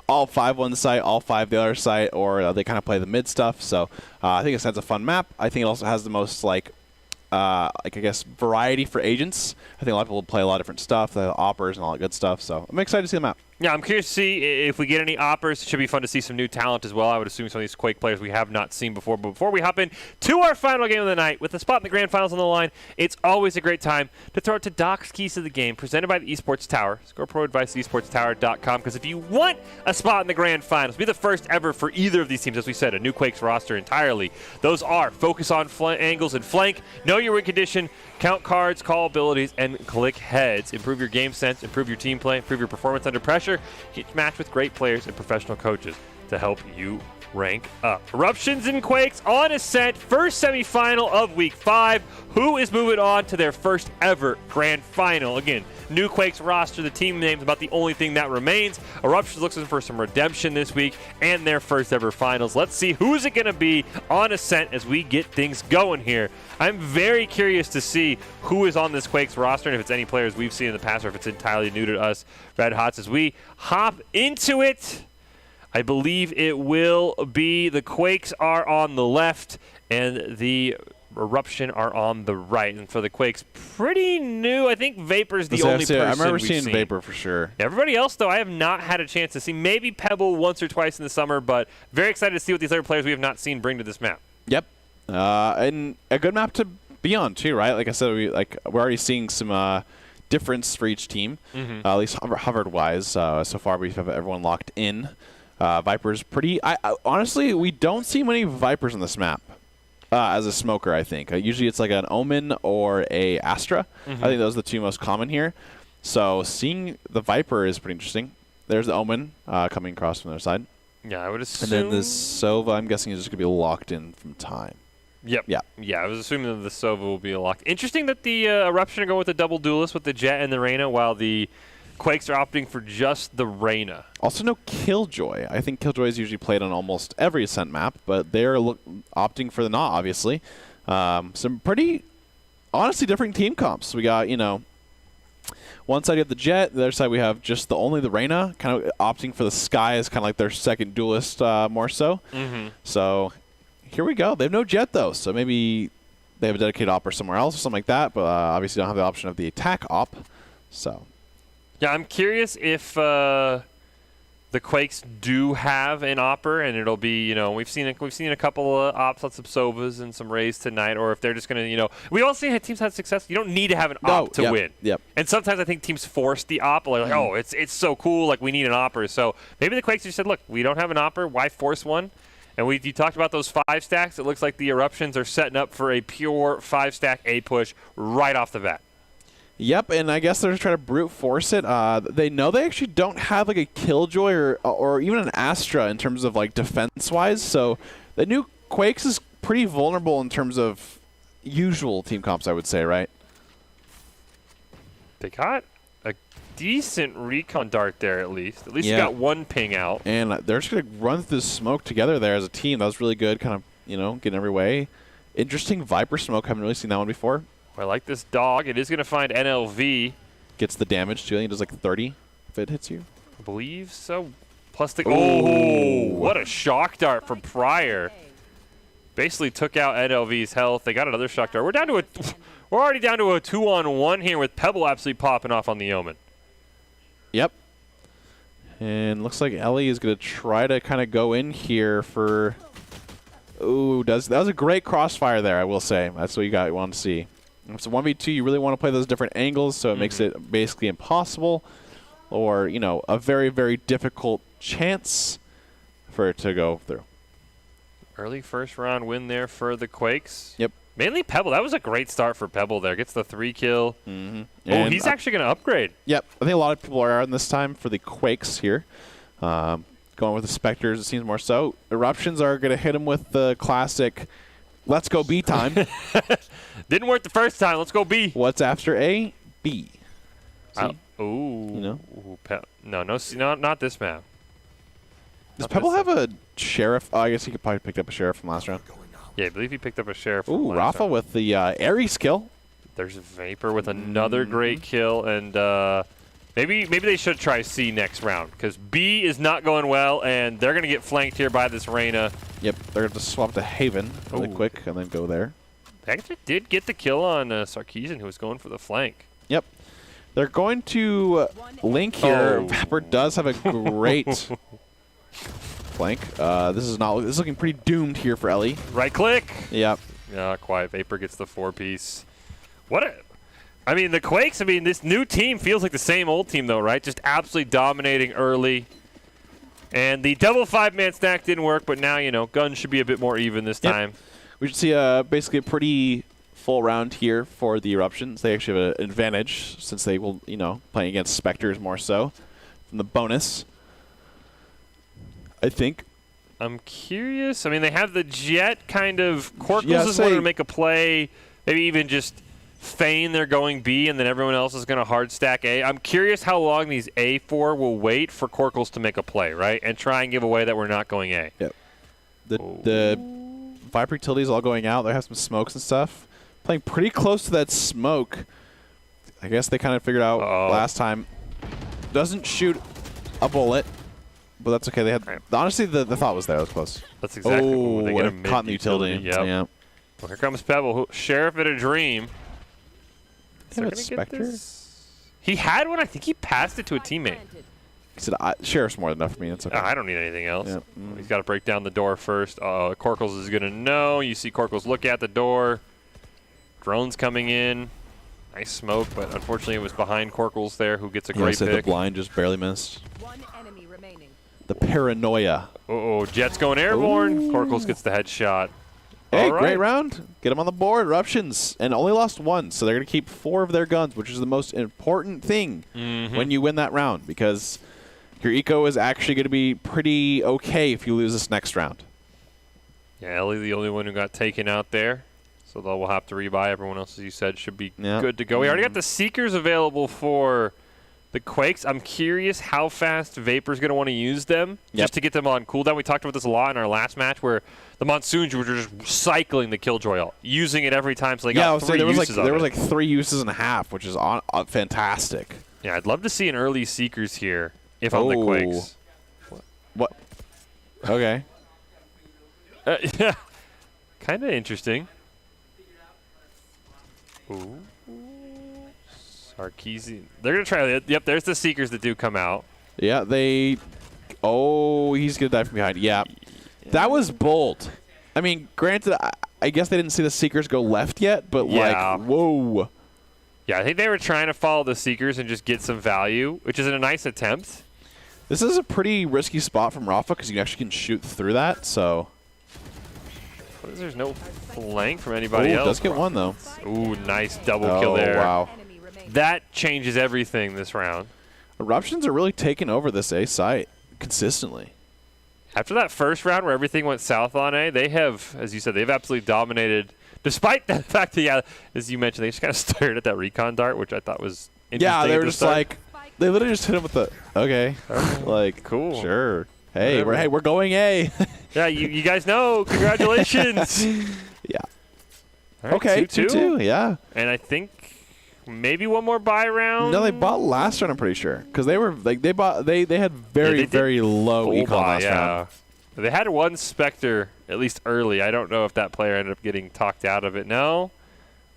[SPEAKER 3] all 5 one site, all 5 the other site, or they kind of play the mid stuff. So I think it's a fun map. I think it also has the most, I guess, variety for agents. I think a lot of people play a lot of different stuff, the oppers and all that good stuff. So I'm excited to see the map.
[SPEAKER 2] Yeah, I'm curious to see if we get any oppers. It should be fun to see some new talent as well. I would assume some of these Quake players we have not seen before. But before we hop in to our final game of the night, with the spot in the grand finals on the line, it's always a great time to throw it to Doc's Keys to the Game, presented by the Esports Tower. Score pro advice at esportstower.com, because if you want a spot in the grand finals, be the first ever for either of these teams. As we said, a new Quakes roster entirely. Those are focus on angles and flank, know your win condition, count cards, call abilities, and click heads. Improve your game sense, improve your team play, improve your performance under pressure. Get matched with great players and professional coaches to help you rank up. Eruptions and Quakes on Ascent, first semifinal of Week 5. Who is moving on to their first ever grand final? Again, new Quakes roster, the team name's about the only thing that remains. Eruptions looking for some redemption this week and their first ever finals. Let's see who's it going to be on Ascent as we get things going here. I'm very curious to see who is on this Quakes roster and if it's any players we've seen in the past or if it's entirely new to us Red Hots as we hop into it. I believe it will be the Quakes are on the left and the Eruption are on the right. And for the Quakes, pretty new. I think Vapor's the only person
[SPEAKER 3] I remember seeing
[SPEAKER 2] seen.
[SPEAKER 3] Vapor for sure.
[SPEAKER 2] Everybody else, though, I have not had a chance to see. Maybe Pebble once or twice in the summer, but very excited to see what these other players we have not seen bring to this map.
[SPEAKER 3] Yep. And a good map to be on, too, right? Like I said, we're already seeing some difference for each team, at least hovered-wise. So far, we have everyone locked in. Viper's pretty... honestly, we don't see many Vipers on this map. As a smoker, I think. Usually it's like an Omen or a Astra. I think those are the two most common here. So seeing the Viper is pretty interesting. There's the Omen coming across from the other side.
[SPEAKER 2] Yeah, I would assume...
[SPEAKER 3] And then the Sova, I'm guessing, is just going to be locked in from time.
[SPEAKER 2] Yep. Yeah, I was assuming that the Sova will be locked. Interesting that the Eruption are going with the double duelist with the Jet and the Reyna, while the Quakes are opting for just the Reyna.
[SPEAKER 3] Also no Killjoy. I think Killjoy is usually played on almost every Ascent map, but they're opting for the not, obviously. Some pretty, honestly, different team comps. We got, one side you have the Jet, the other side we have just the Reyna, kind of opting for the Sky as kind of like their second duelist more so. So here we go. They have no Jet, though, so maybe they have a dedicated op or somewhere else or something like that, but obviously don't have the option of the attack op. So...
[SPEAKER 2] Yeah, I'm curious if the Quakes do have an opper, and it'll be, we've seen a couple of ops on some Sovas and some Rays tonight, or if they're just going to, we all see how teams have success. You don't need to have an op to win.
[SPEAKER 3] Yep.
[SPEAKER 2] And sometimes I think teams force the op, like, oh, it's so cool, like we need an opper. So maybe the Quakes just said, look, we don't have an opper, why force one? And you talked about those 5 stacks. It looks like the Eruptions are setting up for a pure 5-stack A push right off the bat.
[SPEAKER 3] Yep, and I guess they're just trying to brute force it. They know they actually don't have like a Killjoy or even an Astra in terms of like defense-wise. So the new Quakes is pretty vulnerable in terms of usual team comps, I would say, right?
[SPEAKER 2] They got a decent recon dart there, at least. At least you got one ping out.
[SPEAKER 3] And they're just going to run through the smoke together there as a team. That was really good, kind of, getting every way. Interesting Viper smoke. Haven't really seen that one before.
[SPEAKER 2] I like this dog. It is going to find NLV.
[SPEAKER 3] Gets the damage, too. I think it does like 30 if it hits you.
[SPEAKER 2] I believe so. Plus the... Oh, what a shock dart from Pryor. Basically took out NLV's health. They got another shock dart. We're already down to a 2-on-1 here with Pebble absolutely popping off on the Omen.
[SPEAKER 3] Yep. And looks like Ellie is going to try to kind of go in here for... Ooh, that was a great crossfire there, I will say. That's what you want to see. If it's a 1v2, you really want to play those different angles, so it makes it basically impossible or, a very, very difficult chance for it to go through.
[SPEAKER 2] Early first round win there for the Quakes.
[SPEAKER 3] Yep.
[SPEAKER 2] Mainly Pebble. That was a great start for Pebble there. Gets the 3 kill. Oh, he's actually going to upgrade.
[SPEAKER 3] Yep. I think a lot of people are on this time for the Quakes here. Going with the Spectres, it seems more so. Eruptions are going to hit him with the classic... Let's go B time.
[SPEAKER 2] Didn't work the first time. Let's go B.
[SPEAKER 3] What's after A? B.
[SPEAKER 2] No, not this map.
[SPEAKER 3] Does Pebble have a Sheriff? Oh, I guess he could probably pick up a Sheriff from last round.
[SPEAKER 2] Yeah, I believe he picked up a Sheriff from
[SPEAKER 3] Ooh,
[SPEAKER 2] last
[SPEAKER 3] Rafa
[SPEAKER 2] round.
[SPEAKER 3] with the Aerie skill.
[SPEAKER 2] There's Vapor with another great kill, and Maybe they should try C next round, because B is not going well, and they're going to get flanked here by this Reyna.
[SPEAKER 3] Yep, they're going to swap to Haven really quick and then go there.
[SPEAKER 2] They actually did get the kill on Sarkeesian, who was going for the flank.
[SPEAKER 3] Yep. They're going to link here. Vapor does have a great flank. This is looking pretty doomed here for Ellie.
[SPEAKER 2] Right click.
[SPEAKER 3] Yep.
[SPEAKER 2] Yeah, quiet. Vapor gets the 4-piece. The Quakes, this new team feels like the same old team, though, right? Just absolutely dominating early. And the double 5-man stack didn't work, but now, guns should be a bit more even this time.
[SPEAKER 3] We should see basically a pretty full round here for the Eruptions. They actually have an advantage since they will, playing against Spectres more so from the bonus, I think.
[SPEAKER 2] I'm curious. They have the Jet kind of. Corkles is wanting to make a play, maybe even just feign they're going B, and then everyone else is going to hard stack A. I'm curious how long these A4 will wait for Corkles to make a play, right? And try and give away that we're not going A.
[SPEAKER 3] Yep. The Viper utilities all going out. They have some smokes and stuff. Playing pretty close to that smoke. I guess they kind of figured out last time. Doesn't shoot a bullet, but that's okay. They had honestly the thought was there. That was close.
[SPEAKER 2] That's exactly what they get a
[SPEAKER 3] caught in the utility.
[SPEAKER 2] Yep.
[SPEAKER 3] Yeah.
[SPEAKER 2] Well, here comes Pebble. Sheriff at a dream.
[SPEAKER 3] Spectre?
[SPEAKER 2] He had one. I think he passed it to a teammate.
[SPEAKER 3] He said, Sheriff's more than enough for me. That's okay.
[SPEAKER 2] I don't need anything else.
[SPEAKER 3] Yep.
[SPEAKER 2] He's got to break down the door first. Corkles is going to know. You see Corkles look at the door. Drones coming in. Nice smoke, but unfortunately it was behind Corkles there, who gets a great pick.
[SPEAKER 3] The blind just barely missed.
[SPEAKER 4] One enemy remaining.
[SPEAKER 3] The paranoia.
[SPEAKER 2] Jet's going airborne. Corkles gets the headshot.
[SPEAKER 3] Hey, great round. Get them on the board. Eruptions. And only lost one, so they're going to keep 4 of their guns, which is the most important thing when you win that round, because your eco is actually going to be pretty okay if you lose this next round.
[SPEAKER 2] Yeah, Ellie, the only one who got taken out there. So they'll have to rebuy. Everyone else, as you said, should be good to go. We already got the Seekers available for the Quakes. I'm curious how fast Vapor's going to want to use them just to get them on cooldown. We talked about this a lot in our last match where the Monsoons were just cycling the Killjoy, using it every time. So they got 3 uses of it.
[SPEAKER 3] There was like 3 uses and a half, which is fantastic.
[SPEAKER 2] Yeah, I'd love to see an early Seekers here if I'm the Quakes.
[SPEAKER 3] What? Okay.
[SPEAKER 2] Yeah. Kind of interesting. Ooh. Sarkeesian. They're going to try it. Yep, there's the Seekers that do come out.
[SPEAKER 3] Yeah, they... Oh, he's going to die from behind. Yeah. That was bold. Granted, I guess they didn't see the Seekers go left yet, but whoa.
[SPEAKER 2] Yeah, I think they were trying to follow the Seekers and just get some value, which is a nice attempt.
[SPEAKER 3] This is a pretty risky spot from Rafa because you actually can shoot through that, so...
[SPEAKER 2] There's no flank from anybody else.
[SPEAKER 3] Does get one, though.
[SPEAKER 2] Ooh, nice double kill there.
[SPEAKER 3] Wow.
[SPEAKER 2] That changes everything this round.
[SPEAKER 3] Eruptions are really taking over this A site consistently.
[SPEAKER 2] After that first round where everything went south on A, they have, as you said, they've absolutely dominated, despite the fact that, as you mentioned, they just kind of stared at that recon dart, which I thought was interesting.
[SPEAKER 3] Yeah, they were just like, they literally just hit him with the, like,
[SPEAKER 2] cool.
[SPEAKER 3] Sure. Hey, we're going A.
[SPEAKER 2] Yeah, you guys know. Congratulations.
[SPEAKER 3] Yeah.
[SPEAKER 2] Right,
[SPEAKER 3] okay, 2-2. Yeah.
[SPEAKER 2] And I think maybe one more buy round.
[SPEAKER 3] No, they bought last round. I'm pretty sure because they were like they had very low econ last round.
[SPEAKER 2] They had one Spectre at least early. I don't know if that player ended up getting talked out of it. No,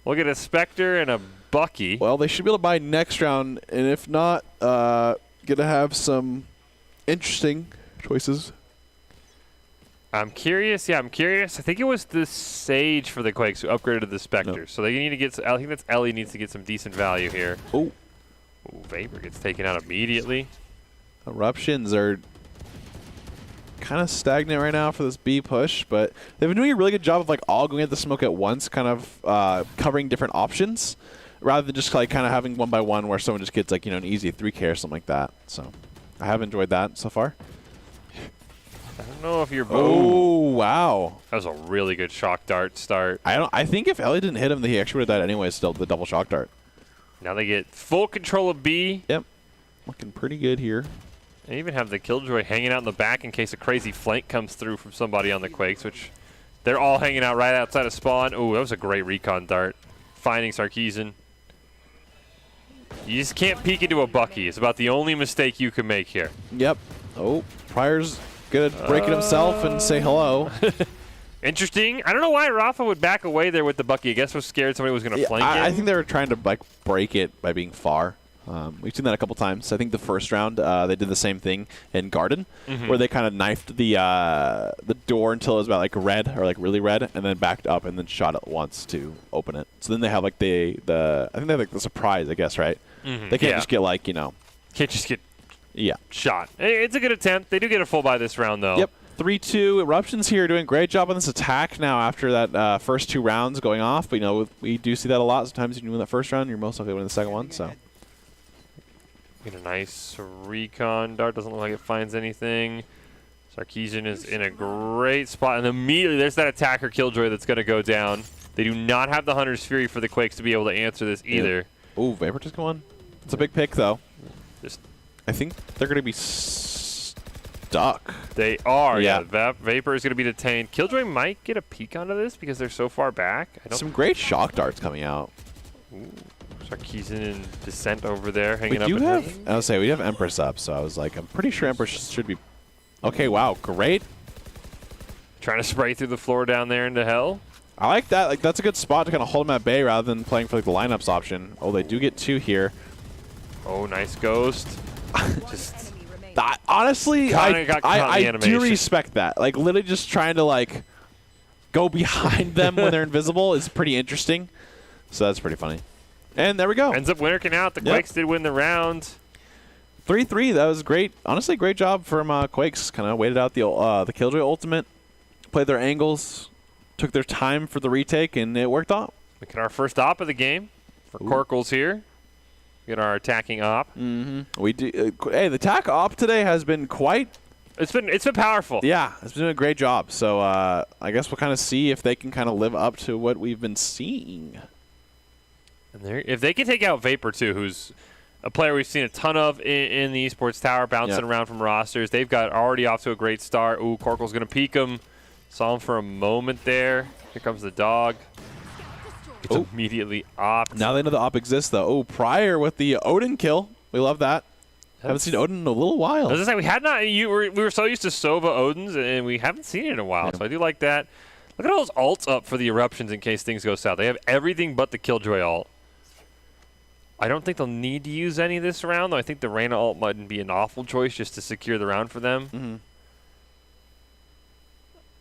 [SPEAKER 2] we'll get a Spectre and a Bucky.
[SPEAKER 3] Well, they should be able to buy next round, and if not, gonna have some interesting choices.
[SPEAKER 2] I'm curious. Yeah, I'm curious. I think it was the Sage for the Quakes who upgraded to the Spectre. So they need to get. I think that's Ellie needs to get some decent value here.
[SPEAKER 3] Oh,
[SPEAKER 2] Vapor gets taken out immediately.
[SPEAKER 3] Eruptions are kind of stagnant right now for this B push, but they've been doing a really good job of like all going at the smoke at once, kind of covering different options, rather than just like kind of having one by one where someone just gets like an easy 3K or something like that. So I have enjoyed that so far.
[SPEAKER 2] I don't know if you're.
[SPEAKER 3] Oh wow,
[SPEAKER 2] that was a really good shock dart start.
[SPEAKER 3] I think if Ellie didn't hit him, he actually would have died anyway. Still, the double shock dart.
[SPEAKER 2] Now they get full control of B.
[SPEAKER 3] Yep, looking pretty good here.
[SPEAKER 2] They even have the Killjoy hanging out in the back in case a crazy flank comes through from somebody on the Quakes, which they're all hanging out right outside of spawn. Oh, that was a great recon dart, finding Sarkeesian. You just can't peek into a Bucky. It's about the only mistake you can make here.
[SPEAKER 3] Yep. Oh, Pryor's gonna break it himself and say hello.
[SPEAKER 2] Interesting. I don't know why Rafa would back away there with the Bucky. I guess was scared somebody was going to flank him.
[SPEAKER 3] I think they were trying to like break it by being far. We've seen that a couple times. I think the first round they did the same thing in Garden, where they kind of knifed the door until it was about like red or like really red, and then backed up and then shot it once to open it. So then they have like the I think they have like the surprise, I guess, right? They can't just get like
[SPEAKER 2] can't just get
[SPEAKER 3] Yeah.
[SPEAKER 2] shot. It's a good attempt. They do get a full buy this round, though.
[SPEAKER 3] Yep. 3-2. Eruptions here doing a great job on this attack now after that first 2 rounds going off. But, you know, we do see that a lot. Sometimes you win that first round, you're most likely to win the second one. So
[SPEAKER 2] Get a nice recon. Dart doesn't look like it finds anything. Sarkeesian is in a great spot. And immediately there's that attacker Killjoy that's going to go down. They do not have the Hunter's Fury for the Quakes to be able to answer this either.
[SPEAKER 3] Yeah. Ooh, Vapor just going. It's a big pick, though.
[SPEAKER 2] Just
[SPEAKER 3] I think they're going to be stuck.
[SPEAKER 2] They are, yeah. Vapor is going to be detained. Killjoy might get a peek onto this because they're so far back.
[SPEAKER 3] Some great shock darts coming out.
[SPEAKER 2] Ooh, Sarkeesian in Descent over there hanging up.
[SPEAKER 3] I would say we have Empress up, so I was like, I'm pretty sure Empress should be. Okay, wow, great.
[SPEAKER 2] Trying to spray through the floor down there into hell.
[SPEAKER 3] I like that. Like that's a good spot to kind of hold them at bay rather than playing for like the lineups option. Oh, they do get 2 here.
[SPEAKER 2] Oh, nice ghost. Just
[SPEAKER 3] honestly, I do respect that. Like literally just trying to like go behind them when they're invisible is pretty interesting. So that's pretty funny. And there we go.
[SPEAKER 2] Ends up winnerking out. The Quakes did win the round.
[SPEAKER 3] 3-3. That was great. Honestly, great job from Quakes. Kind of waited out the Killjoy ultimate, played their angles, took their time for the retake, and it worked out.
[SPEAKER 2] Look at our first op of the game for Corkles here. Get our attacking op.
[SPEAKER 3] We do. Hey, the attack op today has been quite.
[SPEAKER 2] It's been powerful.
[SPEAKER 3] Yeah, it's been doing a great job. So I guess we'll kind of see if they can kind of live up to what we've been seeing.
[SPEAKER 2] And if they can take out Vapor too, who's a player we've seen a ton of in the Esports Tower, bouncing around from rosters. They've got already off to a great start. Ooh, Corkle's going to peek him. Saw him for a moment there. Here comes the dog. It's immediately op.
[SPEAKER 3] Now they know the op exists, though. Oh, Pryor with the Odin kill. We love that. Haven't seen Odin in a little while.
[SPEAKER 2] I was gonna say, we were so used to Sova Odins, and we haven't seen it in a while. So I do like that. Look at all those ults up for the Eruptions in case things go south. They have everything but the Killjoy ult. I don't think they'll need to use any this round, though. I think the Reyna ult mightn't be an awful choice just to secure the round for them.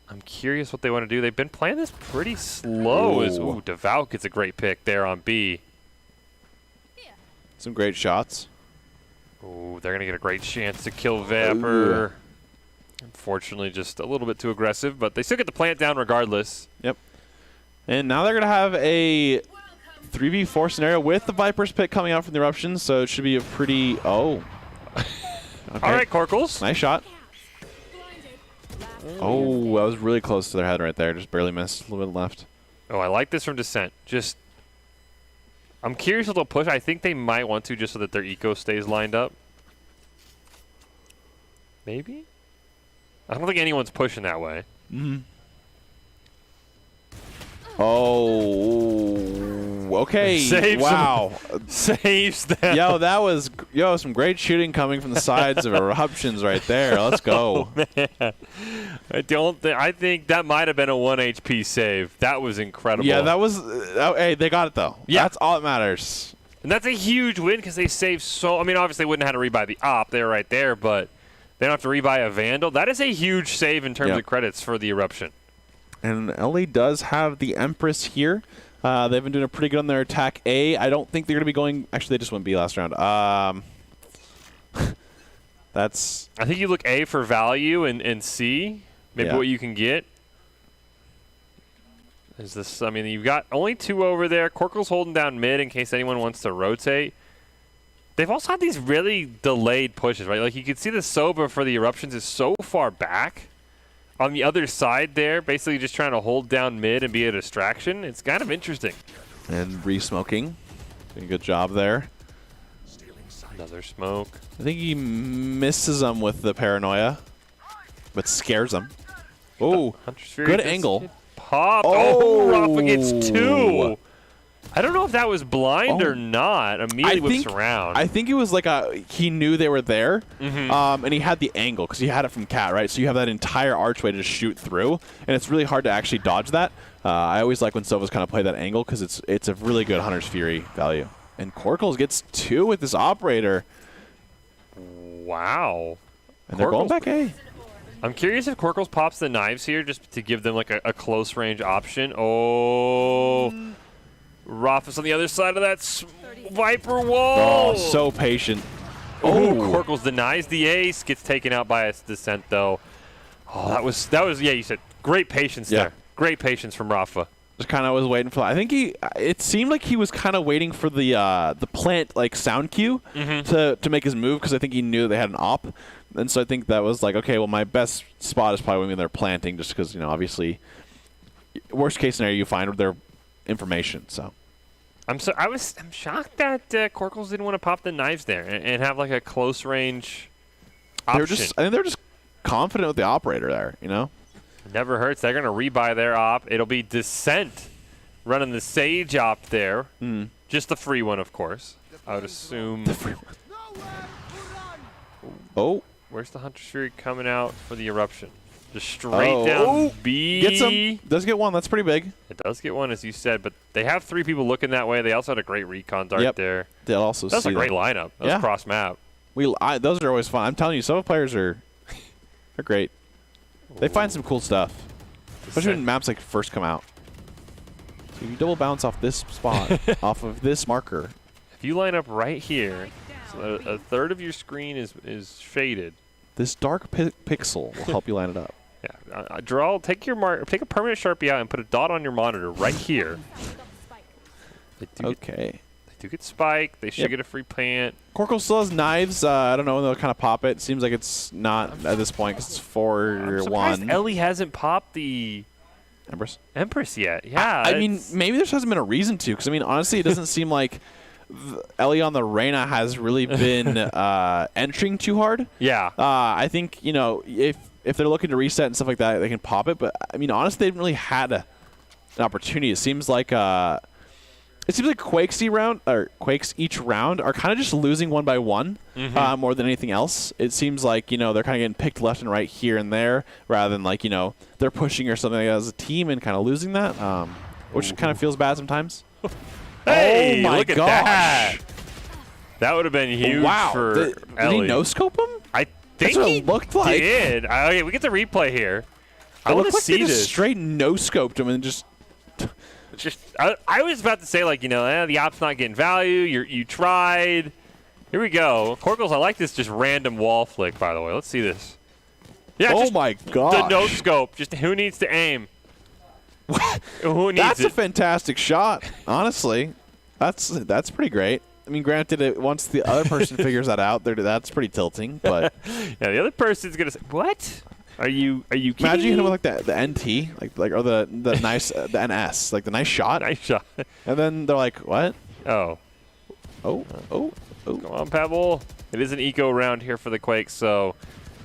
[SPEAKER 2] I'm curious what they want to do. They've been playing this pretty slow. Ooh, Devout gets a great pick there on B.
[SPEAKER 3] Some great shots.
[SPEAKER 2] Ooh, they're going to get a great chance to kill Vapor. Unfortunately, just a little bit too aggressive, but they still get the plant down regardless.
[SPEAKER 3] Yep. And now they're going to have a 3v4 scenario with the Viper's pick coming out from the Eruptions, so it should be a pretty... Oh. Okay.
[SPEAKER 2] All right, Corkles.
[SPEAKER 3] Nice shot. Oh, that was really close to their head right there. Just barely missed. A little bit left.
[SPEAKER 2] Oh, I like this from Descent. I'm curious if they'll push. I think they might want to just so that their eco stays lined up. Maybe? I don't think anyone's pushing that way.
[SPEAKER 3] Oh, okay.
[SPEAKER 2] Saves them.
[SPEAKER 3] That was some great shooting coming from the sides of Eruptions right there. Let's go.
[SPEAKER 2] Oh, man. I think that might have been a 1 HP save. That was incredible.
[SPEAKER 3] Yeah, that was hey, they got it though.
[SPEAKER 2] Yeah.
[SPEAKER 3] That's all that matters.
[SPEAKER 2] And that's a huge win because they saved so. I mean, obviously they wouldn't have had to rebuy the op. They're right there, but they don't have to rebuy a Vandal. That is a huge save in terms of credits for the Eruption.
[SPEAKER 3] And LA does have the Empress here. They've been doing a pretty good on their attack A. I don't think they're going to be going... Actually, they just went B last round. That's...
[SPEAKER 2] I think you look A for value and C, maybe what you can get. Is this... I mean, you've got only 2 over there. Corkle's holding down mid in case anyone wants to rotate. They've also had these really delayed pushes, right? Like, you can see the Sova for the Eruptions is so far back. On the other side there, basically just trying to hold down mid and be a distraction. It's kind of interesting.
[SPEAKER 3] And re-smoking. Doing a good job there.
[SPEAKER 2] Another smoke.
[SPEAKER 3] I think he misses them with the paranoia, but scares them. Oh, good angle.
[SPEAKER 2] Pop. Oh, Rafa gets 2. I don't know if that was blind or not. Immediately whips around.
[SPEAKER 3] I think it was like he knew they were there, and he had the angle because he had it from Cat, right? So you have that entire archway to shoot through, and it's really hard to actually dodge that. I always like when Silva's kind of play that angle because it's a really good Hunter's Fury value. And Corkles gets 2 with this operator.
[SPEAKER 2] Wow.
[SPEAKER 3] And they're going back A.
[SPEAKER 2] I'm curious if Corkles pops the knives here just to give them like a close range option. Oh. Rafa's on the other side of that Viper wall.
[SPEAKER 3] Oh, so patient.
[SPEAKER 2] Oh, Corkles denies the ace. Gets taken out by a descent, though. Oh, that was yeah, you said great patience there. Great patience from Rafa.
[SPEAKER 3] Just kind of was waiting for that. I think it seemed like he was kind of waiting for the plant like sound cue to make his move because I think he knew they had an op. And so I think that was like, okay, well, my best spot is probably when they're planting just because, obviously, worst case scenario, you find their information. So
[SPEAKER 2] I'm shocked that Corkles didn't want to pop the knives there and have like a close range option.
[SPEAKER 3] I think they're just confident with the operator there,
[SPEAKER 2] Never hurts. They're going to rebuy their op. It'll be Descent running the Sage op there. Just the free one, of course. I would assume.
[SPEAKER 3] The free one. Oh.
[SPEAKER 2] Where's the Hunter's Fury coming out for the Eruption? Just straight down B.
[SPEAKER 3] Gets him. Does get one. That's pretty big.
[SPEAKER 2] It does get one, as you said, but they have 3 people looking that way. They also had a great recon dart there.
[SPEAKER 3] They'll also
[SPEAKER 2] That's a great lineup. That's cross map.
[SPEAKER 3] Those are always fun. I'm telling you, some players are great. They find some cool stuff, especially when maps like first come out. So you double bounce off this spot, off of this marker.
[SPEAKER 2] If you line up right here, so a third of your screen is shaded.
[SPEAKER 3] This dark pixel will help you line it up.
[SPEAKER 2] Yeah, take a permanent Sharpie out and put a dot on your monitor right here.
[SPEAKER 3] Okay.
[SPEAKER 2] They do get spike. They should get a free plant.
[SPEAKER 3] Corkle still has knives. I don't know when they'll kind of pop it. Seems like it's not at this point because it's 4-1.
[SPEAKER 2] Ellie hasn't popped the Empress yet. Yeah.
[SPEAKER 3] I mean, maybe there hasn't been a reason to because, honestly, it doesn't seem like Ellie on the Reyna has really been entering too hard.
[SPEAKER 2] Yeah.
[SPEAKER 3] I think, if they're looking to reset and stuff like that, they can pop it. But, honestly, they haven't really had an opportunity. It seems like Quakes each round are kind of just losing one by one more than anything else. It seems like, they're kind of getting picked left and right here and there rather than like, they're pushing or something like that as a team and kind of losing that, which kind of feels bad sometimes.
[SPEAKER 2] Hey,
[SPEAKER 3] oh my
[SPEAKER 2] look at
[SPEAKER 3] gosh.
[SPEAKER 2] that. That would have been huge for Ellie.
[SPEAKER 3] Did he no-scope him?
[SPEAKER 2] I think
[SPEAKER 3] That's what it looked like.
[SPEAKER 2] Did. Okay, we get the replay here. I
[SPEAKER 3] want
[SPEAKER 2] to
[SPEAKER 3] to
[SPEAKER 2] see
[SPEAKER 3] this.
[SPEAKER 2] Just
[SPEAKER 3] straight no-scoped him and just...
[SPEAKER 2] I was about to say, like, the op's not getting value. You tried. Here we go. Corkles, I like this just random wall flick, by the way. Let's see this. Yeah,
[SPEAKER 3] oh my god.
[SPEAKER 2] The no scope. Just who needs to aim? Who needs
[SPEAKER 3] That's a fantastic shot, honestly. That's pretty great. Granted, once the other person figures that out, that's pretty tilting. But
[SPEAKER 2] yeah, the other person's gonna say, "What? Are you kidding
[SPEAKER 3] Imagine you
[SPEAKER 2] me?"
[SPEAKER 3] hit him with like the NT, or the nice the NS, like the nice shot.
[SPEAKER 2] Nice shot.
[SPEAKER 3] And then they're like, "What?
[SPEAKER 2] Oh. Come on, Pebble. It is an eco round here for the Quakes, so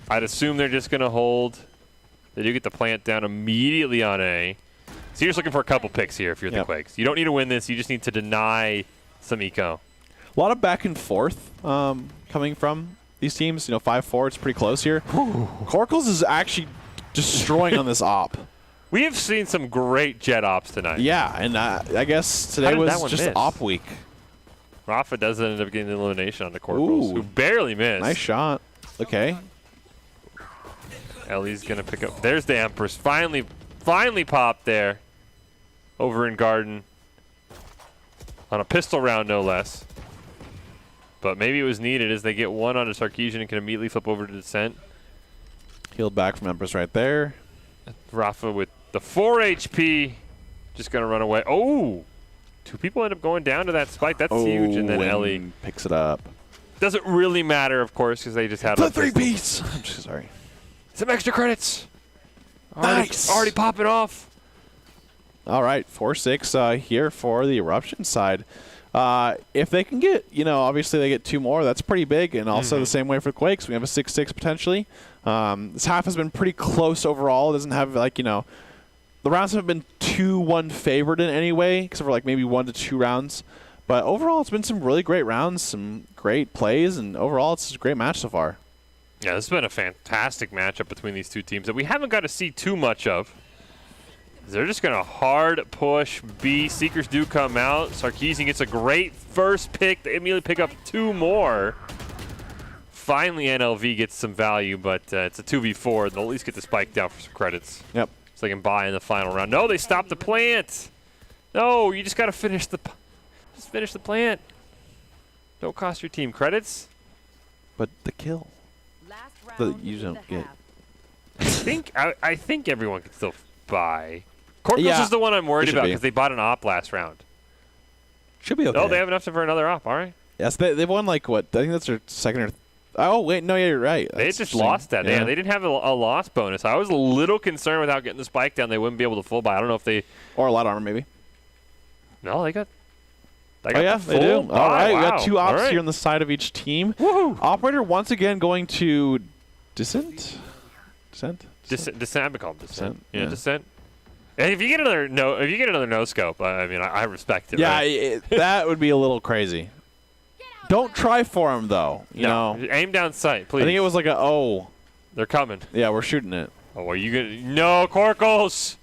[SPEAKER 2] I'd assume they're just gonna hold. They do get the plant down immediately on A. So you're just looking for a couple picks here if you're the Quakes. You don't need to win this. You just need to deny some eco.
[SPEAKER 3] A lot of back and forth coming from these teams. 5-4. It's pretty close here. Corkles is actually destroying on this op.
[SPEAKER 2] We have seen some great jet ops tonight.
[SPEAKER 3] Yeah, and I guess today was just op week.
[SPEAKER 2] Rafa does end up getting the elimination on the Corkles, who barely missed.
[SPEAKER 3] Nice shot. Okay.
[SPEAKER 2] Ellie's going to pick up. There's the Empress. Finally popped there over in Garden on a pistol round, no less. But maybe it was needed as they get one onto Sarkeesian and can immediately flip over to Descent.
[SPEAKER 3] Healed back from Empress right there.
[SPEAKER 2] Rafa with the 4 HP. Just going to run away. Oh! 2 people end up going down to that spike. That's huge. And then Ellie
[SPEAKER 3] picks it up.
[SPEAKER 2] Doesn't really matter, of course, because they just had
[SPEAKER 3] the 3-piece. I'm just sorry.
[SPEAKER 2] Some extra credits.
[SPEAKER 3] Nice.
[SPEAKER 2] Already popping off.
[SPEAKER 3] All right, 4-6 here for the Eruption side. If they can get, obviously they get 2 more, that's pretty big. And also the same way for Quakes. We have a 6-6 potentially. This half has been pretty close overall. It doesn't have, the rounds haven't been 2-1 favored in any way, except for like maybe 1 to 2 rounds. But overall, it's been some really great rounds, some great plays, and overall, it's a great match so far.
[SPEAKER 2] Yeah, this has been a fantastic matchup between these two teams that we haven't got to see too much of. They're just going to hard push B. Seekers do come out. Sarkeesian gets a great first pick. They immediately pick up 2 more. Finally, NLV gets some value, but it's a 2v4. They'll at least get the spike down for some credits.
[SPEAKER 3] Yep.
[SPEAKER 2] So they can buy in the final round. No, they stopped the plant. No, you just got to finish the plant. Don't cost your team credits.
[SPEAKER 3] But the kill that you don't get.
[SPEAKER 2] I think everyone can still buy. Corkles is the one I'm worried about because they bought an op last round.
[SPEAKER 3] Should be okay.
[SPEAKER 2] Oh, they have enough for another op. All right.
[SPEAKER 3] Yes, they've won like what? I think that's their second or. Oh wait, no, yeah, you're right.
[SPEAKER 2] They just lost that. Yeah, they didn't have a loss bonus. I was a little concerned without getting the spike down. They wouldn't be able to full buy. I don't know if they
[SPEAKER 3] or a lot of armor maybe.
[SPEAKER 2] No, they got.
[SPEAKER 3] They do.
[SPEAKER 2] Buy.
[SPEAKER 3] All right,
[SPEAKER 2] wow.
[SPEAKER 3] we got 2 ops here on the side of each team.
[SPEAKER 2] Woohoo!
[SPEAKER 3] Operator once again going to Descent.
[SPEAKER 2] Descent. I would call it Descent.
[SPEAKER 3] Yeah,
[SPEAKER 2] Descent. And if you get another no scope, I mean, I respect it.
[SPEAKER 3] Yeah,
[SPEAKER 2] right?
[SPEAKER 3] that would be a little crazy. Don't try for him though. You know,
[SPEAKER 2] aim down sight, please.
[SPEAKER 3] I think it was like a
[SPEAKER 2] They're coming.
[SPEAKER 3] Yeah, we're shooting it.
[SPEAKER 2] Oh, are you gonna? No, Corkles.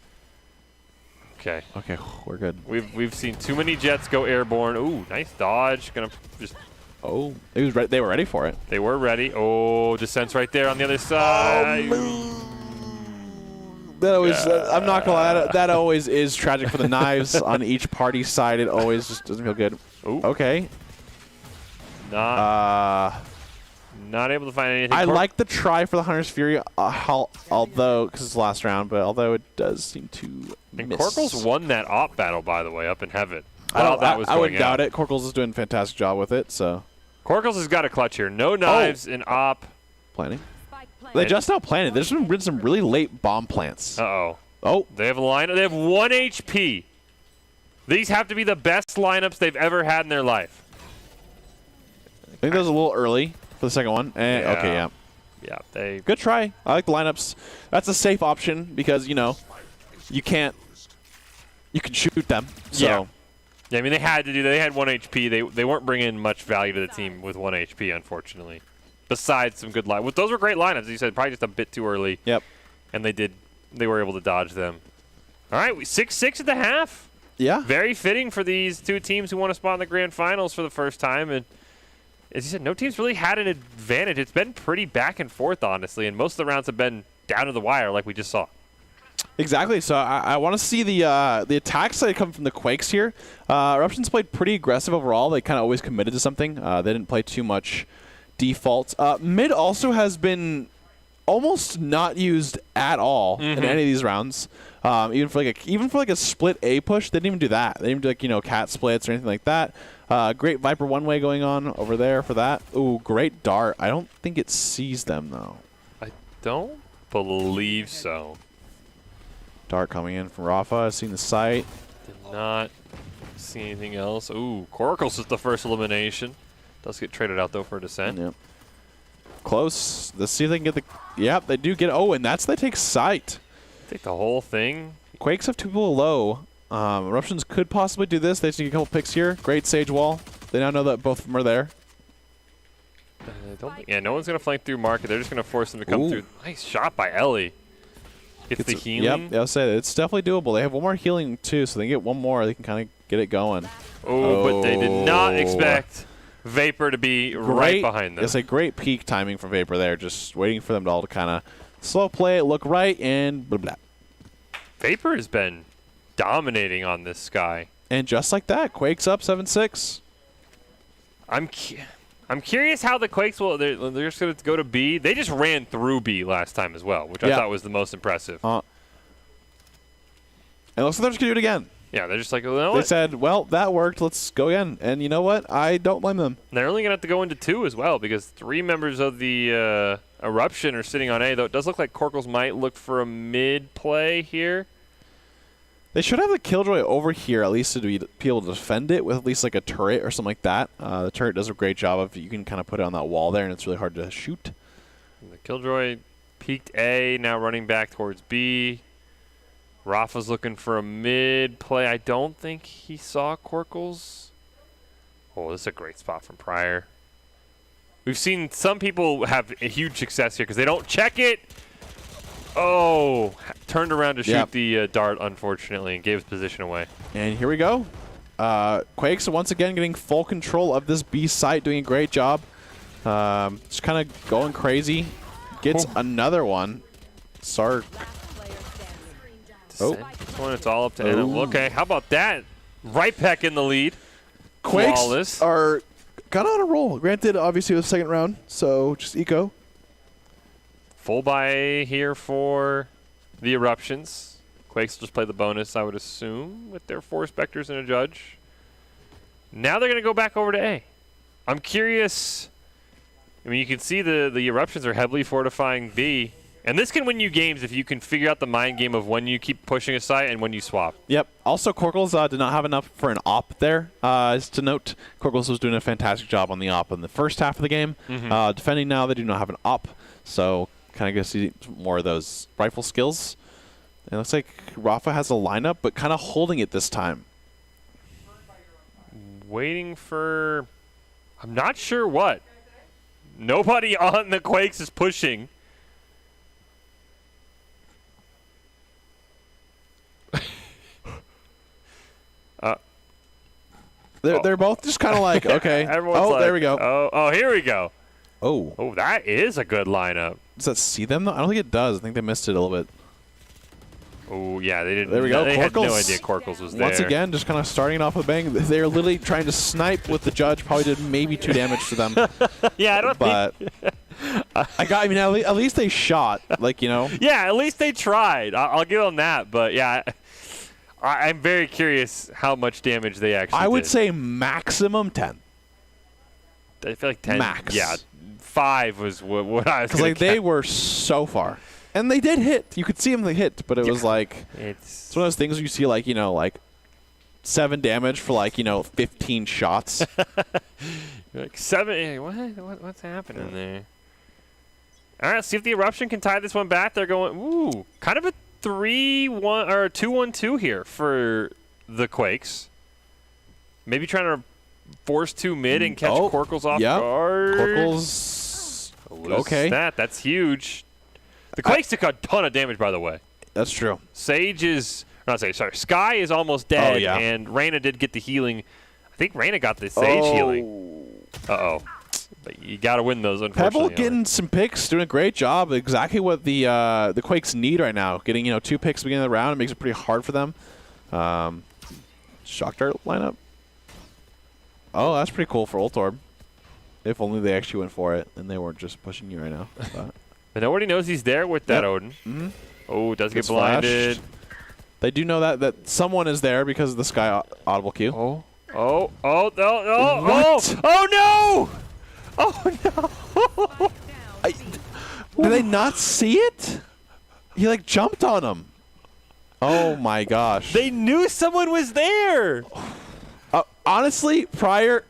[SPEAKER 2] Okay.
[SPEAKER 3] Okay, we're good.
[SPEAKER 2] We've seen too many jets go airborne. Ooh, nice dodge. Gonna just.
[SPEAKER 3] Oh, they were ready for it.
[SPEAKER 2] They were ready. Oh, Descent's right there on the other side.
[SPEAKER 3] That always, I'm not gonna lie, that always is tragic for the knives on each party side. It always just doesn't feel good.
[SPEAKER 2] Ooh.
[SPEAKER 3] Okay.
[SPEAKER 2] Not able to find anything.
[SPEAKER 3] I like the try for the Hunter's Fury, although because it's the last round, but although it does seem to
[SPEAKER 2] and
[SPEAKER 3] miss.
[SPEAKER 2] Corkles won that op battle, by the way, up in heaven.
[SPEAKER 3] I would doubt it. Corkles is doing a fantastic job with it. So
[SPEAKER 2] Corkles has got a clutch here. No knives in op.
[SPEAKER 3] Planning. They just now planted. There's been some really late bomb plants.
[SPEAKER 2] Uh-oh.
[SPEAKER 3] Oh.
[SPEAKER 2] They have a lineup. They have 1 HP. These have to be the best lineups they've ever had in their life.
[SPEAKER 3] I think that was a little early for the second one. Okay, yeah.
[SPEAKER 2] Yeah,
[SPEAKER 3] good try. I like the lineups. That's a safe option because, you know, you can shoot them. So.
[SPEAKER 2] Yeah, I mean, they had 1 HP. They weren't bringing much value to the team with 1 HP, unfortunately. Besides some good lineups. Those were great lineups. As you said, probably just a bit too early.
[SPEAKER 3] Yep.
[SPEAKER 2] And they were able to dodge them. All right, 6-6 at the half.
[SPEAKER 3] Yeah.
[SPEAKER 2] Very fitting for these two teams who want to spot in the grand finals for the first time. And as you said, no team's really had an advantage. It's been pretty back and forth, honestly, and most of the rounds have been down to the wire like we just saw.
[SPEAKER 3] Exactly. So I want to see the attacks that come from the Quakes here. Eruptions played pretty aggressive overall. They kind of always committed to something. They didn't play too much default. Mid also has been almost not used at all in any of these rounds. Even for like a split A push, they didn't even do that. They didn't do like cat splits or anything like that. Great Viper one way going on over there for that. Ooh, great dart. I don't think it sees them though.
[SPEAKER 2] I don't believe so.
[SPEAKER 3] Dart coming in from Rafa. I've seen the sight.
[SPEAKER 2] Did not see anything else. Ooh, Corkles is the first elimination. Does get traded out though for Descent.
[SPEAKER 3] Yep. Close. Let's see if they can get the. Yep, they do get. Oh, and they take sight.
[SPEAKER 2] Take the whole thing.
[SPEAKER 3] Quakes have 2 people low. Eruptions could possibly do this. They just need a couple picks here. Great Sage Wall. They now know that both of them are there.
[SPEAKER 2] No one's going to flank through Market. They're just going to force them to come through. Nice shot by Ellie. Gets the healing.
[SPEAKER 3] Yep, I'll say that. It's definitely doable. They have 1 more healing too, so they get 1 more. They can kind of get it going.
[SPEAKER 2] Oh, but they did not expect Vapor to be right behind them.
[SPEAKER 3] It's a great peak timing for Vapor there, just waiting for them to all to kind of slow play it, look right, and blah, blah.
[SPEAKER 2] Vapor has been dominating on this Sky.
[SPEAKER 3] And just like that, Quakes up 7-6.
[SPEAKER 2] I'm curious how the Quakes will. They're just going to go to B. They just ran through B last time as well, which I thought was the most impressive.
[SPEAKER 3] And it looks like they're just going to do it again.
[SPEAKER 2] Yeah, they're just like, you know
[SPEAKER 3] they said, well, that worked. Let's go again. And you know what? I don't blame them.
[SPEAKER 2] And they're only going to have to go into 2 as well because 3 members of the Eruption are sitting on A, though it does look like Corkles might look for a mid play here.
[SPEAKER 3] They should have the Killjoy over here at least to be able to defend it with at least like a turret or something like that. The turret does a great job of you can kind of put it on that wall there and it's really hard to shoot.
[SPEAKER 2] And the Killjoy peeked A, now running back towards B. Rafa's looking for a mid play. I don't think he saw Corkles. Oh, this is a great spot from Pryor. We've seen some people have a huge success here because they don't check it. Oh, turned around to shoot the dart, unfortunately, and gave his position away.
[SPEAKER 3] And here we go. Quakes once again getting full control of this B site, doing a great job. Just kind of going crazy. Gets another one. Sark.
[SPEAKER 2] Oh, this one, it's all up to him. Okay, how about that? Right back in the lead.
[SPEAKER 3] Quakes
[SPEAKER 2] Flawless.
[SPEAKER 13] are got on a roll. Granted, obviously, it was second round, so just eco.
[SPEAKER 2] Full buy here for the Eruptions. Quakes just play the bonus, I would assume, with their 4 Spectres and a Judge. Now they're going to go back over to A. I'm curious. I mean, you can see the Eruptions are heavily fortifying B. And this can win you games if you can figure out the mind game of when you keep pushing a site and when you swap.
[SPEAKER 3] Yep. Also, Corkles did not have enough for an op there. Just to note, Corkles was doing a fantastic job on the op in the first half of the game. Defending now, they do not have an op. So kind of going to see more of those rifle skills. And it looks like Rafa has a lineup, but kind of holding it this time.
[SPEAKER 2] Waiting for... I'm not sure what. Nobody on the Quakes is pushing.
[SPEAKER 3] They're both just kind of like, okay.
[SPEAKER 2] Everyone's like,
[SPEAKER 3] there we go.
[SPEAKER 2] Oh, here we go.
[SPEAKER 3] Oh,
[SPEAKER 2] that is a good lineup.
[SPEAKER 3] Does that see them, though? I don't think it does. I think they missed it a little bit.
[SPEAKER 2] Oh, yeah, they didn't.
[SPEAKER 3] There we go.
[SPEAKER 2] They had no
[SPEAKER 3] Corkles.
[SPEAKER 2] idea Corkles was there.
[SPEAKER 3] Once again, just kind of starting off with a bang. They're literally trying to snipe with the Judge. Probably did maybe 2 damage to them.
[SPEAKER 2] Yeah, I don't
[SPEAKER 3] but I mean, at least they shot. Like, you know.
[SPEAKER 2] Yeah, at least they tried. I'll give them that. But, yeah, I'm very curious how much damage they actually did.
[SPEAKER 3] I would say maximum 10.
[SPEAKER 2] I feel like 10.
[SPEAKER 3] Max.
[SPEAKER 2] Yeah, 5 was what I was.
[SPEAKER 3] Because like they were so far, and they did hit. You could see them they hit, but it was like it's one of those things where you see like 7 damage for 15 shots.
[SPEAKER 2] Like 7. What's happening there? All right, let's see if the Eruption can tie this one back. They're going kind of a 3-1 or 2-1-2 here for the Quakes. Maybe trying to force 2 mid and catch Corkles off guard.
[SPEAKER 3] Corkles. Okay.
[SPEAKER 2] That's huge. The Quakes took a ton of damage, by the way.
[SPEAKER 3] That's true.
[SPEAKER 2] Sage is Sky is almost dead, and Reyna did get the healing. I think Reyna got the Sage healing. But you got to win those, unfortunately.
[SPEAKER 3] Pebble getting some picks, doing a great job. Exactly what the Quakes need right now. Getting 2 picks at the beginning of the round, it makes it pretty hard for them. Shock Dart lineup. Oh, that's pretty cool for Ult Orb. If only they actually went for it and they weren't just pushing you right now.
[SPEAKER 2] But nobody knows he's there with that Odin. Oh, does get blinded.
[SPEAKER 3] Flashed. They do know that someone is there because of the Sky audible Q.
[SPEAKER 2] Oh no! Oh no!
[SPEAKER 3] Did they not see it? He jumped on him. Oh my gosh!
[SPEAKER 2] They knew someone was there.
[SPEAKER 3] Honestly, Pryor,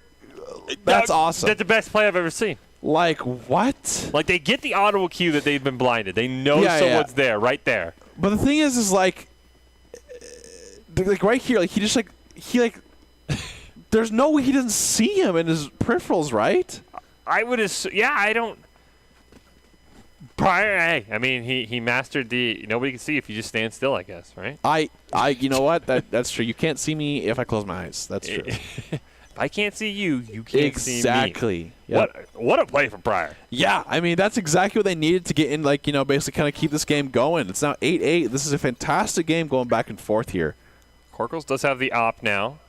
[SPEAKER 3] that's awesome.
[SPEAKER 2] That's the best play I've ever seen.
[SPEAKER 3] What?
[SPEAKER 2] They get the audible cue that they've been blinded. They know someone's there, right there.
[SPEAKER 3] But the thing is right here, there's no way he doesn't see him in his peripherals, right?
[SPEAKER 2] I would assume. Yeah, I don't. Pryor, hey, I mean, he mastered the nobody can see if you just stand still, I guess, right?
[SPEAKER 3] You know what? That's true. You can't see me if I close my eyes. That's true.
[SPEAKER 2] If I can't see you, you can't see me.
[SPEAKER 3] Exactly. Yep.
[SPEAKER 2] What a play from Pryor.
[SPEAKER 3] Yeah, I mean, that's exactly what they needed to get in, basically kind of keep this game going. It's now 8-8. This is a fantastic game going back and forth here.
[SPEAKER 2] Corkles does have the op now.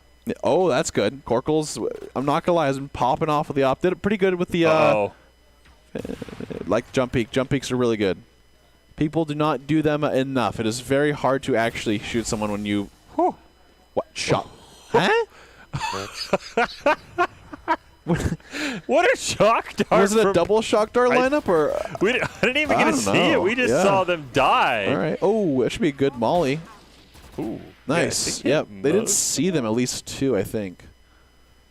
[SPEAKER 3] Oh, that's good. Corkles, I'm not going to lie, has been popping off with the op. Did it pretty good with the jump peek. Jump peeks are really good. People do not do them enough. It is very hard to actually shoot someone when you... What? Shot. Huh?
[SPEAKER 2] What a shock dart.
[SPEAKER 3] Was it a double shock dart lineup? Or
[SPEAKER 2] I didn't even get to see it. We just saw them die.
[SPEAKER 3] All right. Oh, that should be a good molly.
[SPEAKER 2] Ooh.
[SPEAKER 3] Nice. Yep. They didn't see them, at least 2, I think.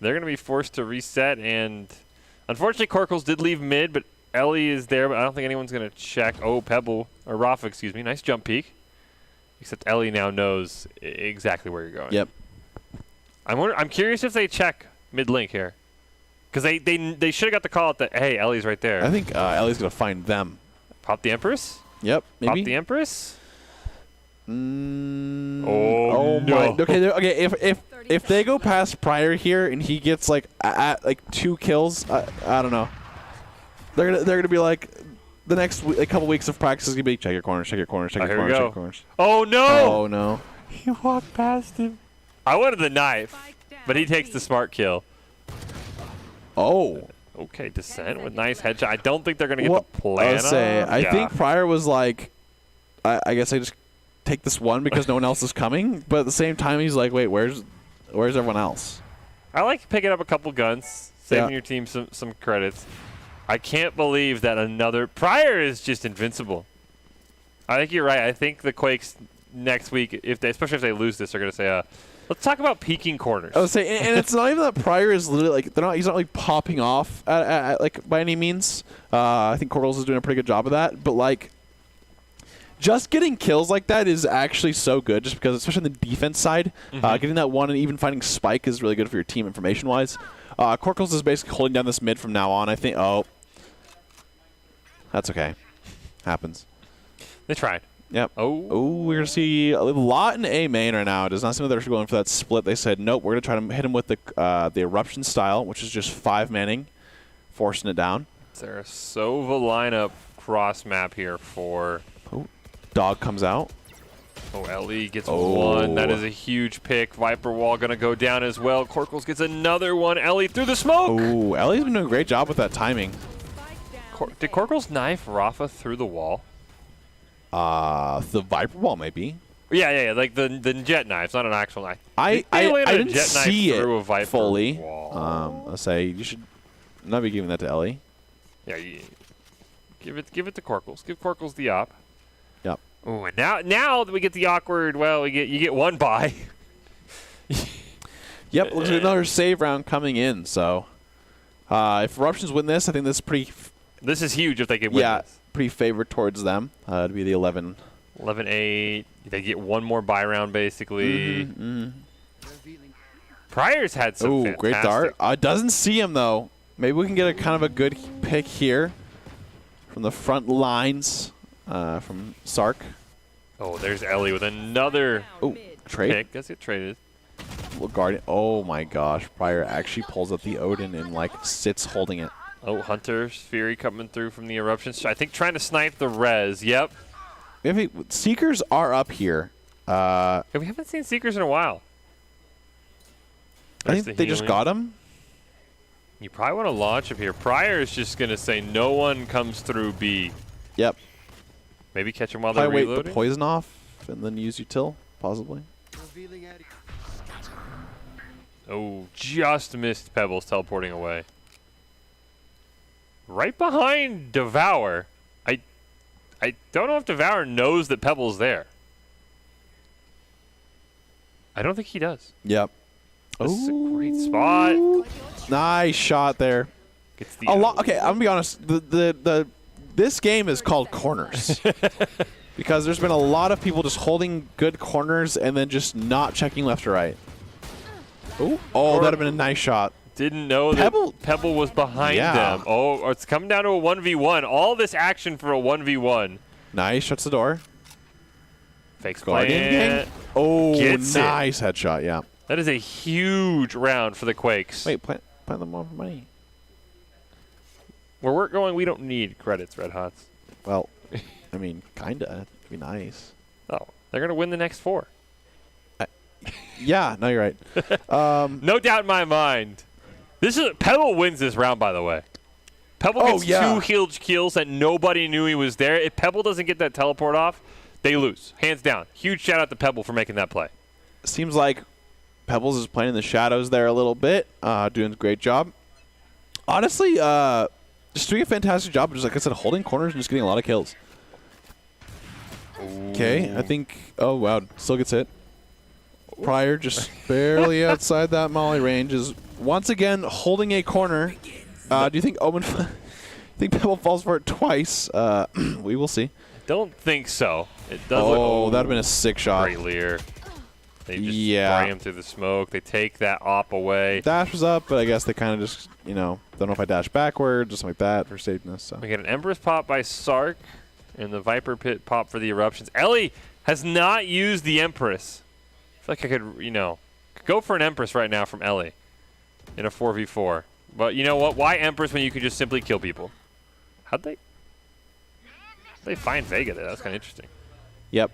[SPEAKER 2] They're going to be forced to reset, and unfortunately, Corkles did leave mid, but Ellie is there, but I don't think anyone's going to check. Oh, Pebble, or Rafa, excuse me. Nice jump peek. Except Ellie now knows exactly where you're going.
[SPEAKER 3] Yep.
[SPEAKER 2] I'm curious if they check mid-link here. Because they should have got the call out that, hey, Ellie's right there.
[SPEAKER 3] I think Ellie's going to find them.
[SPEAKER 2] Pop the Empress?
[SPEAKER 3] Yep, maybe.
[SPEAKER 2] Pop the Empress?
[SPEAKER 3] Oh,
[SPEAKER 2] no.
[SPEAKER 3] My. Okay, if they go past Pryor here and he gets like at like 2 kills, I don't know. They're gonna be like the next couple weeks of practice is gonna be check your corners, check your corners, check your corners, check your corners.
[SPEAKER 2] Oh no!
[SPEAKER 3] Oh no!
[SPEAKER 2] He walked past him. I wanted the knife, but he takes the smart kill.
[SPEAKER 3] Oh.
[SPEAKER 2] Okay, Descent with nice headshot. I don't think they're gonna get the plan.
[SPEAKER 3] I think Pryor was like, I guess I just take this one because no one else is coming. But at the same time, he's like, wait, where's everyone else?
[SPEAKER 2] I like picking up a couple guns, saving your team some credits. I can't believe that another Pryor is just invincible. I think you're right. I think the Quakes next week, especially if they lose this, are gonna say, let's talk about peeking corners.
[SPEAKER 3] I would say, and it's not even that Pryor is literally like he's not like popping off at like by any means. I think Cortals is doing a pretty good job of that, but like just getting kills like that is actually so good, just because especially on the defense side, getting that one and even finding Spike is really good for your team information wise. Cortals is basically holding down this mid from now on. I think. Oh, that's okay. Happens.
[SPEAKER 2] They tried.
[SPEAKER 3] Yep.
[SPEAKER 2] Oh,
[SPEAKER 3] we're going to see a lot in A main right now. It does not seem like they're going for that split. They said, nope, we're going to try to hit him with the Eruption style, which is just 5 manning, forcing it down.
[SPEAKER 2] There's a Sova lineup cross map here for...
[SPEAKER 3] Oh, Dog comes out.
[SPEAKER 2] Oh, Ellie gets one. That is a huge pick. Viper Wall going to go down as well. Corkles gets another one. Ellie through the smoke.
[SPEAKER 3] Oh, Ellie's been doing a great job with that timing.
[SPEAKER 2] Did Corkles knife Rafa through the wall?
[SPEAKER 3] The Viper Wall maybe.
[SPEAKER 2] Yeah, like the jet knife. It's not an actual knife.
[SPEAKER 3] I didn't see it
[SPEAKER 2] Viper
[SPEAKER 3] fully.
[SPEAKER 2] Wall.
[SPEAKER 3] I'll say you should not be giving that to Ellie.
[SPEAKER 2] Yeah, give it to Corkles. Give Corkles the op.
[SPEAKER 3] Yep.
[SPEAKER 2] Oh, and now that we get the awkward. Well, you get one buy.
[SPEAKER 3] Yep. Looks like another save round coming in. So if Eruptions win this, I think this is pretty.
[SPEAKER 2] This is huge if they can win this.
[SPEAKER 3] Pretty favored towards them to be the 11.
[SPEAKER 2] 11-8. They get one more buy round, basically. Pryor's had some fantastic.
[SPEAKER 3] Great dart. Doesn't see him, though. Maybe we can get a kind of a good pick here from the front lines from Sark.
[SPEAKER 2] Oh, there's Ellie with another
[SPEAKER 3] trade.
[SPEAKER 2] pick. Does get traded.
[SPEAKER 3] Little Guardian. Oh, my gosh. Pryor actually pulls up the Odin and, like, sits holding it.
[SPEAKER 2] Oh, Hunter's Fury coming through from the Eruptions. I think trying to snipe the res. Yep.
[SPEAKER 3] Seekers are up here.
[SPEAKER 2] We haven't seen Seekers in a while.
[SPEAKER 3] I think they just got him.
[SPEAKER 2] You probably want to launch up here. Pryor is just going to say no one comes through B.
[SPEAKER 3] Yep.
[SPEAKER 2] Maybe catch him while they're reloading.
[SPEAKER 3] Wait the poison off and then use util, possibly.
[SPEAKER 2] Oh, just missed Pebbles teleporting away. Right behind Devour. I don't know if Devour knows that Pebble's there. I don't think he does.
[SPEAKER 3] Yep.
[SPEAKER 2] This is a great spot.
[SPEAKER 3] Nice shot there.
[SPEAKER 2] Gets the
[SPEAKER 3] Okay, I'm gonna be honest. This game is called corners because there's been a lot of people just holding good corners and then just not checking left or right. Oh, that'd have been a nice shot.
[SPEAKER 2] Didn't know that Pebble was behind them. Oh, it's coming down to a 1v1. All this action for a 1v1.
[SPEAKER 3] Nice. Shuts the door.
[SPEAKER 2] Fakes
[SPEAKER 3] Guardian. Oh, nice headshot. Yeah.
[SPEAKER 2] That is a huge round for the Quakes.
[SPEAKER 3] Wait, plant them more money.
[SPEAKER 2] Where we're going, we don't need credits, Red Hots.
[SPEAKER 3] Well, I mean, kinda. It'd be nice.
[SPEAKER 2] Oh, they're gonna win the next 4.
[SPEAKER 3] Yeah, no, you're right.
[SPEAKER 2] No doubt in my mind. Pebble wins this round, by the way. Pebble gets 2 huge kills that nobody knew he was there. If Pebble doesn't get that teleport off, they lose. Hands down. Huge shout out to Pebble for making that play.
[SPEAKER 3] Seems like Pebbles is playing in the shadows there a little bit. Doing a great job. Honestly, just doing a fantastic job. Just like I said, holding corners and just getting a lot of kills. Okay, I think... Oh, wow. Still gets hit. Pryor just barely outside that molly range is once again holding a corner. Do you think think Pebble falls for it twice? We will see.
[SPEAKER 2] Don't think so. It does
[SPEAKER 3] that would have been a sick shot.
[SPEAKER 2] Great Lear. They just spray him through the smoke. They take that op away.
[SPEAKER 3] Dash was up, but I guess they kind of just, don't know if I dash backwards, just like that for safeness. So.
[SPEAKER 2] We get an Empress pop by Sark, and the Viper Pit pop for the Eruptions. Ellie has not used the Empress. I feel like I could, go for an Empress right now from Ellie in a 4v4. But you know what? Why Empress when you can just simply kill people? How'd they find Vega there? That's kind of interesting.
[SPEAKER 3] Yep.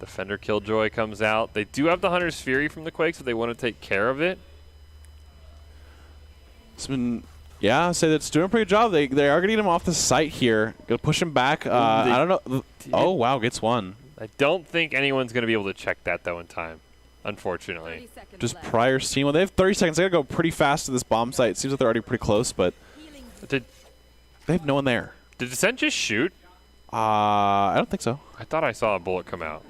[SPEAKER 2] Defender Killjoy comes out. They do have the Hunter's Fury from the Quakes if they want to take care of it.
[SPEAKER 3] It's been, I'd say that's doing a pretty good job. They are going to get him off the site here. Going to push him back. I don't know. Oh, wow, gets one.
[SPEAKER 2] I don't think anyone's going to be able to check that, though, in time, unfortunately.
[SPEAKER 3] Just Prior's team. Well, they have 30 seconds. They got to go pretty fast to this bomb site. It seems like they're already pretty close, but they have no one there.
[SPEAKER 2] Did Descent just shoot?
[SPEAKER 3] I don't think so.
[SPEAKER 2] I thought I saw a bullet come out.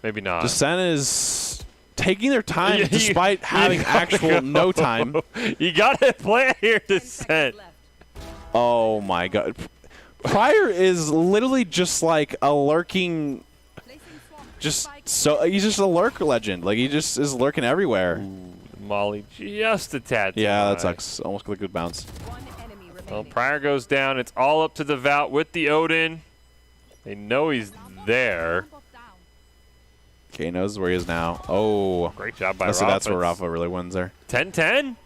[SPEAKER 2] Maybe not.
[SPEAKER 3] Descent is taking their time despite having actual no time.
[SPEAKER 2] You got to play here, Descent.
[SPEAKER 3] Oh, my God. Prior is literally just like a lurking, he's just a lurker legend. Like, he just is lurking everywhere.
[SPEAKER 2] Ooh, Molly just a tad.
[SPEAKER 3] Yeah, that sucks. Almost got a good bounce.
[SPEAKER 2] Well, Prior goes down. It's all up to the VAL with the Odin. They know he's there.
[SPEAKER 3] Okay, knows where he is now. Oh.
[SPEAKER 2] Great job by Rafa.
[SPEAKER 3] So that's where Rafa really wins there.
[SPEAKER 2] 10-10?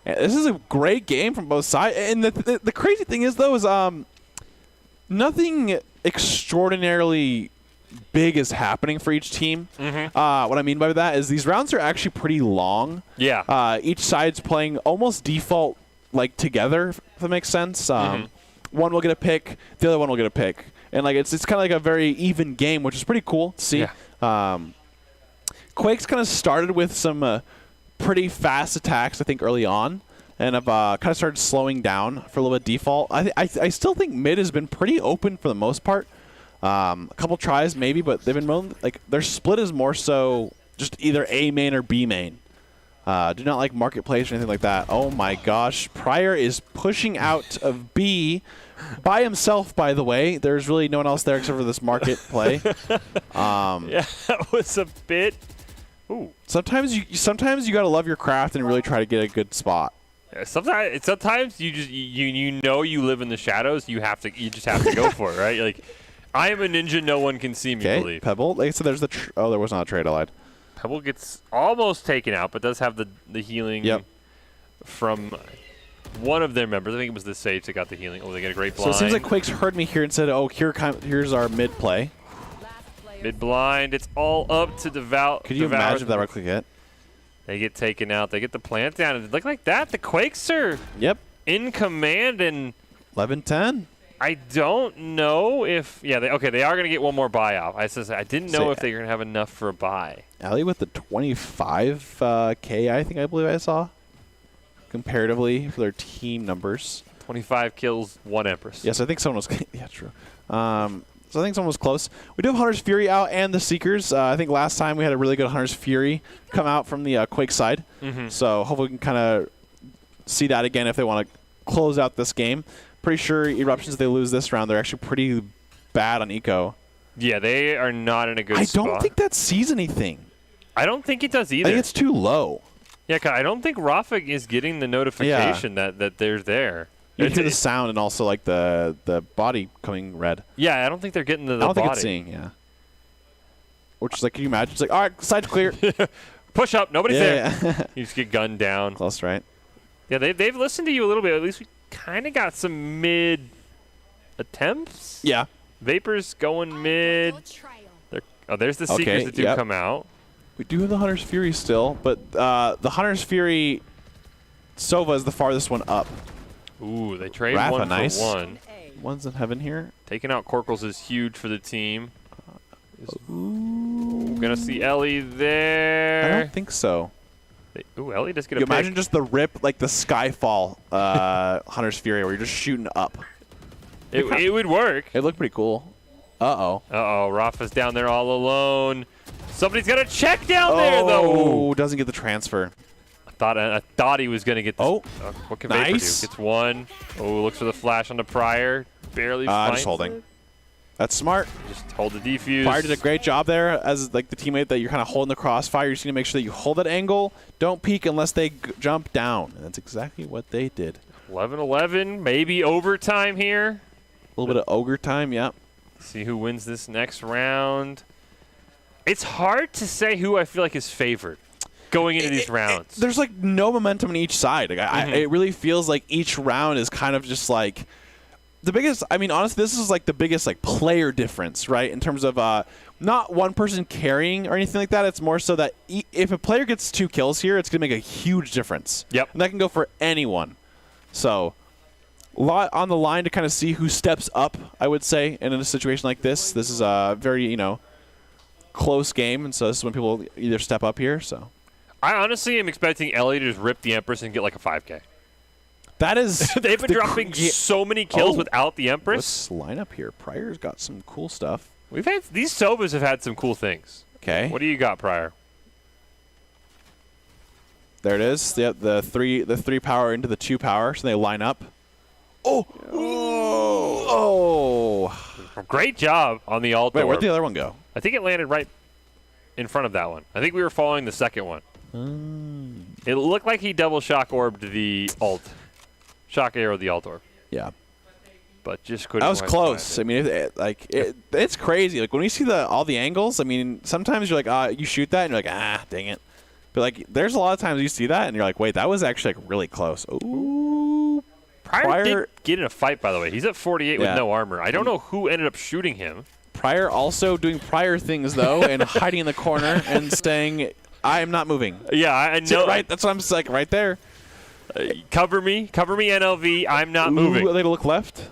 [SPEAKER 3] Yeah, this is a great game from both sides. And the crazy thing is, though, is nothing extraordinarily big is happening for each team. What I mean by that is these rounds are actually pretty long.
[SPEAKER 2] Yeah.
[SPEAKER 3] Each side's playing almost default like together, if that makes sense. One will get a pick, the other one will get a pick. And like it's kind of like a very even game, which is pretty cool to see.
[SPEAKER 2] Yeah.
[SPEAKER 3] Quake's kind of started with some pretty fast attacks, I think, early on, and have kind of started slowing down for a little bit default. I still think mid has been pretty open for the most part. A couple tries maybe, but they've been like their split is more so just either A main or B main. Do not like marketplace or anything like that. Oh my gosh, Prior is pushing out of B by himself. By the way, there's really no one else there except for this market play.
[SPEAKER 2] Yeah, that was a bit. Ooh.
[SPEAKER 3] Sometimes you gotta love your craft and really try to get a good spot.
[SPEAKER 2] Yeah, sometimes you just you live in the shadows. You just have to go for it, right? Like, I am a ninja. No one can see me. Believe.
[SPEAKER 3] Pebble. Like I said, there's the there was not a trade allied.
[SPEAKER 2] Pebble gets almost taken out, but does have the healing from one of their members. I think it was the Sage that got the healing. Oh, they get a great blind.
[SPEAKER 3] So it seems like Quake's heard me here and said, "Oh, here's our mid play."
[SPEAKER 2] Mid blind. It's all up to the VAL.
[SPEAKER 3] Could you imagine if that right click hit?
[SPEAKER 2] They get taken out. They get the plant down. And look like that. The Quakes are in command and
[SPEAKER 3] 11-10.
[SPEAKER 2] I don't know if they are going to get one more buy off. I didn't know if they were going to have enough for a buy.
[SPEAKER 3] Ellie with the 25K, I believe I saw comparatively for their team numbers.
[SPEAKER 2] 25 kills, 1 Empress.
[SPEAKER 3] Yes, I think someone was. Yeah, true. So I think someone was close. We do have Hunter's Fury out and the Seekers. I think last time we had a really good Hunter's Fury come out from the Quake side. So hopefully we can kind of see that again if they want to close out this game. Pretty sure Eruptions, if they lose this round, they're actually pretty bad on Eco.
[SPEAKER 2] Yeah, they are not in a good spot.
[SPEAKER 3] I don't think that sees anything.
[SPEAKER 2] I don't think it does either.
[SPEAKER 3] I think it's too low.
[SPEAKER 2] Yeah, I don't think Rafa is getting the notification that they're there.
[SPEAKER 3] You hear the sound and also like the body coming red.
[SPEAKER 2] Yeah, I don't think they're getting the body.
[SPEAKER 3] I don't think it's seeing, Which is like, can you imagine? It's like, all right, side's clear.
[SPEAKER 2] Push up, nobody's there. You just get gunned down.
[SPEAKER 3] Close, right?
[SPEAKER 2] Yeah, they've listened to you a little bit. At least we kind of got some mid attempts.
[SPEAKER 3] Yeah.
[SPEAKER 2] Vapors going mid. There's the Seekers that do come out.
[SPEAKER 3] We do have the Hunter's Fury still, but the Hunter's Fury Sova is the farthest one up.
[SPEAKER 2] Ooh, they trade
[SPEAKER 3] Rafa,
[SPEAKER 2] one
[SPEAKER 3] nice.
[SPEAKER 2] for one.
[SPEAKER 3] One's in heaven here.
[SPEAKER 2] Taking out Corkles is huge for the team. We're going to see Ellie there.
[SPEAKER 3] I don't think so.
[SPEAKER 2] Ellie does get a
[SPEAKER 3] pick.
[SPEAKER 2] pick.
[SPEAKER 3] Imagine just the rip, like the Skyfall Hunter's Fury, where you're just shooting up.
[SPEAKER 2] It would work.
[SPEAKER 3] It looked pretty cool. Uh-oh.
[SPEAKER 2] Rafa's down there all alone. Somebody's got a check down there, though.
[SPEAKER 3] Oh, doesn't get the transfer.
[SPEAKER 2] I thought he was going to get this. What can Vapor do?
[SPEAKER 3] Nice.
[SPEAKER 2] Gets one. Oh, looks for the flash on the Prior. Barely finds
[SPEAKER 3] just holding.
[SPEAKER 2] it.
[SPEAKER 3] That's smart.
[SPEAKER 2] Just hold the defuse.
[SPEAKER 3] Pryor did a great job there as like the teammate that you're kind of holding the crossfire. You just need to make sure that you hold that angle. Don't peek unless they jump down. And that's exactly what they did.
[SPEAKER 2] 11-11, maybe overtime here.
[SPEAKER 3] A little bit of ogre time, yeah.
[SPEAKER 2] See who wins this next round. It's hard to say who I feel like is favored going into these rounds.
[SPEAKER 3] There's like no momentum on each side. Like, it really feels like each round is kind of just like the biggest. I mean, honestly, this is like the biggest like player difference, right? In terms of not one person carrying or anything like that. It's more so that if a player gets 2 kills here, it's gonna make a huge difference.
[SPEAKER 2] Yep,
[SPEAKER 3] and that can go for anyone. So a lot on the line to kind of see who steps up. I would say, and in a situation like this, this is a very close game, and so this is when people either step up here. So
[SPEAKER 2] I honestly am expecting Ellie to just rip the Empress and get like a 5K.
[SPEAKER 3] That is
[SPEAKER 2] they've been dropping so many kills without the Empress.
[SPEAKER 3] Let's line up here. Pryor's got some cool stuff.
[SPEAKER 2] We've had these Sovas have had some cool things.
[SPEAKER 3] Okay.
[SPEAKER 2] What do you got, Pryor?
[SPEAKER 3] There it is. The 3 power into the 2 power, so they line up. Oh!
[SPEAKER 2] Great job on the alt.
[SPEAKER 3] Wait, where'd the other one go?
[SPEAKER 2] I think it landed right in front of that one. I think we were following the second one. It looked like he double shock orbed the alt. Shock arrow the alt orb.
[SPEAKER 3] Yeah.
[SPEAKER 2] But just couldn't.
[SPEAKER 3] That was close. I mean, it's crazy. Like when you see all the angles, I mean, sometimes you're like, you shoot that and you're like, dang it. But like, there's a lot of times you see that and you're like, wait, that was actually like really close. Ooh.
[SPEAKER 2] Pryor did get in a fight, by the way. He's at 48 with no armor. I don't know who ended up shooting him.
[SPEAKER 3] Pryor also doing Pryor things though, and hiding in the corner and staying. I am not moving.
[SPEAKER 2] Yeah, I know.
[SPEAKER 3] Right, that's what I'm like right there.
[SPEAKER 2] Cover me, NLV. I'm not moving.
[SPEAKER 3] They look left.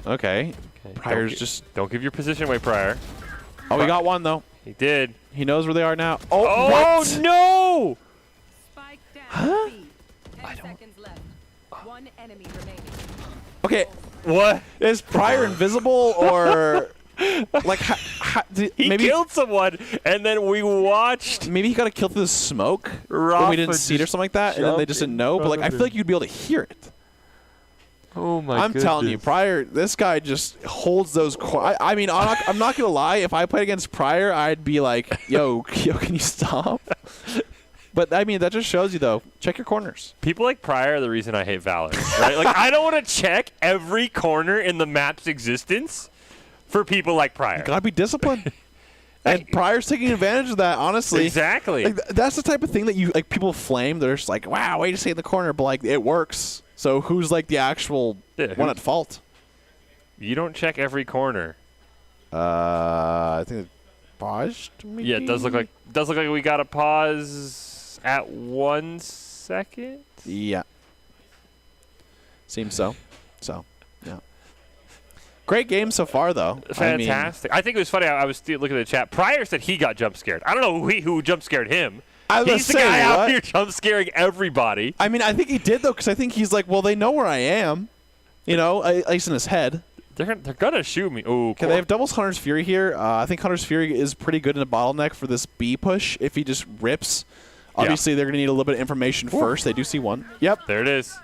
[SPEAKER 3] Okay. Pryor's
[SPEAKER 2] don't give your position away, Pryor.
[SPEAKER 3] Oh, he got one though.
[SPEAKER 2] He did.
[SPEAKER 3] He knows where they are now.
[SPEAKER 2] Oh
[SPEAKER 3] what?
[SPEAKER 2] No!
[SPEAKER 3] Huh?
[SPEAKER 4] One enemy remaining.
[SPEAKER 3] Okay.
[SPEAKER 2] What?
[SPEAKER 3] Is Pryor invisible or like
[SPEAKER 2] he
[SPEAKER 3] maybe
[SPEAKER 2] killed someone and then we watched?
[SPEAKER 3] Maybe he got a kill through the smoke when we didn't see it or something like that, and then they just didn't know. But like I feel like you'd be able to hear it.
[SPEAKER 2] Oh my!
[SPEAKER 3] I'm telling you, Pryor. This guy just holds those. I mean, I'm not gonna lie. If I played against Pryor, I'd be like, yo, can you stop? But I mean, that just shows you though. Check your corners.
[SPEAKER 2] People like Pryor are the reason I hate Valor, right? Like I don't want to check every corner in the map's existence for people like Pryor.
[SPEAKER 3] You gotta be disciplined. And Pryor's taking advantage of that, honestly.
[SPEAKER 2] Exactly.
[SPEAKER 3] Like, that's the type of thing that you like. People flame. They're just like, wow, way to stay in the corner, but like it works. So who's like the actual one at fault?
[SPEAKER 2] You don't check every corner.
[SPEAKER 3] I think it's paused. Maybe?
[SPEAKER 2] Yeah, it does look like we got a pause at 1 second.
[SPEAKER 3] Yeah. Seems so. So, yeah. Great game so far, though.
[SPEAKER 2] Fantastic. I think it was funny. I was looking at the chat. Pryor said he got jump scared. I don't know who jump scared him. He's the guy out here jump scaring everybody.
[SPEAKER 3] I mean, I think he did, though, because I think he's like, well, they know where I am. At least in his head.
[SPEAKER 2] They're gonna shoot me. Oh,
[SPEAKER 3] okay. They have doubles Hunter's Fury here. I think Hunter's Fury is pretty good in a bottleneck for this B push if he just rips. Obviously, they're gonna need a little bit of information first. They do see one. Yep.
[SPEAKER 2] There it is.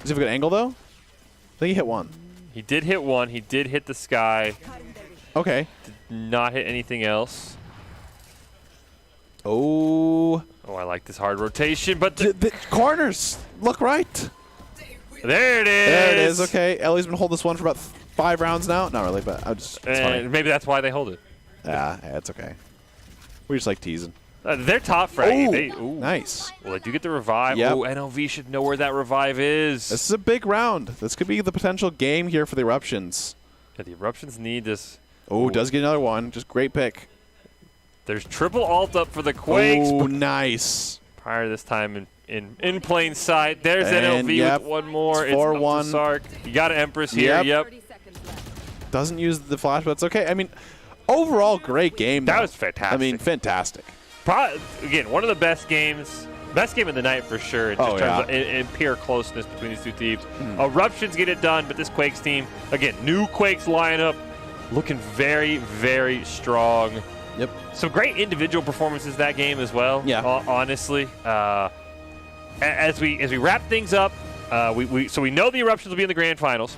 [SPEAKER 3] Does he have a good angle though? I think he hit one.
[SPEAKER 2] He did hit one. He did hit the sky.
[SPEAKER 3] Okay.
[SPEAKER 2] Did not hit anything else.
[SPEAKER 3] Oh.
[SPEAKER 2] Oh, I like this hard rotation, but
[SPEAKER 3] the corners look right.
[SPEAKER 2] There it is.
[SPEAKER 3] There it is. Okay, Ellie's been holding this one for about 5 rounds now. Not really, but it's funny.
[SPEAKER 2] Maybe that's why they hold it.
[SPEAKER 3] Yeah, it's okay. We just like teasing.
[SPEAKER 2] They're top fragging.
[SPEAKER 3] Ooh, nice.
[SPEAKER 2] Well, they do get the revive.
[SPEAKER 3] Yep.
[SPEAKER 2] Oh, NLV should know where that revive is.
[SPEAKER 3] This is a big round. This could be the potential game here for the Eruptions.
[SPEAKER 2] Yeah, the Eruptions need this.
[SPEAKER 3] Oh, does get another one. Just great pick.
[SPEAKER 2] There's triple alt up for the Quakes.
[SPEAKER 3] Oh, nice.
[SPEAKER 2] Prior this time in plain sight. There's NLV with one more.
[SPEAKER 3] It's 4-1.
[SPEAKER 2] Sark. You got an Empress here. Yep.
[SPEAKER 3] Doesn't use the flash, but it's okay. I mean, overall, great game.
[SPEAKER 2] That was fantastic.
[SPEAKER 3] I mean, fantastic.
[SPEAKER 2] Again, one of the best games. Best game of the night for sure in terms of in pure closeness between these two teams. Eruptions get it done, but this Quakes team, again, new Quakes lineup, looking very, very strong.
[SPEAKER 3] Yep.
[SPEAKER 2] Some great individual performances that game as well.
[SPEAKER 3] Yeah.
[SPEAKER 2] Honestly, as we wrap things up, so we know the Eruptions will be in the grand finals.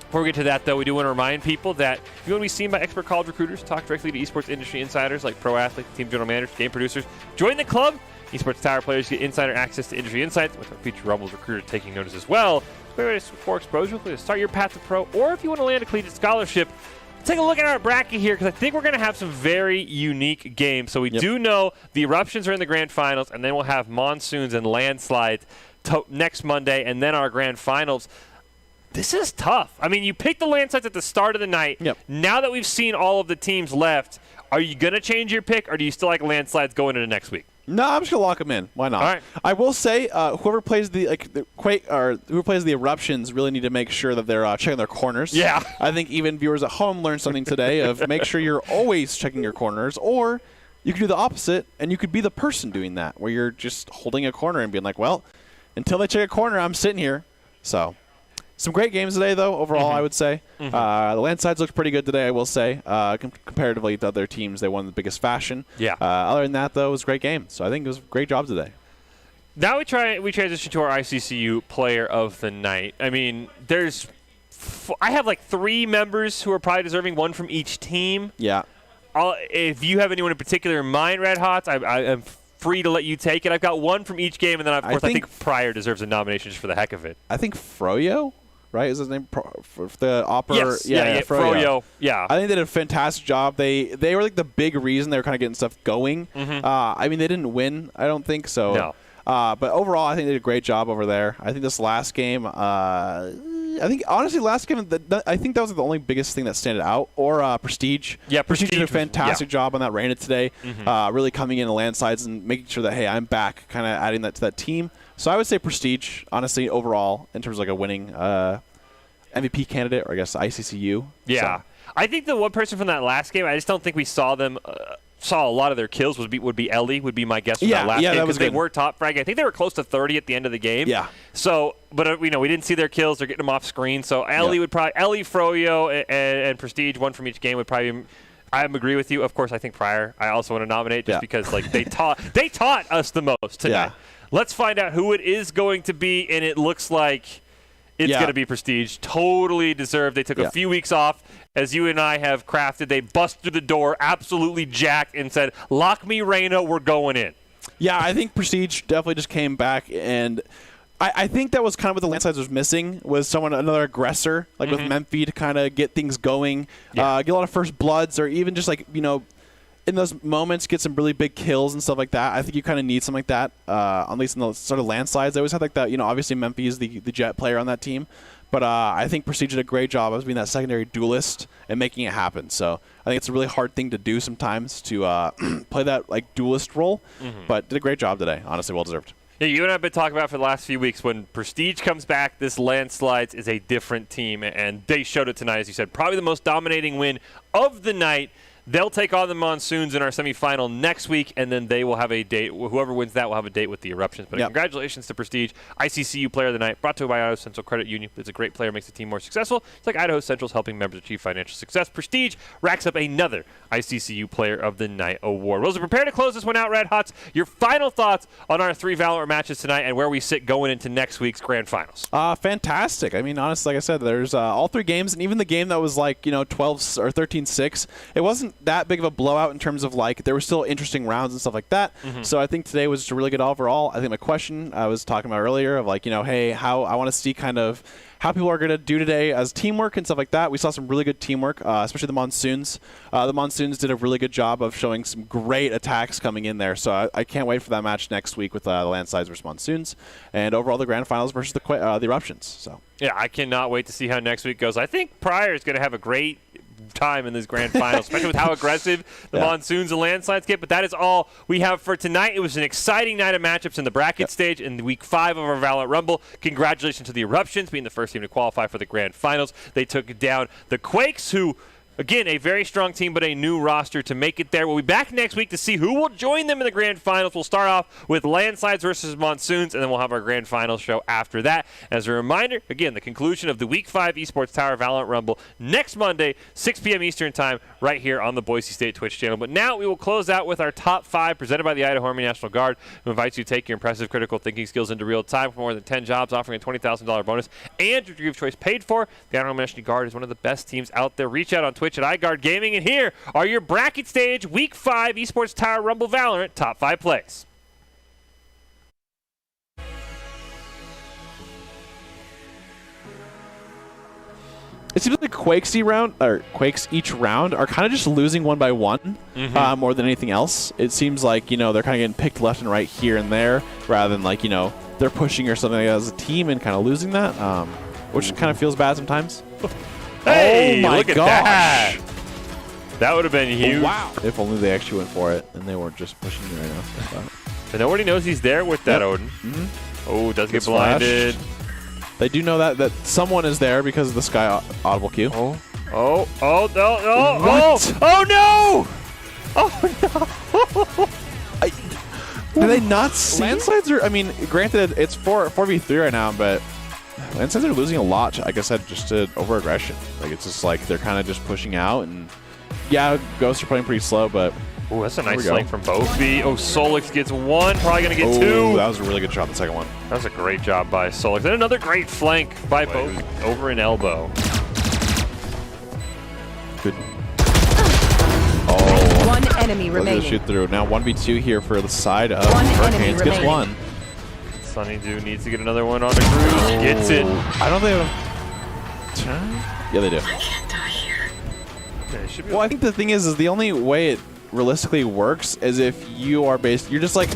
[SPEAKER 2] Before we get to that, though, we do want to remind people that if you want to be seen by expert college recruiters, talk directly to esports industry insiders like pro athletes, team general managers, game producers, join the club. Esports Tower players get insider access to industry insights with our featured Rumbles recruiter taking notice as well. For exposure, to start your path to pro, or if you want to land a collegiate scholarship, take a look at our bracket here because I think we're going to have some very unique games. So we do know the Eruptions are in the grand finals, and then we'll have Monsoons and Landslides next Monday, and then our grand finals. This is tough. I mean, you picked the Landslides at the start of the night.
[SPEAKER 3] Yep.
[SPEAKER 2] Now that we've seen all of the teams left, are you going to change your pick, or do you still like Landslides going into next week?
[SPEAKER 3] No, I'm just gonna lock them in. Why not?
[SPEAKER 2] All right.
[SPEAKER 3] I will say, whoever plays the Quake or whoever plays the Eruptions really need to make sure that they're checking their corners.
[SPEAKER 2] Yeah.
[SPEAKER 3] I think even viewers at home learned something today of make sure you're always checking your corners, or you could do the opposite and you could be the person doing that, where you're just holding a corner and being like, well, until they check a corner, I'm sitting here. So. Some great games today, though, overall, I would say. The Landsides looked pretty good today, I will say. Comparatively to other teams, they won the biggest fashion.
[SPEAKER 2] Yeah.
[SPEAKER 3] Other than that, though, it was a great game. So I think it was a great job today.
[SPEAKER 2] Now we transition to our ICCU player of the night. I mean, I have like 3 members who are probably deserving, one from each team.
[SPEAKER 3] Yeah.
[SPEAKER 2] If you have anyone in particular in mind, Red Hots, I am free to let you take it. I've got one from each game, and then, of course, I think Pryor deserves a nomination just for the heck of it.
[SPEAKER 3] I think Froyo, right? Is his name for the opera?
[SPEAKER 2] Yes.
[SPEAKER 3] Yeah,
[SPEAKER 2] Froyo. Yeah.
[SPEAKER 3] I think they did a fantastic job. They were like the big reason they were kind of getting stuff going. I mean, they didn't win, I don't think so.
[SPEAKER 2] No.
[SPEAKER 3] But overall, I think they did a great job over there. I think this last game, honestly, last game, I think that was the only biggest thing that stood out. Or Prestige.
[SPEAKER 2] Yeah,
[SPEAKER 3] Prestige did a fantastic job on that Reina today, really coming in Landsides and making sure that, hey, I'm back, kind of adding that to that team. So I would say Prestige, honestly, overall, in terms of like a winning MVP candidate, or I guess ICCU.
[SPEAKER 2] Yeah.
[SPEAKER 3] So.
[SPEAKER 2] I think the one person from that last game, I just don't think we saw them saw a lot of their kills would be Ellie, would be my guess from that last game, because they were top fragging. I think they were close to 30 at the end of the game.
[SPEAKER 3] Yeah.
[SPEAKER 2] So, but we didn't see their kills. They're getting them off screen. So Ellie would probably Froyo and Prestige, one from each game would probably. I agree with you. Of course, I think Pryor. I also want to nominate just because like they taught us the most tonight.
[SPEAKER 3] Yeah.
[SPEAKER 2] Let's find out who it is going to be, and it looks like it's going to be Prestige. Totally deserved. They took a few weeks off. As you and I have crafted, they busted through the door, absolutely jacked, and said, lock me, Reina, we're going in.
[SPEAKER 3] Yeah, I think Prestige definitely just came back, and I think that was kind of what the Landsides was missing, was another aggressor, like with Memphis, to kind of get things going, get a lot of first bloods, or even just like, in those moments, get some really big kills and stuff like that. I think you kind of need something like that, at least in the sort of Landslides. They always had like that, obviously Memphis is the jet player on that team. But I think Prestige did a great job of being that secondary duelist and making it happen. So I think it's a really hard thing to do sometimes to play that like duelist role. But did a great job today. Honestly, well deserved.
[SPEAKER 2] Yeah, you and I have been talking about for the last few weeks. When Prestige comes back, this Landslides is a different team, and they showed it tonight, as you said. Probably the most dominating win of the night. They'll take on the Monsoons in our semifinal next week, and then they will have a date. Whoever wins that will have a date with the Eruptions. But congratulations to Prestige, ICCU Player of the Night, brought to you by Idaho Central Credit Union. It's a great player, makes the team more successful. It's like Idaho Central's helping members achieve financial success. Prestige racks up another ICCU Player of the Night award. Well, prepare to close this one out, Red Hots. Your final thoughts on our 3 Valorant matches tonight and where we sit going into next week's grand finals.
[SPEAKER 3] Fantastic. I mean, honestly, like I said, there's all 3 games, and even the game that was like 12 or 13-6, it wasn't that big of a blowout in terms of like there were still interesting rounds and stuff like that. So I think today was just a really good overall. I think my question I was talking about earlier of like, hey, how I want to see kind of how people are going to do today as teamwork and stuff like that. We saw some really good teamwork, especially the Monsoons. The Monsoons did a really good job of showing some great attacks coming in there. So I can't wait for that match next week with the Landsides versus Monsoons, and overall the grand finals versus the Eruptions. So
[SPEAKER 2] yeah, I cannot wait to see how next week goes. I think Pryor is going to have a great time in this grand final, especially with how aggressive the Monsoons and Landslides get. But that is all we have for tonight. It was an exciting night of matchups in the bracket stage in week 5 of our Valorant Rumble. Congratulations to the Eruptions being the first team to qualify for the grand finals. They took down the Quakes, who Again, a very strong team, but a new roster to make it there. We'll be back next week to see who will join them in the grand finals. We'll start off with Landslides versus Monsoons, and then we'll have our grand final show after that. As a reminder, again, the conclusion of the Week 5 Esports Tower Valorant Rumble next Monday, 6 p.m. Eastern Time, right here on the Boise State Twitch channel. But now we will close out with our top 5 presented by the Idaho Army National Guard, who invites you to take your impressive critical thinking skills into real time for more than 10 jobs, offering a $20,000 bonus and your degree of choice paid for. The Idaho Army National Guard is one of the best teams out there. Reach out on Twitch at iGuard Gaming, and here are your bracket stage Week 5 Esports Tower Rumble Valorant top 5 plays.
[SPEAKER 3] It seems like Quakes each round are kind of just losing one by one more than anything else. It seems like, you know, they're kind of getting picked left and right here and there rather than, like, you know, they're pushing or something as a team and kind of losing that, which kind of feels bad sometimes.
[SPEAKER 2] Hey,
[SPEAKER 3] oh my
[SPEAKER 2] look at
[SPEAKER 3] gosh.
[SPEAKER 2] that. That would have been huge.
[SPEAKER 3] Wow. If only they actually went for it and they weren't just pushing me right now.
[SPEAKER 2] And nobody knows he's there with that Odin. Oh, does get blinded.
[SPEAKER 3] They do know that someone is there because of the Sky audible cue.
[SPEAKER 2] Oh no! Oh no!
[SPEAKER 3] Do they not see? Landslides are, I mean, granted, it's 4v3 right now, but Landslides are losing a lot, like I said, just to over-aggression. Like, it's just like they're kind of just pushing out, and yeah, Ghosts are playing pretty slow, but...
[SPEAKER 2] Oh, that's a nice flank from Bofi. Oh, Solix gets one, probably going to get two.
[SPEAKER 3] That was a really good shot, the second one.
[SPEAKER 2] That was a great job by Solix. And another great flank by Bofi over an elbow.
[SPEAKER 3] Good. Oh.
[SPEAKER 4] One enemy remaining.
[SPEAKER 3] Shoot through. Now 1v2 here for the side of
[SPEAKER 4] Hurricanes. Gets one.
[SPEAKER 2] Sunny Dew needs to get another one on the cruise. Gets it.
[SPEAKER 3] I don't think they have... Yeah, they do. I can't die here. Okay, well, I think the thing is the only way it realistically works is if you are you're just like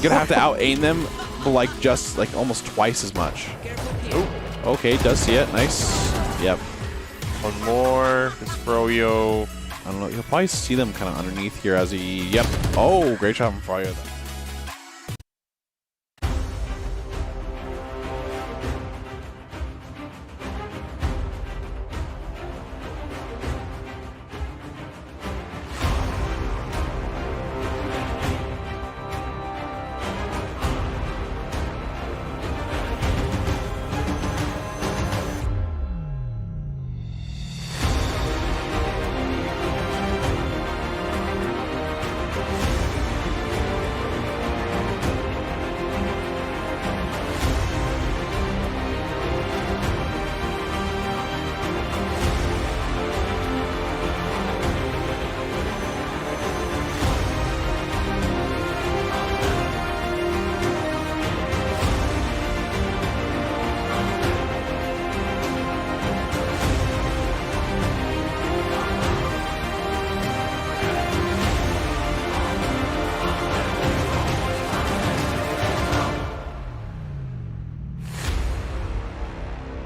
[SPEAKER 3] gonna have to out aim them, but like just like almost twice as much. Oh, okay, does see it. Nice. Yep.
[SPEAKER 2] One more. This Froyo.
[SPEAKER 3] I don't know. You'll probably see them kind of underneath here as he. Yep. Oh, great shot from Froyo.